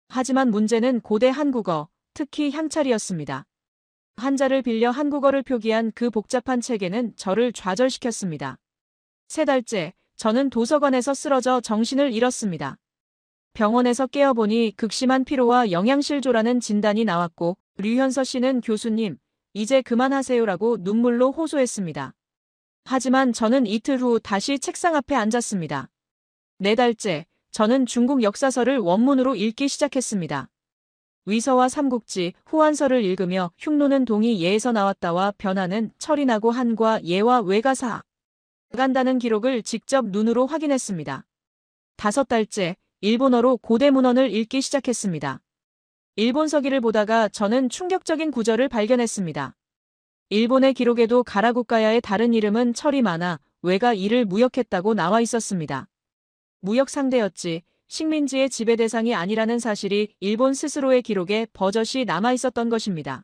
하지만 문제는 고대 한국어, 특히 향찰이었습니다. 한자를 빌려 한국어를 표기한 그 복잡한 체계는 저를 좌절시켰습니다. 3달째 저는 도서관에서 쓰러져 정신을 잃었습니다. 병원에서 깨어보니 극심한 피로와 영양실조라는 진단이 나왔고 류현서 씨는 교수님, 이제 그만하세요라고 눈물로 호소했습니다. 하지만 저는 이틀 후 다시 책상 앞에 앉았습니다. 4달째 저는 중국 역사서를 원문으로 읽기 시작했습니다. 위서와 삼국지, 후한서를 읽으며 흉노는 동이 예에서 나왔다와 변하는 철이 나고 한과 예와 외가 사 간다는 기록을 직접 눈으로 확인했습니다. 5달째 일본어로 고대 문헌을 읽기 시작했습니다. 일본 서기를 보다가 저는 충격적인 구절을 발견했습니다. 일본의 기록에도 가라국가야의 다른 이름은 철이 많아 외가 이를 무역했다고 나와 있었습니다. 무역 상대였지 식민지의 지배 대상이 아니라는 사실이 일본 스스로의 기록에 버젓이 남아 있었던 것입니다.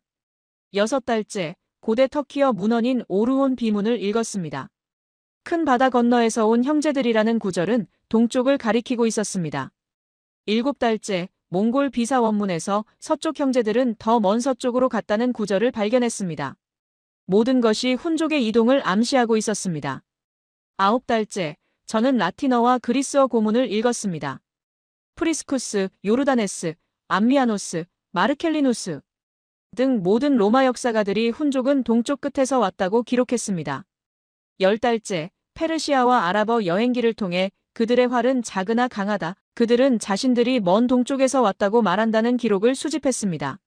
6달째 고대 터키어 문헌인 오르온 비문을 읽었습니다. 큰 바다 건너에서 온 형제들이라는 구절은 동쪽을 가리키고 있었습니다. 7달째 몽골 비사 원문에서 서쪽 형제들은 더 먼 서쪽으로 갔다는 구절을 발견했습니다. 모든 것이 훈족의 이동을 암시하고 있었습니다. 9달째 저는 라틴어와 그리스어 고문을 읽었습니다. 프리스쿠스, 요르다네스, 암미아노스, 마르켈리누스 등 모든 로마 역사가들이 훈족은 동쪽 끝에서 왔다고 기록했습니다. 10달째 페르시아와 아랍어 여행기를 통해 그들의 활은 작으나 강하다. 그들은 자신들이 먼 동쪽에서 왔다고 말한다는 기록을 수집했습니다.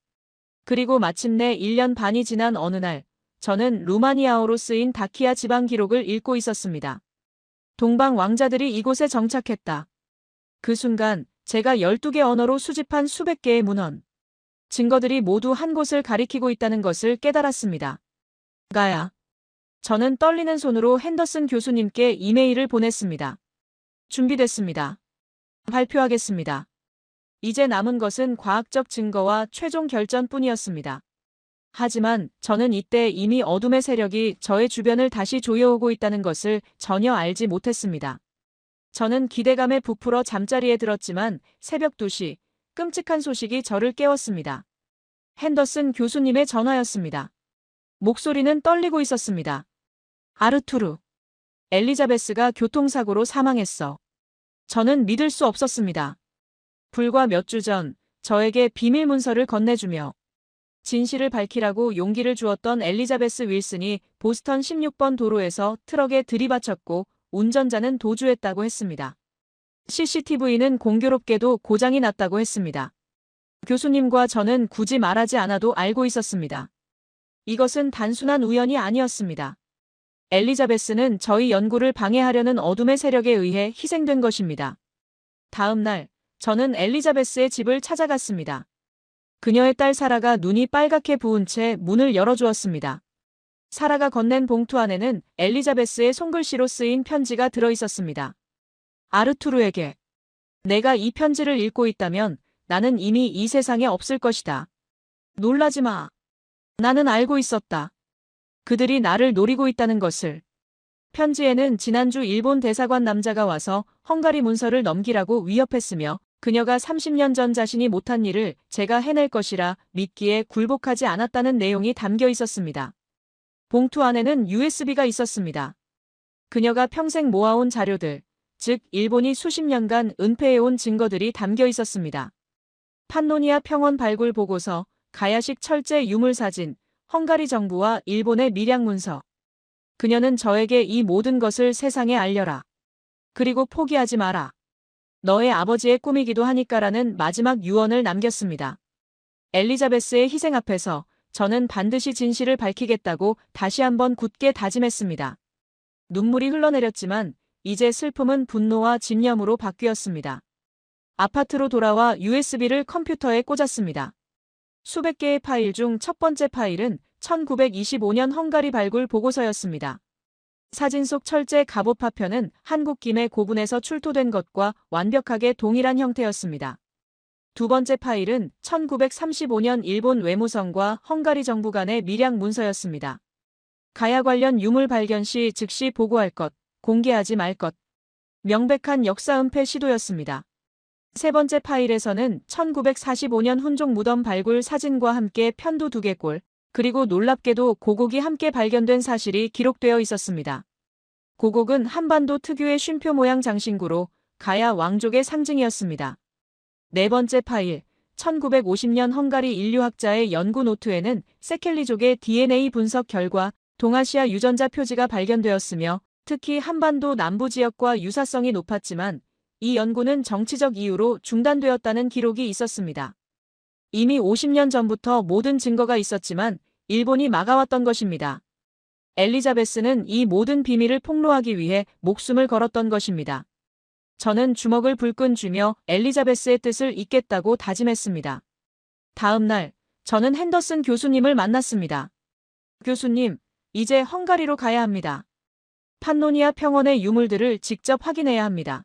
그리고 마침내 1년 반이 지난 어느 날 저는 루마니아어로 쓰인 다키아 지방 기록을 읽고 있었습니다. 동방 왕자들이 이곳에 정착했다. 그 순간 제가 12개 언어로 수집한 수백 개의 문헌, 증거들이 모두 한 곳을 가리키고 있다는 것을 깨달았습니다. 가야. 저는 떨리는 손으로 핸더슨 교수님께 이메일을 보냈습니다. 준비됐습니다. 발표하겠습니다. 이제 남은 것은 과학적 증거와 최종 결전뿐이었습니다. 하지만 저는 이때 이미 어둠의 세력이 저의 주변을 다시 조여오고 있다는 것을 전혀 알지 못했습니다. 저는 기대감에 부풀어 잠자리에 들었지만 새벽 2시 끔찍한 소식이 저를 깨웠습니다. 핸더슨 교수님의 전화였습니다. 목소리는 떨리고 있었습니다. 아르투르. 엘리자베스가 교통사고로 사망했어. 저는 믿을 수 없었습니다. 불과 몇 주 전 저에게 비밀 문서를 건네주며 진실을 밝히라고 용기를 주었던 엘리자베스 윌슨이 보스턴 16번 도로에서 트럭에 들이받쳤고 운전자는 도주했다고 했습니다. CCTV는 공교롭게도 고장이 났다고 했습니다. 교수님과 저는 굳이 말하지 않아도 알고 있었습니다. 이것은 단순한 우연이 아니었습니다. 엘리자베스는 저희 연구를 방해하려는 어둠의 세력에 의해 희생된 것입니다. 다음 날 저는 엘리자베스의 집을 찾아갔습니다. 그녀의 딸 사라가 눈이 빨갛게 부은 채 문을 열어주었습니다. 사라가 건넨 봉투 안에는 엘리자베스의 손글씨로 쓰인 편지가 들어있었습니다. 아르투르에게. 내가 이 편지를 읽고 있다면 나는 이미 이 세상에 없을 것이다. 놀라지 마. 나는 알고 있었다. 그들이 나를 노리고 있다는 것을. 편지에는 지난주 일본 대사관 남자가 와서 헝가리 문서를 넘기라고 위협했으며 그녀가 30년 전 자신이 못한 일을 제가 해낼 것이라 믿기에 굴복하지 않았다는 내용이 담겨 있었습니다. 봉투 안에는 USB가 있었습니다. 그녀가 평생 모아온 자료들, 즉 일본이 수십 년간 은폐해온 증거들이 담겨 있었습니다. 판노니아 평원 발굴 보고서, 가야식 철제 유물 사진, 헝가리 정부와 일본의 밀양 문서. 그녀는 저에게 이 모든 것을 세상에 알려라. 그리고 포기하지 마라. 너의 아버지의 꿈이기도 하니까라는 마지막 유언을 남겼습니다. 엘리자베스의 희생 앞에서 저는 반드시 진실을 밝히겠다고 다시 한번 굳게 다짐했습니다. 눈물이 흘러내렸지만 이제 슬픔은 분노와 집념으로 바뀌었습니다. 아파트로 돌아와 USB를 컴퓨터에 꽂았습니다. 수백 개의 파일 중 첫 번째 파일은 1925년 헝가리 발굴 보고서였습니다. 사진 속 철제 갑옷 파편은 한국 김해 고분에서 출토된 것과 완벽하게 동일한 형태였습니다. 두 번째 파일은 1935년 일본 외무성과 헝가리 정부 간의 밀양 문서였습니다. 가야 관련 유물 발견 시 즉시 보고할 것, 공개하지 말 것. 명백한 역사 은폐 시도였습니다. 세 번째 파일에서는 1945년 훈족 무덤 발굴 사진과 함께 편도 2개꼴, 그리고 놀랍게도 고곡이 함께 발견된 사실이 기록되어 있었습니다. 고곡은 한반도 특유의 쉼표 모양 장신구로 가야 왕족의 상징이었습니다. 네 번째 파일, 1950년 헝가리 인류학자의 연구 노트에는 세켈리족의 DNA 분석 결과 동아시아 유전자 표지가 발견되었으며 특히 한반도 남부 지역과 유사성이 높았지만 이 연구는 정치적 이유로 중단되었다는 기록이 있었습니다. 이미 50년 전부터 모든 증거가 있었지만 일본이 막아왔던 것입니다. 엘리자베스는 이 모든 비밀을 폭로하기 위해 목숨을 걸었던 것입니다. 저는 주먹을 불끈 쥐며 엘리자베스의 뜻을 잇겠다고 다짐했습니다. 다음 날, 저는 핸더슨 교수님을 만났습니다. 교수님, 이제 헝가리로 가야 합니다. 판노니아 평원의 유물들을 직접 확인해야 합니다.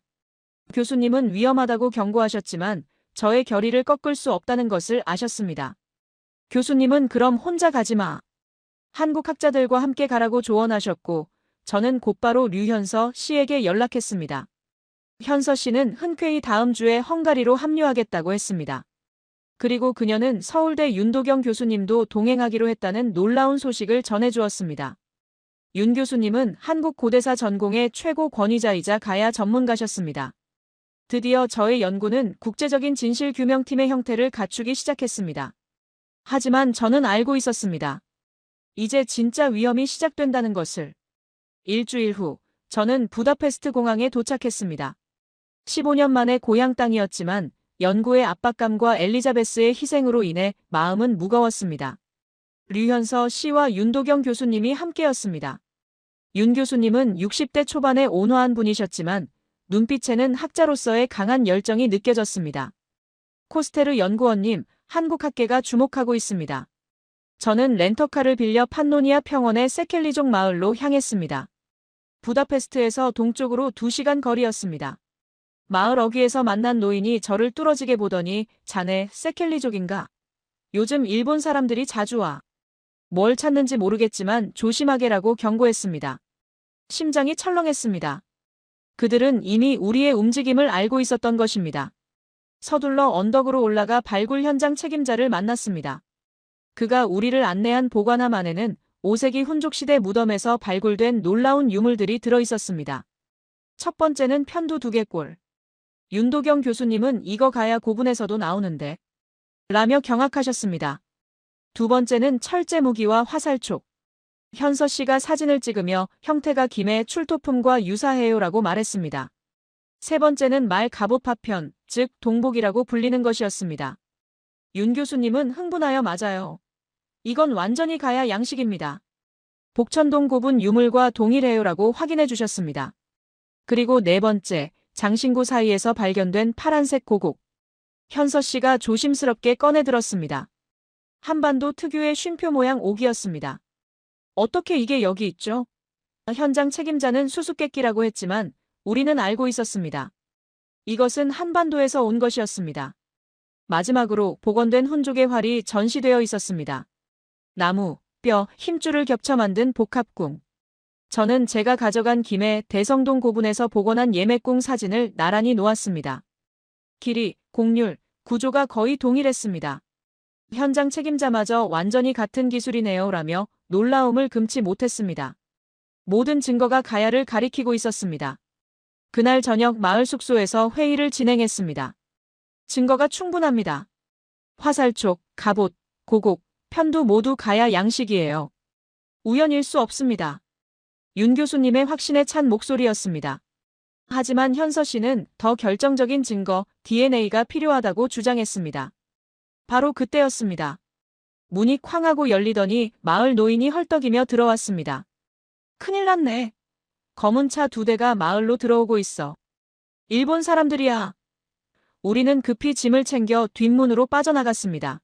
교수님은 위험하다고 경고하셨지만 저의 결의를 꺾을 수 없다는 것을 아셨습니다. 교수님은 그럼 혼자 가지 마. 한국 학자들과 함께 가라고 조언하셨고 저는 곧바로 류현서 씨에게 연락했습니다. 현서 씨는 흔쾌히 다음 주에 헝가리로 합류하겠다고 했습니다. 그리고 그녀는 서울대 윤도경 교수님도 동행하기로 했다는 놀라운 소식을 전해주었습니다. 윤 교수님은 한국 고대사 전공의 최고 권위자이자 가야 전문가셨습니다. 드디어 저의 연구는 국제적인 진실규명팀의 형태를 갖추기 시작했습니다. 하지만 저는 알고 있었습니다. 이제 진짜 위험이 시작된다는 것을. 일주일 후, 저는 부다페스트 공항에 도착했습니다. 15년 만에 고향 땅이었지만 연구의 압박감과 엘리자베스의 희생으로 인해 마음은 무거웠습니다. 류현서 씨와 윤도경 교수님이 함께였습니다. 윤 교수님은 60대 초반의 온화한 분이셨지만 눈빛에는 학자로서의 강한 열정이 느껴졌습니다. 코스테르 연구원님, 한국 학계가 주목하고 있습니다. 저는 렌터카를 빌려 판노니아 평원의 세켈리족 마을로 향했습니다. 부다페스트에서 동쪽으로 2시간 거리였습니다. 마을 어귀에서 만난 노인이 저를 뚫어지게 보더니 자네 세켈리족인가? 요즘 일본 사람들이 자주 와. 뭘 찾는지 모르겠지만 조심하게라고 경고했습니다. 심장이 철렁했습니다. 그들은 이미 우리의 움직임을 알고 있었던 것입니다. 서둘러 언덕으로 올라가 발굴 현장 책임자를 만났습니다. 그가 우리를 안내한 보관함 안에는 5세기 훈족시대 무덤에서 발굴된 놀라운 유물들이 들어있었습니다. 첫 번째는 편두 2개꼴. 윤도경 교수님은 이거 가야 고분에서도 나오는데 라며 경악하셨습니다. 두 번째는 철제 무기와 화살촉. 현서 씨가 사진을 찍으며 형태가 김해 출토품과 유사해요라고 말했습니다. 세 번째는 말 갑옷 파편, 즉 동복이라고 불리는 것이었습니다. 윤 교수님은 흥분하여 맞아요. 이건 완전히 가야 양식입니다. 복천동 고분 유물과 동일해요라고 확인해 주셨습니다. 그리고 네 번째, 장신구 사이에서 발견된 파란색 고곡. 현서 씨가 조심스럽게 꺼내 들었습니다. 한반도 특유의 쉼표 모양 옥이었습니다. 어떻게 이게 여기 있죠? 현장 책임자는 수수께끼라고 했지만 우리는 알고 있었습니다. 이것은 한반도에서 온 것이었습니다. 마지막으로 복원된 훈족의 활이 전시되어 있었습니다. 나무, 뼈, 힘줄을 겹쳐 만든 복합궁. 저는 제가 가져간 김해 대성동 고분에서 복원한 예매궁 사진을 나란히 놓았습니다. 길이, 곡률, 구조가 거의 동일했습니다. 현장 책임자마저 완전히 같은 기술이네요라며 놀라움을 금치 못했습니다. 모든 증거가 가야를 가리키고 있었습니다. 그날 저녁 마을 숙소에서 회의를 진행했습니다. 증거가 충분합니다. 화살촉, 갑옷, 고곡, 편두 모두 가야 양식이에요. 우연일 수 없습니다. 윤 교수님의 확신에 찬 목소리였습니다. 하지만 현서 씨는 더 결정적인 증거, DNA가 필요하다고 주장했습니다. 바로 그때였습니다. 문이 쾅 하고 열리더니 마을 노인이 헐떡이며 들어왔습니다. 큰일 났네. 검은 차 2대가 마을로 들어오고 있어. 일본 사람들이야. 우리는 급히 짐을 챙겨 뒷문으로 빠져나갔습니다.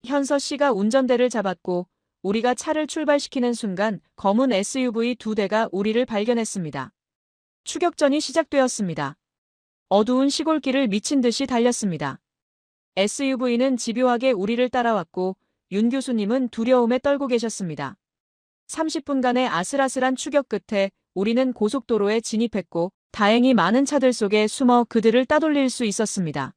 현서 씨가 운전대를 잡았고 우리가 차를 출발시키는 순간 검은 SUV 2대가 우리를 발견했습니다. 추격전이 시작되었습니다. 어두운 시골길을 미친 듯이 달렸습니다. SUV는 집요하게 우리를 따라왔고 윤 교수님은 두려움에 떨고 계셨습니다. 30분간의 아슬아슬한 추격 끝에 우리는 고속도로에 진입했고 다행히 많은 차들 속에 숨어 그들을 따돌릴 수 있었습니다.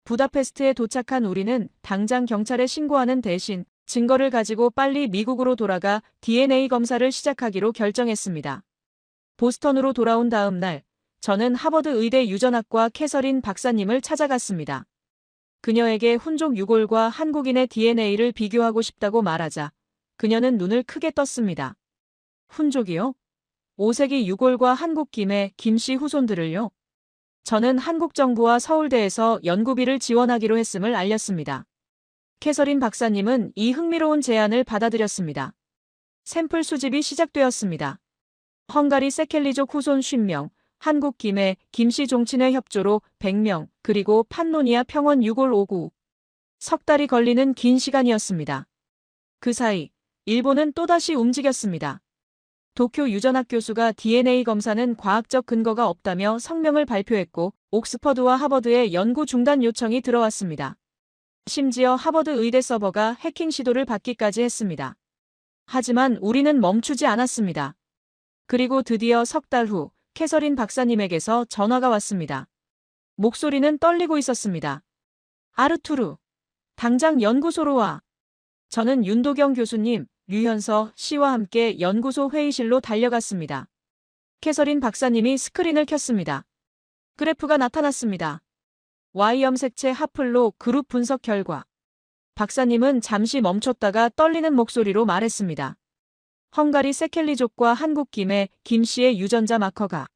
부다페스트에 도착한 우리는 당장 경찰에 신고하는 대신 증거를 가지고 빨리 미국으로 돌아가 DNA 검사를 시작하기로 결정했습니다. 보스턴으로 돌아온 다음 날, 저는 하버드 의대 유전학과 캐서린 박사님을 찾아갔습니다. 그녀에게 훈족 유골과 한국인의 DNA를 비교하고 싶다고 말하자 그녀는 눈을 크게 떴습니다. 훈족이요? 5세기 유골과 한국 김해, 김씨 후손들을요? 저는 한국 정부와 서울대에서 연구비를 지원하기로 했음을 알렸습니다. 캐서린 박사님은 이 흥미로운 제안을 받아들였습니다. 샘플 수집이 시작되었습니다. 헝가리 세켈리족 후손 50명, 한국 김해, 김씨 종친의 협조로 100명, 그리고 판노니아 평원 유골 5구. 석 달이 걸리는 긴 시간이었습니다. 그 사이 일본은 또다시 움직였습니다. 도쿄 유전학 교수가 DNA 검사는 과학적 근거가 없다며 성명을 발표했고 옥스퍼드와 하버드의 연구 중단 요청이 들어왔습니다. 심지어 하버드 의대 서버가 해킹 시도를 받기까지 했습니다. 하지만 우리는 멈추지 않았습니다. 그리고 드디어 석 달 후 캐서린 박사님에게서 전화가 왔습니다. 목소리는 떨리고 있었습니다. 아르투르, 당장 연구소로 와. 저는 윤도경 교수님, 류현서 씨와 함께 연구소 회의실로 달려갔습니다. 캐서린 박사님이 스크린을 켰습니다. 그래프가 나타났습니다. Y 염색체 하플로 그룹 분석 결과. 박사님은 잠시 멈췄다가 떨리는 목소리로 말했습니다. 헝가리 세켈리족과 한국 김해, 김씨의 유전자 마커가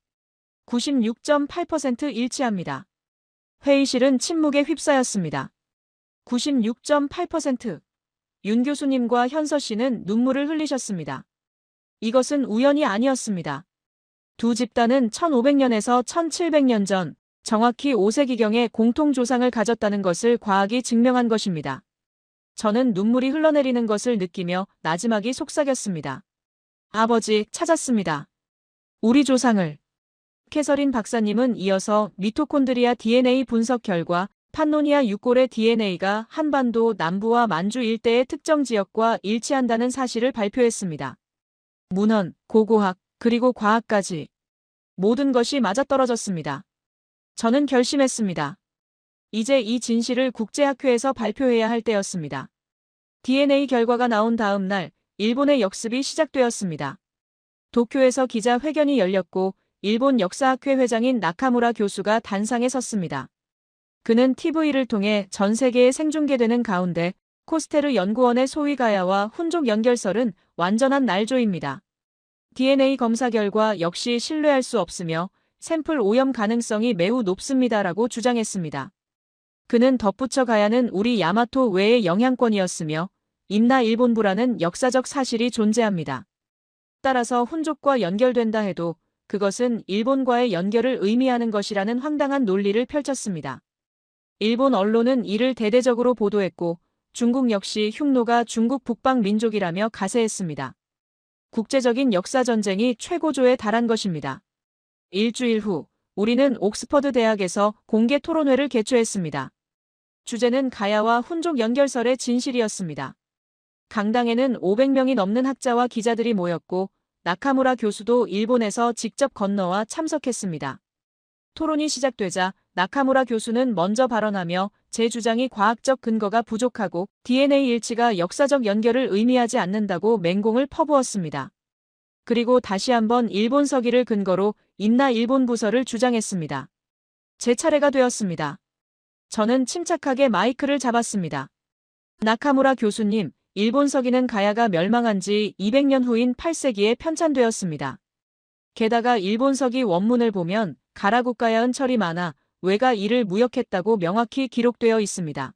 96.8% 일치합니다. 회의실은 침묵에 휩싸였습니다. 96.8%. 윤 교수님과 현서 씨는 눈물을 흘리셨습니다. 이것은 우연이 아니었습니다. 두 집단은 1500년에서 1700년 전, 정확히 5세기경에 공통조상을 가졌다는 것을 과학이 증명한 것입니다. 저는 눈물이 흘러내리는 것을 느끼며 나지막이 속삭였습니다. 아버지, 찾았습니다. 우리 조상을. 캐서린 박사님은 이어서 미토콘드리아 DNA 분석 결과 판노니아 육골의 DNA가 한반도 남부와 만주 일대의 특정 지역과 일치한다는 사실을 발표했습니다. 문헌, 고고학, 그리고 과학까지. 모든 것이 맞아떨어졌습니다. 저는 결심했습니다. 이제 이 진실을 국제학회에서 발표해야 할 때였습니다. DNA 결과가 나온 다음 날, 일본의 역습이 시작되었습니다. 도쿄에서 기자회견이 열렸고, 일본 역사학회 회장인 나카무라 교수가 단상에 섰습니다. 그는 TV를 통해 전 세계에 생중계되는 가운데 코스테르 연구원의 소위 가야와 훈족 연결설은 완전한 날조입니다. DNA 검사 결과 역시 신뢰할 수 없으며 샘플 오염 가능성이 매우 높습니다라고 주장했습니다. 그는 덧붙여 가야는 우리 야마토 외의 영향권이었으며 임나 일본부라는 역사적 사실이 존재합니다. 따라서 훈족과 연결된다 해도 그것은 일본과의 연결을 의미하는 것이라는 황당한 논리를 펼쳤습니다. 일본 언론은 이를 대대적으로 보도했고 중국 역시 흉노가 중국 북방 민족이라며 가세했습니다. 국제적인 역사전쟁이 최고조에 달한 것입니다. 일주일 후 우리는 옥스퍼드 대학에서 공개 토론회를 개최했습니다. 주제는 가야와 훈족 연결설의 진실이었습니다. 강당에는 500명이 넘는 학자와 기자들이 모였고 나카무라 교수도 일본에서 직접 건너와 참석했습니다. 토론이 시작되자 나카무라 교수는 먼저 발언하며 제 주장이 과학적 근거가 부족하고 DNA 일치가 역사적 연결을 의미하지 않는다고 맹공을 퍼부었습니다. 그리고 다시 한번 일본 서기를 근거로 임나 일본 부서를 주장했습니다. 제 차례가 되었습니다. 저는 침착하게 마이크를 잡았습니다. 나카무라 교수님, 일본 서기는 가야가 멸망한 지 200년 후인 8세기에 편찬되었습니다. 게다가 일본 서기 원문을 보면 가라국가야 은철이 많아 왜가 이를 무역했다고 명확히 기록되어 있습니다.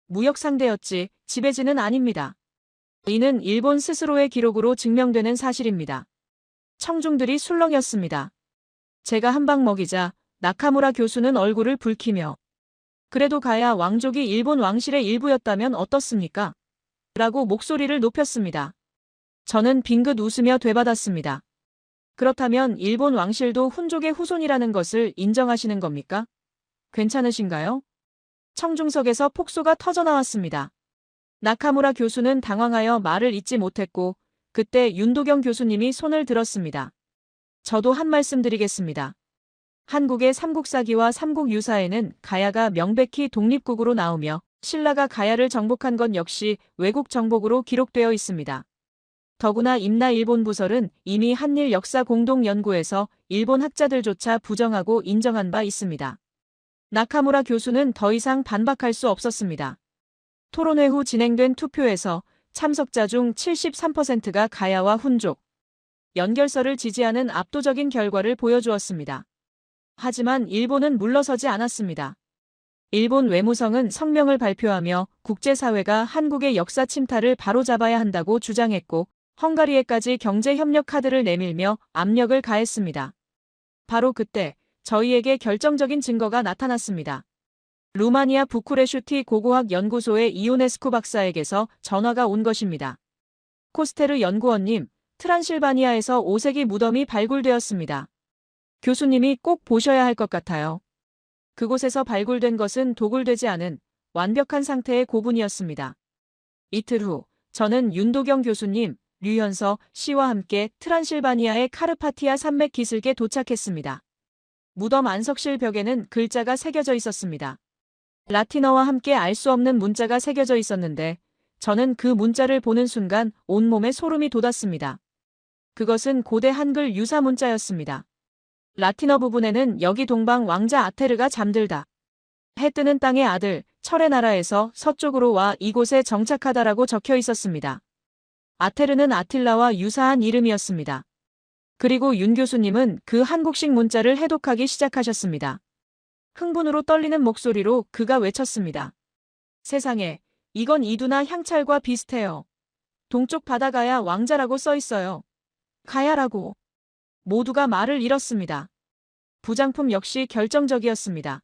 무역 상대였지 지배지는 아닙니다. 이는 일본 스스로의 기록으로 증명되는 사실입니다. 청중들이 술렁였습니다. 제가 한 방 먹이자 나카무라 교수는 얼굴을 붉히며 그래도 가야 왕족이 일본 왕실의 일부였다면 어떻습니까? 라고 목소리를 높였습니다. 저는 빙긋 웃으며 되받았습니다. 그렇다면 일본 왕실도 훈족의 후손이라는 것을 인정하시는 겁니까? 괜찮으신가요? 청중석에서 폭소가 터져나왔습니다. 나카무라 교수는 당황하여 말을 잇지 못했고 그때 윤도경 교수님이 손을 들었습니다. 저도 한 말씀 드리겠습니다. 한국의 삼국사기와 삼국유사에는 가야가 명백히 독립국으로 나오며 신라가 가야를 정복한 것 역시 외국 정복으로 기록되어 있습니다. 더구나 임나 일본 부설은 이미 한일 역사 공동연구에서 일본 학자들조차 부정하고 인정한 바 있습니다. 나카무라 교수는 더 이상 반박할 수 없었습니다. 토론회 후 진행된 투표에서 참석자 중 73%가 가야와 훈족, 연결설을 지지하는 압도적인 결과를 보여주었습니다. 하지만 일본은 물러서지 않았습니다. 일본 외무성은 성명을 발표하며 국제사회가 한국의 역사 침탈을 바로잡아야 한다고 주장했고 헝가리에까지 경제협력 카드를 내밀며 압력을 가했습니다. 바로 그때 저희에게 결정적인 증거가 나타났습니다. 루마니아 부쿠레슈티 고고학 연구소의 이오네스쿠 박사에게서 전화가 온 것입니다. 코스테르 연구원님, 트란실바니아에서 5세기 무덤이 발굴되었습니다. 교수님이 꼭 보셔야 할 것 같아요. 그곳에서 발굴된 것은 도굴되지 않은 완벽한 상태의 고분이었습니다. 이틀 후 저는 윤도경 교수님, 류현서 씨와 함께 트란실바니아의 카르파티아 산맥 기슭에 도착했습니다. 무덤 안석실 벽에는 글자가 새겨져 있었습니다. 라틴어와 함께 알 수 없는 문자가 새겨져 있었는데 저는 그 문자를 보는 순간 온몸에 소름이 돋았습니다. 그것은 고대 한글 유사 문자였습니다. 라틴어 부분에는 여기 동방 왕자 아테르가 잠들다. 해 뜨는 땅의 아들, 철의 나라에서 서쪽으로 와 이곳에 정착하다라고 적혀 있었습니다. 아테르는 아틸라와 유사한 이름이었습니다. 그리고 윤 교수님은 그 한국식 문자를 해독하기 시작하셨습니다. 흥분으로 떨리는 목소리로 그가 외쳤습니다. 세상에, 이건 이두나 향찰과 비슷해요. 동쪽 바다 가야 왕자라고 써 있어요. 가야라고. 모두가 말을 잃었습니다. 부장품 역시 결정적이었습니다.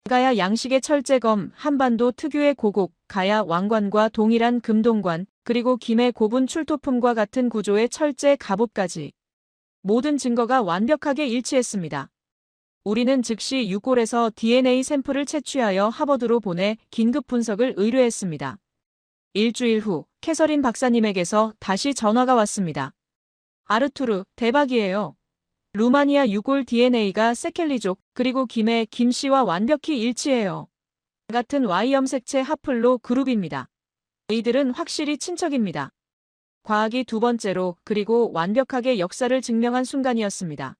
가야 양식의 철제검, 한반도 특유의 고곡, 가야 왕관과 동일한 금동관, 그리고 김해 고분 출토품과 같은 구조의 철제 갑옷까지. 모든 증거가 완벽하게 일치했습니다. 우리는 즉시 유골에서 DNA 샘플을 채취하여 하버드로 보내 긴급 분석을 의뢰했습니다. 일주일 후 캐서린 박사님에게서 다시 전화가 왔습니다. 아르투르, 대박이에요. 루마니아 유골 DNA가 세켈리족 그리고 김해 김씨와 완벽히 일치해요. 같은 Y염색체 하플로 그룹입니다. 이들은 확실히 친척입니다. 과학이 두 번째로 그리고 완벽하게 역사를 증명한 순간이었습니다.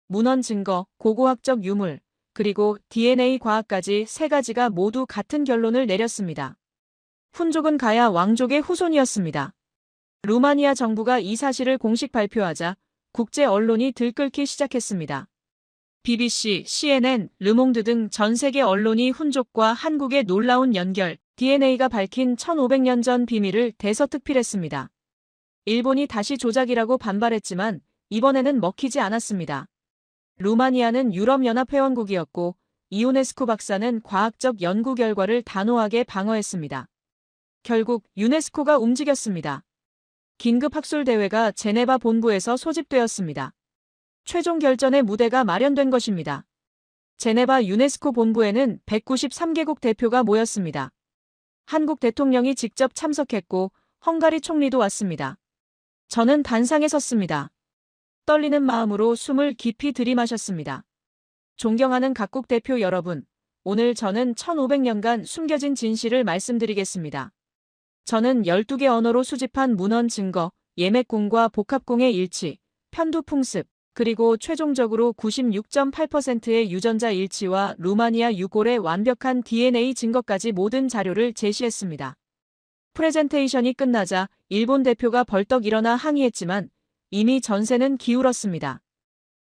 문헌 증거, 고고학적 유물, 그리고 DNA 과학까지 세 가지가 모두 같은 결론을 내렸습니다. 훈족은 가야 왕족의 후손이었습니다. 루마니아 정부가 이 사실을 공식 발표하자 국제 언론이 들끓기 시작했습니다. BBC, CNN, 르몽드 등 전 세계 언론이 훈족과 한국의 놀라운 연결, DNA가 밝힌 1500년 전 비밀을 대서특필했습니다. 일본이 다시 조작이라고 반발했지만 이번에는 먹히지 않았습니다. 루마니아는 유럽연합회원국이었고 이오네스쿠 박사는 과학적 연구 결과를 단호하게 방어했습니다. 결국 유네스코가 움직였습니다. 긴급 학술대회가 제네바 본부에서 소집되었습니다. 최종 결전의 무대가 마련된 것입니다. 제네바 유네스코 본부에는 193개국 대표가 모였습니다. 한국 대통령이 직접 참석했고 헝가리 총리도 왔습니다. 저는 단상에 섰습니다. 떨리는 마음으로 숨을 깊이 들이마셨습니다. 존경하는 각국 대표 여러분, 오늘 저는 1500년간 숨겨진 진실을 말씀드리겠습니다. 저는 12개 언어로 수집한 문헌 증거, 예맥궁과 복합궁의 일치, 편두 풍습, 그리고 최종적으로 96.8%의 유전자 일치와 루마니아 유골의 완벽한 DNA 증거까지 모든 자료를 제시했습니다. 프레젠테이션이 끝나자 일본 대표가 벌떡 일어나 항의했지만 이미 전세는 기울었습니다.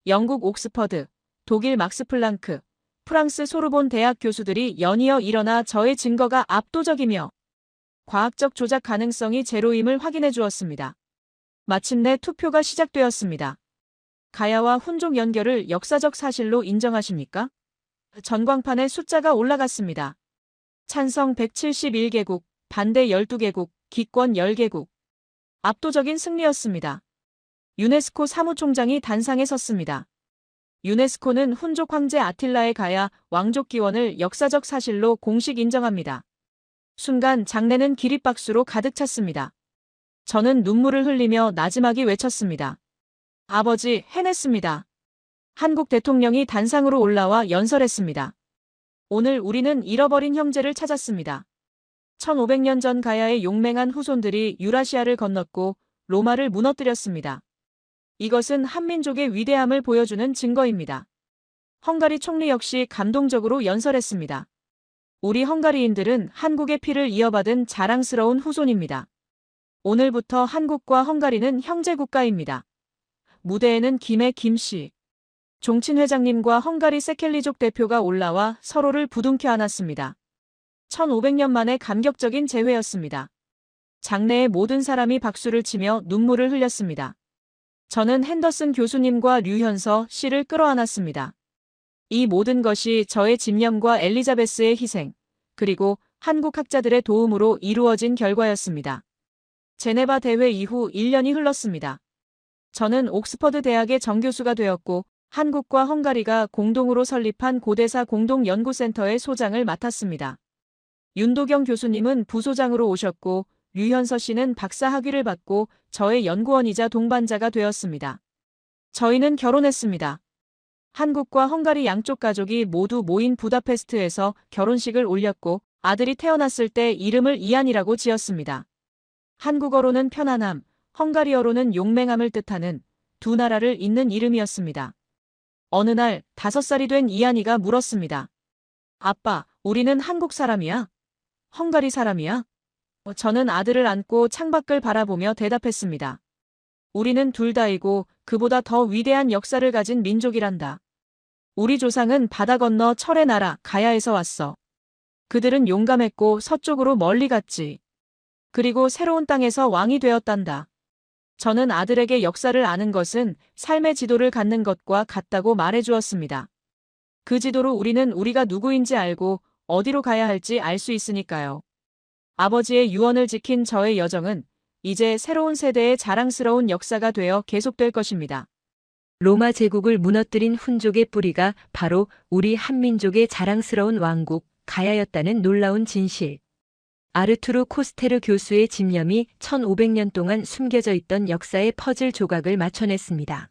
영국 옥스퍼드, 독일 막스플랑크, 프랑스 소르본 대학 교수들이 연이어 일어나 저의 증거가 압도적이며 과학적 조작 가능성이 제로임을 확인해 주었습니다. 마침내 투표가 시작되었습니다. 가야와 훈족 연결을 역사적 사실로 인정하십니까? 전광판에 숫자가 올라갔습니다. 찬성 171개국, 반대 12개국, 기권 10개국. 압도적인 승리였습니다. 유네스코 사무총장이 단상에 섰습니다. 유네스코는 훈족 황제 아틸라의 가야 왕족 기원을 역사적 사실로 공식 인정합니다. 순간 장내는 기립박수로 가득 찼습니다. 저는 눈물을 흘리며 나지막이 외쳤습니다. 아버지, 해냈습니다. 한국 대통령이 단상으로 올라와 연설했습니다. 오늘 우리는 잃어버린 형제를 찾았습니다. 1500년 전 가야의 용맹한 후손들이 유라시아를 건넜고 로마를 무너뜨렸습니다. 이것은 한민족의 위대함을 보여주는 증거입니다. 헝가리 총리 역시 감동적으로 연설했습니다. 우리 헝가리인들은 한국의 피를 이어받은 자랑스러운 후손입니다. 오늘부터 한국과 헝가리는 형제 국가입니다. 무대에는 김해 김씨, 종친 회장님과 헝가리 세켈리족 대표가 올라와 서로를 부둥켜 안았습니다. 1500년 만에 감격적인 재회였습니다. 장내의 모든 사람이 박수를 치며 눈물을 흘렸습니다. 저는 핸더슨 교수님과 류현서 씨를 끌어안았습니다. 이 모든 것이 저의 집념과 엘리자베스의 희생, 그리고 한국 학자들의 도움으로 이루어진 결과였습니다. 제네바 대회 이후 1년이 흘렀습니다. 저는 옥스퍼드 대학의 정교수가 되었고 한국과 헝가리가 공동으로 설립한 고대사 공동연구센터의 소장을 맡았습니다. 윤도경 교수님은 부소장으로 오셨고 류현서 씨는 박사 학위를 받고 저의 연구원이자 동반자가 되었습니다. 저희는 결혼했습니다. 한국과 헝가리 양쪽 가족이 모두 모인 부다페스트에서 결혼식을 올렸고 아들이 태어났을 때 이름을 이안이라고 지었습니다. 한국어로는 편안함, 헝가리어로는 용맹함을 뜻하는 두 나라를 잇는 이름이었습니다. 어느 날 5살이 된 이안이가 물었습니다. 아빠, 우리는 한국 사람이야? 헝가리 사람이야? 저는 아들을 안고 창밖을 바라보며 대답했습니다. 우리는 둘 다이고 그보다 더 위대한 역사를 가진 민족이란다. 우리 조상은 바다 건너 철의 나라 가야에서 왔어. 그들은 용감했고 서쪽으로 멀리 갔지. 그리고 새로운 땅에서 왕이 되었단다. 저는 아들에게 역사를 아는 것은 삶의 지도를 갖는 것과 같다고 말해주었습니다. 그 지도로 우리는 우리가 누구인지 알고 어디로 가야 할지 알 수 있으니까요. 아버지의 유언을 지킨 저의 여정은 이제 새로운 세대의 자랑스러운 역사가 되어 계속될 것입니다. 로마 제국을 무너뜨린 훈족의 뿌리가 바로 우리 한민족의 자랑스러운 왕국 가야였다는 놀라운 진실. 아르투르 코스테르 교수의 집념이 1500년 동안 숨겨져 있던 역사의 퍼즐 조각을 맞춰냈습니다.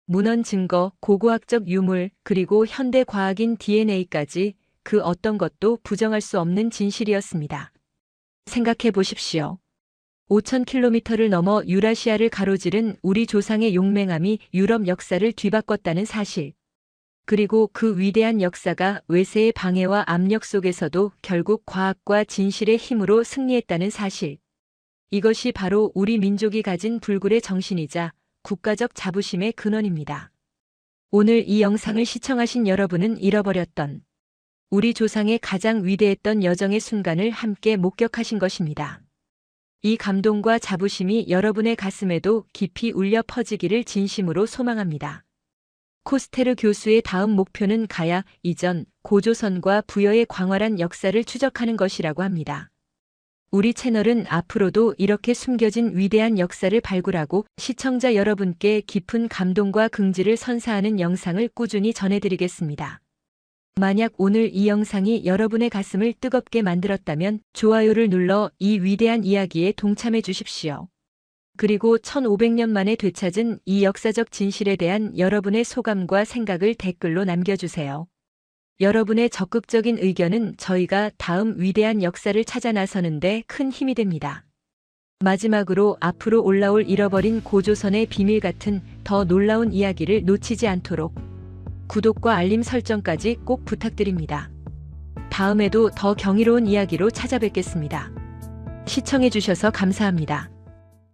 문헌 증거, 고고학적 유물, 그리고 현대 과학인 DNA까지 그 어떤 것도 부정할 수 없는 진실이었습니다. 생각해 보십시오. 5000km를 넘어 유라시아를 가로지른 우리 조상의 용맹함이 유럽 역사를 뒤바꿨다는 사실. 그리고 그 위대한 역사가 외세의 방해와 압력 속에서도 결국 과학과 진실의 힘으로 승리했다는 사실. 이것이 바로 우리 민족이 가진 불굴의 정신이자 국가적 자부심의 근원입니다. 오늘 이 영상을 시청하신 여러분은 잃어버렸던 우리 조상의 가장 위대했던 여정의 순간을 함께 목격하신 것입니다. 이 감동과 자부심이 여러분의 가슴에도 깊이 울려 퍼지기를 진심으로 소망합니다. 코스테르 교수의 다음 목표는 가야 이전 고조선과 부여의 광활한 역사를 추적하는 것이라고 합니다. 우리 채널은 앞으로도 이렇게 숨겨진 위대한 역사를 발굴하고 시청자 여러분께 깊은 감동과 긍지를 선사하는 영상을 꾸준히 전해드리겠습니다. 만약 오늘 이 영상이 여러분의 가슴을 뜨겁게 만들었다면 좋아요를 눌러 이 위대한 이야기에 동참해 주십시오. 그리고 1500년 만에 되찾은 이 역사적 진실에 대한 여러분의 소감과 생각을 댓글로 남겨주세요. 여러분의 적극적인 의견은 저희가 다음 위대한 역사를 찾아 나서는데 큰 힘이 됩니다. 마지막으로 앞으로 올라올 잃어버린 고조선의 비밀 같은 더 놀라운 이야기를 놓치지 않도록 구독과 알림 설정까지 꼭 부탁드립니다. 다음에도 더 경이로운 이야기로 찾아뵙겠습니다. 시청해주셔서 감사합니다.